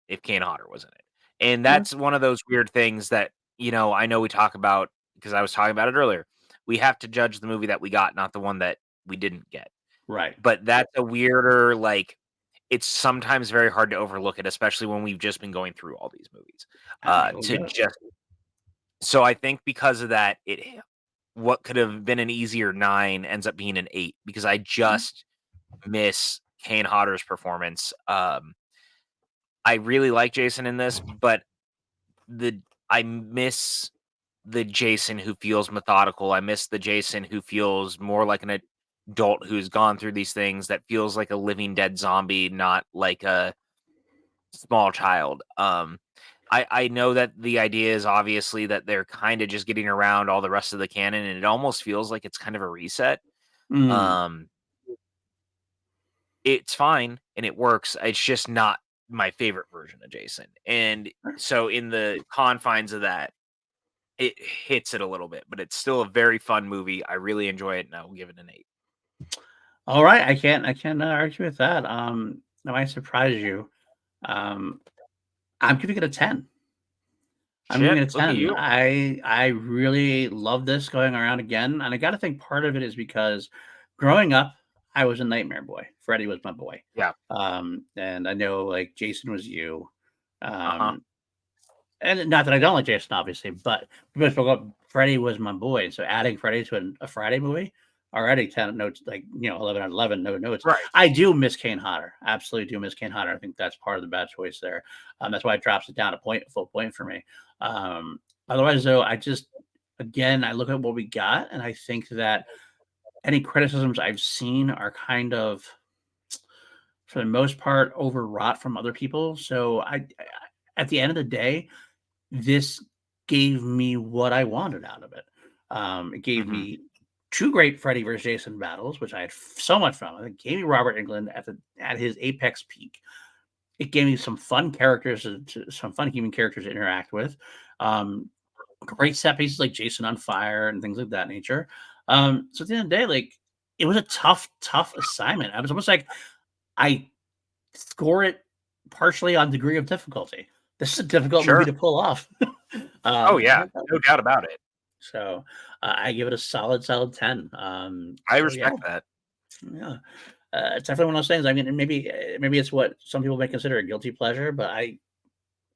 If Kane Hodder was in it, and Yeah. that's one of those weird things that I know we talk about because I was talking about it earlier. We have to judge the movie that we got, not the one that we didn't get. Right. But that's a weirder like. It's sometimes very hard to overlook it, especially when we've just been going through all these movies. I totally To get it. just so I think because of that, what could have been an easier 9 ends up being an 8 because I just miss Kane Hodder's performance. I really like Jason in this, but I miss the Jason who feels methodical. I miss the Jason who feels more like an adult who's gone through these things that feels like a living dead zombie, not like a small child. I know that the idea is obviously that they're kind of just getting around all the rest of the canon, and it almost feels like it's kind of a reset. Mm, Um, it's fine and it works. It's just not my favorite version of Jason. And so in the confines of that, it hits it a little bit, but it's still a very fun movie. I really enjoy it and I will give it an 8. all right, I can't argue with that. I might surprise you. Um, I'm giving it a 10. I'm giving Shit, it a look at 10. you. I really love this going around again, and I gotta think part of it is because growing up, I was a nightmare boy. Freddy was my boy. Yeah. And I know, like, Jason was you. Uh-huh. Um, and not that I don't like Jason, obviously, but we spoke up, Freddy was my boy, so adding Freddy to a Friday movie, already 10 notes, like, 11 out of 11, no notes. Right. I do miss Kane Hodder. Absolutely do miss Kane Hodder. I think that's part of the bad choice there. That's why it drops it down a full point for me. Um, Otherwise, though, I just again, I look at what we got, and I think that any criticisms I've seen are kind of, for the most part, overwrought from other people. So at the end of the day, this gave me what I wanted out of it. It gave me two great Freddy versus Jason battles, which I had so much fun with. It gave me Robert Englund at his apex peak. It gave me some fun characters, some fun human characters to interact with. Great set pieces like Jason on fire and things of that nature. So at the end of the day, like, it was a tough assignment. I was almost like, I score it partially on degree of difficulty. This is a difficult movie to pull off. Oh yeah, no doubt about it. So I give it a solid 10. I respect that. Yeah. It's definitely one of those things. I mean, maybe it's what some people may consider a guilty pleasure, but I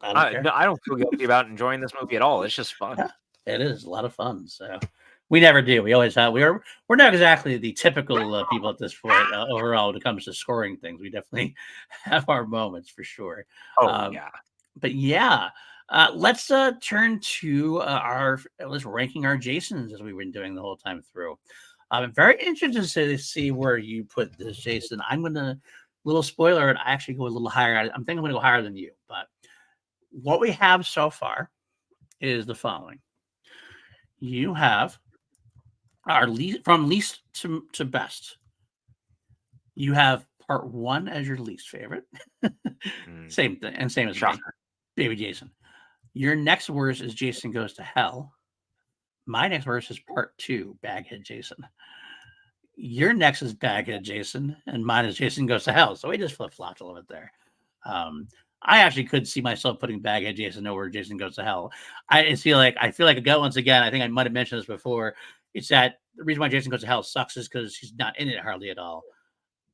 don't care. No, I don't feel guilty about enjoying this movie at all. It's just fun. Yeah, it is a lot of fun. So we never do. We always have. We're not exactly the typical people at this point overall when it comes to scoring things. We definitely have our moments for sure. Oh yeah. But yeah, let's turn to let's ranking our Jasons as we've been doing the whole time through. I'm very interested to see where you put this, Jason. I'm gonna, little spoiler, I actually go a little higher. I'm thinking I'm gonna go higher than you, but what we have so far is the following. You have our least, from least to best. You have part 1 as your least favorite. Same thing, and same as me, Baby Jason. Your next worst is Jason Goes to Hell. My next worst is part 2, Baghead Jason. Your next is Baghead Jason, and mine is Jason Goes to Hell. So we just flip-flopped a little bit there. I actually could see myself putting Baghead Jason over Jason Goes to Hell. I feel like a gut once again. I think I might have mentioned this before. It's that the reason why Jason Goes to Hell sucks is because he's not in it hardly at all.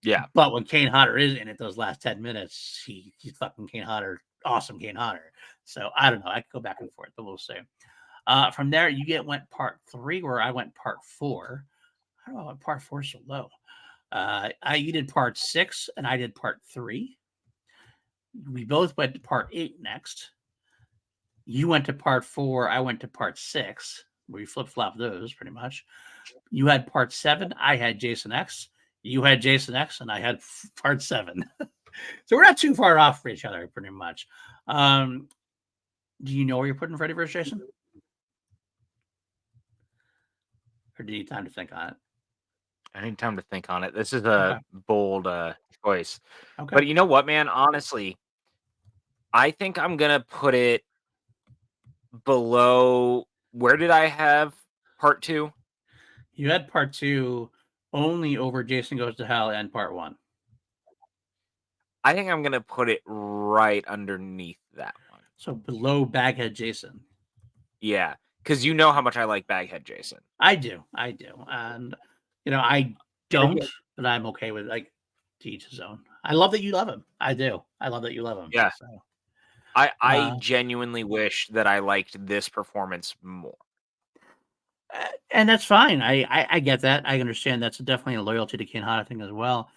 Yeah. But when Kane Hodder is in it, those last 10 minutes, he's fucking Kane Hodder, awesome Kane Hodder. So I don't know. I could go back and forth, but we'll see. From there, you went part 3, where I went part 4. I don't know why part 4 so low. You did part 6, and I did part 3. We both went to part 8 next. You went to part 4. I went to part 6. We flip-flopped those pretty much. You had part 7. I had Jason X. You had Jason X, and I had part 7. So we're not too far off for each other, pretty much. Do you know where you're putting Freddy vs. Jason? Or do you need time to think on it? I need time to think on it. This is a bold choice. Okay. But you know what, man? Honestly, I think I'm going to put it below. Where did I have part 2? You had part 2 only over Jason Goes to Hell and part 1. I think I'm going to put it right underneath that one. So below Baghead Jason. Yeah, because you know how much I like Baghead Jason. I do. And, I don't, but I'm okay with, like, to each his own. I love that you love him. I do. I love that you love him. Yeah. So. I genuinely wish that I liked this performance more. And that's fine. I get that. I understand that's definitely a loyalty to Kane Hodder thing as well.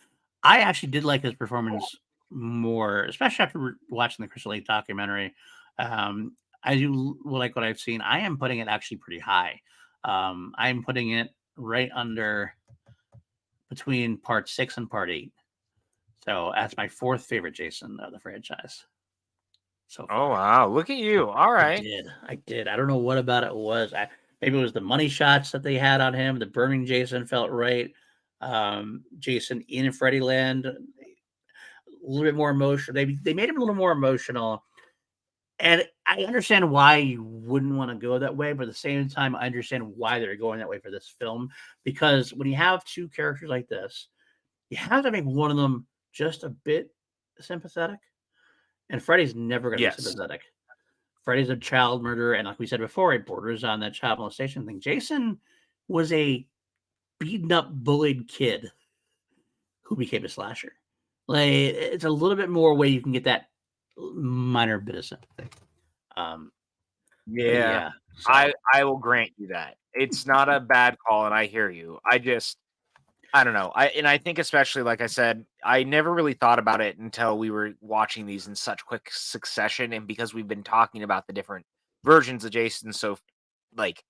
I actually did like his performance more, especially after watching the Crystal Lake documentary. I do like what I've seen. I am putting it actually pretty high. I'm putting it right under between part 6 and part 8. So that's my 4th favorite Jason of the franchise. So far. Oh wow, look at you. All right. I did. I don't know what about it was. Maybe it was the money shots that they had on him. The burning Jason felt right. Jason in Freddy Land, a little bit more emotional. They made him a little more emotional. And I understand why you wouldn't want to go that way, but at the same time, I understand why they're going that way for this film. Because when you have two characters like this, you have to make one of them just a bit sympathetic. And Freddy's never going to be sympathetic. Freddy's a child murderer, and like we said before, it borders on that child molestation thing. Jason was a beaten up, bullied kid who became a slasher. Like, it's a little bit more way you can get that minor bit of sympathy. Yeah. So. I will grant you that. It's not a bad call, and I hear you. I don't know. I think especially, like I said, I never really thought about it until we were watching these in such quick succession, and because we've been talking about the different versions of Jason, so like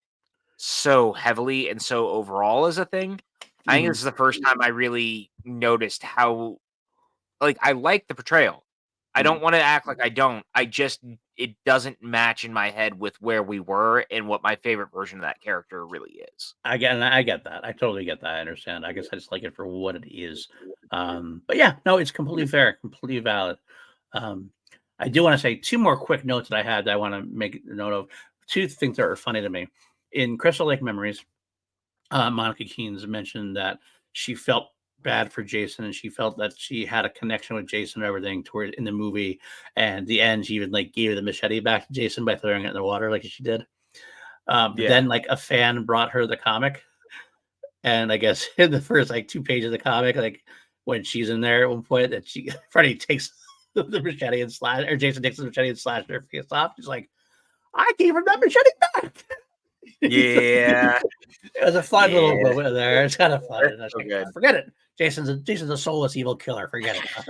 so heavily and so overall as a thing. I think this is the first time I really noticed how, like, I like the portrayal. I don't want to act like I don't. It doesn't match in my head with where we were and what my favorite version of that character really is. I get that. I totally get that. I understand. I guess I just like it for what it is. But yeah, no, it's completely fair, completely valid. Um, I do want to say two more quick notes that I had that I want to make a note of. Two things that are funny to me. In Crystal Lake Memories, Monica Keens mentioned that she felt bad for Jason and she felt that she had a connection with Jason and everything toward in the movie. And the end, she even like gave the machete back to Jason by throwing it in the water like she did. But then like a fan brought her the comic. And I guess in the first like 2 pages of the comic, like when she's in there at one point, that Freddy takes the machete and slash, or Jason takes the machete and slashes her face off. She's like, I gave him that machete back. Yeah. It was a fun little moment there. It's kind of fun. That's And I was so like, good. forget it. Jason's a soulless evil killer. Forget it. I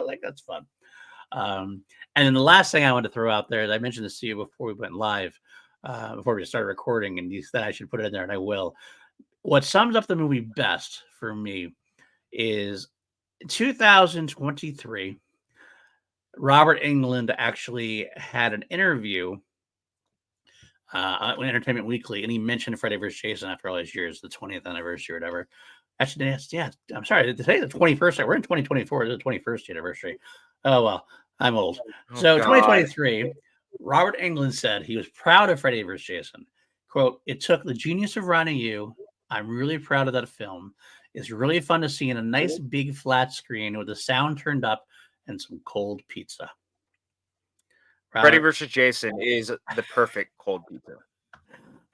was like, that's fun. And then the last thing I wanted to throw out there is I mentioned this to you before we went live, before we started recording, and you said I should put it in there, and I will. What sums up the movie best for me is 2023. Robert Englund actually had an interview on Entertainment Weekly, and he mentioned Freddy vs. Jason after all these years, the 20th anniversary or whatever. Actually, yeah, I'm sorry. Today the 21st. We're in 2024. It's the 21st anniversary. Oh, well, I'm old. So 2023, Robert Englund said he was proud of Freddy vs. Jason. Quote, it took the genius of writing you. I'm really proud of that film. It's really fun to see in a nice big flat screen with the sound turned up and some cold pizza. Freddy vs. Jason is the perfect cold pizza.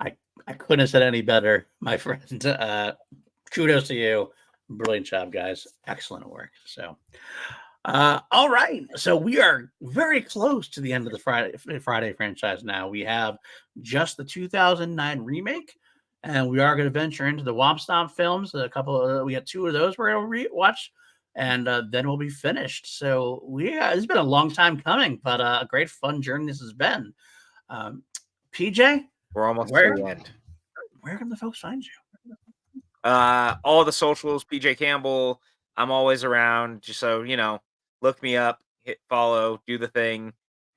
I couldn't have said any better, my friend. Kudos to you. Brilliant job, guys. Excellent work. So, all right. So we are very close to the end of the Friday franchise now. We have just the 2009 remake, and we are going to venture into the Womp Stomp films. We got 2 of those we're going to watch, and then we'll be finished. So it's been a long time coming, but a great fun journey this has been. PJ, we're almost to the end. Where can the folks find you? All the socials, PJ Campbell. I'm always around. Just so you know, look me up, hit follow, do the thing.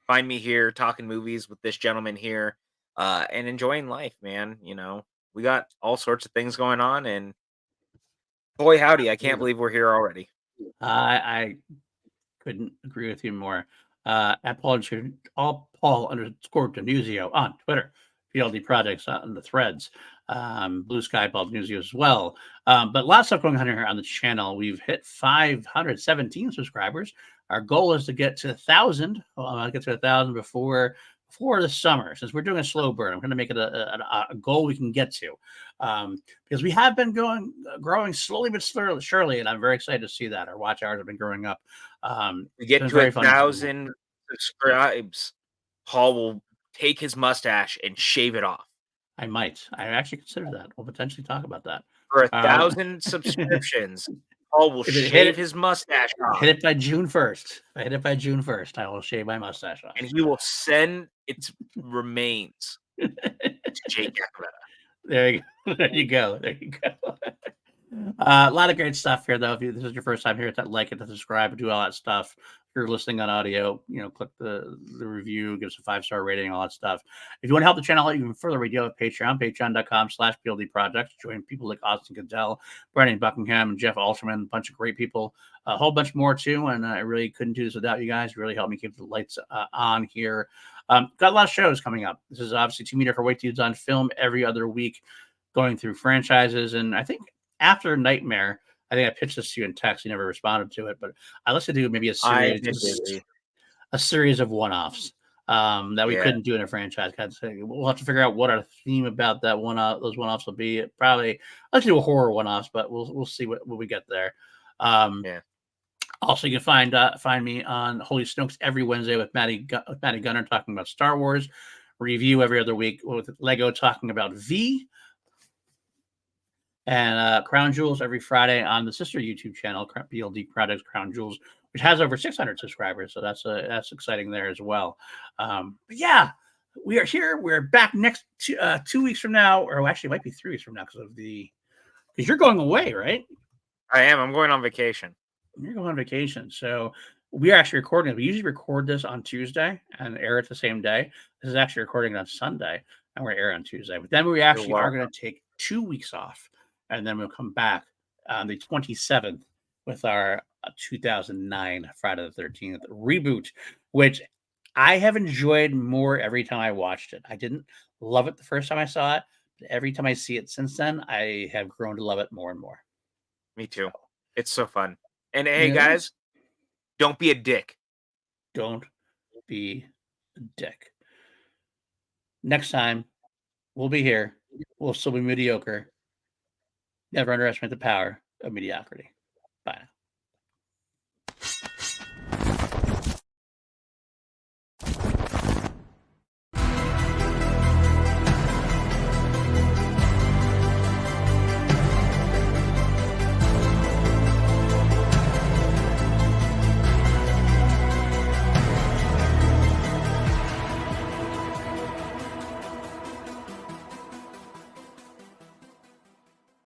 Find me here talking movies with this gentleman here, and enjoying life, man. You know, we got all sorts of things going on, and boy howdy, I can't believe we're here already. I couldn't agree with you more. At Paul_Denuzio on Twitter, PLD Projects on the threads, Blue Sky Paul Denuzio as well. But lots of stuff going on here on the channel. We've hit 517 subscribers. Our goal is to get to 1,000. I'll get to 1,000 before the summer. Since we're doing a slow burn, I'm going to make it a goal we can get to, because we have been growing slowly but surely, and I'm very excited to see that our watch hours have been growing up. We get to 1,000 subscribes. Paul will take his mustache and shave it off. I might. I actually consider that. We'll potentially talk about that. For 1,000 subscriptions, Paul will shave his mustache off. Hit it by June 1st. If I hit it by June 1st, I will shave my mustache off. And he will send its remains to Jake Gacaretta. There you go. A lot of great stuff here, though. If this is your first time here, hit that like, hit the subscribe, do all that stuff. If you're listening on audio, click the review, give us a 5-star rating, all that stuff. If you want to help the channel out even further, we do have a Patreon, patreon.com/PLD Projects. Join people like Austin Goodell, Brandon Buckingham, and Jeff Alterman, a bunch of great people, a whole bunch more too. And I really couldn't do this without you guys. You really helped me keep the lights on here. Got a lot of shows coming up. This is obviously 2 Mediocre White Dudes on film every other week, going through franchises. And I think after Nightmare, I think I pitched this to you in text. You never responded to it, but I'd like to do maybe a series of one-offs that we couldn't do in a franchise. We'll have to figure out what our theme about that those one-offs will be. Probably let's do a horror one-offs, but we'll see what we get there. Also, you can find me on Holy Snooks every Wednesday with Maddie Gunner talking about Star Wars. Review every other week with Lego talking about V. And Crown Jewels every Friday on the sister YouTube channel, PLD Products Crown Jewels, which has over 600 subscribers. So that's exciting there as well. But yeah, we are here. We're back next 2 weeks from now, or actually, it might be 3 weeks from now because you're going away, right? I am. I'm going on vacation. You're going on vacation, so we are actually recording it. We usually record this on Tuesday and air it the same day. This is actually recording on Sunday, and we're air on Tuesday. But then we actually are going to take 2 weeks off, and then we'll come back on the 27th with our 2009 Friday the 13th reboot, which I have enjoyed more every time I watched it. I didn't love it the first time I saw it, but every time I see it since then, I have grown to love it more and more. Me too. It's so fun. And hey, guys, don't be a dick. Don't be a dick. Next time, we'll be here. We'll still be mediocre. Never underestimate the power of mediocrity. Bye now.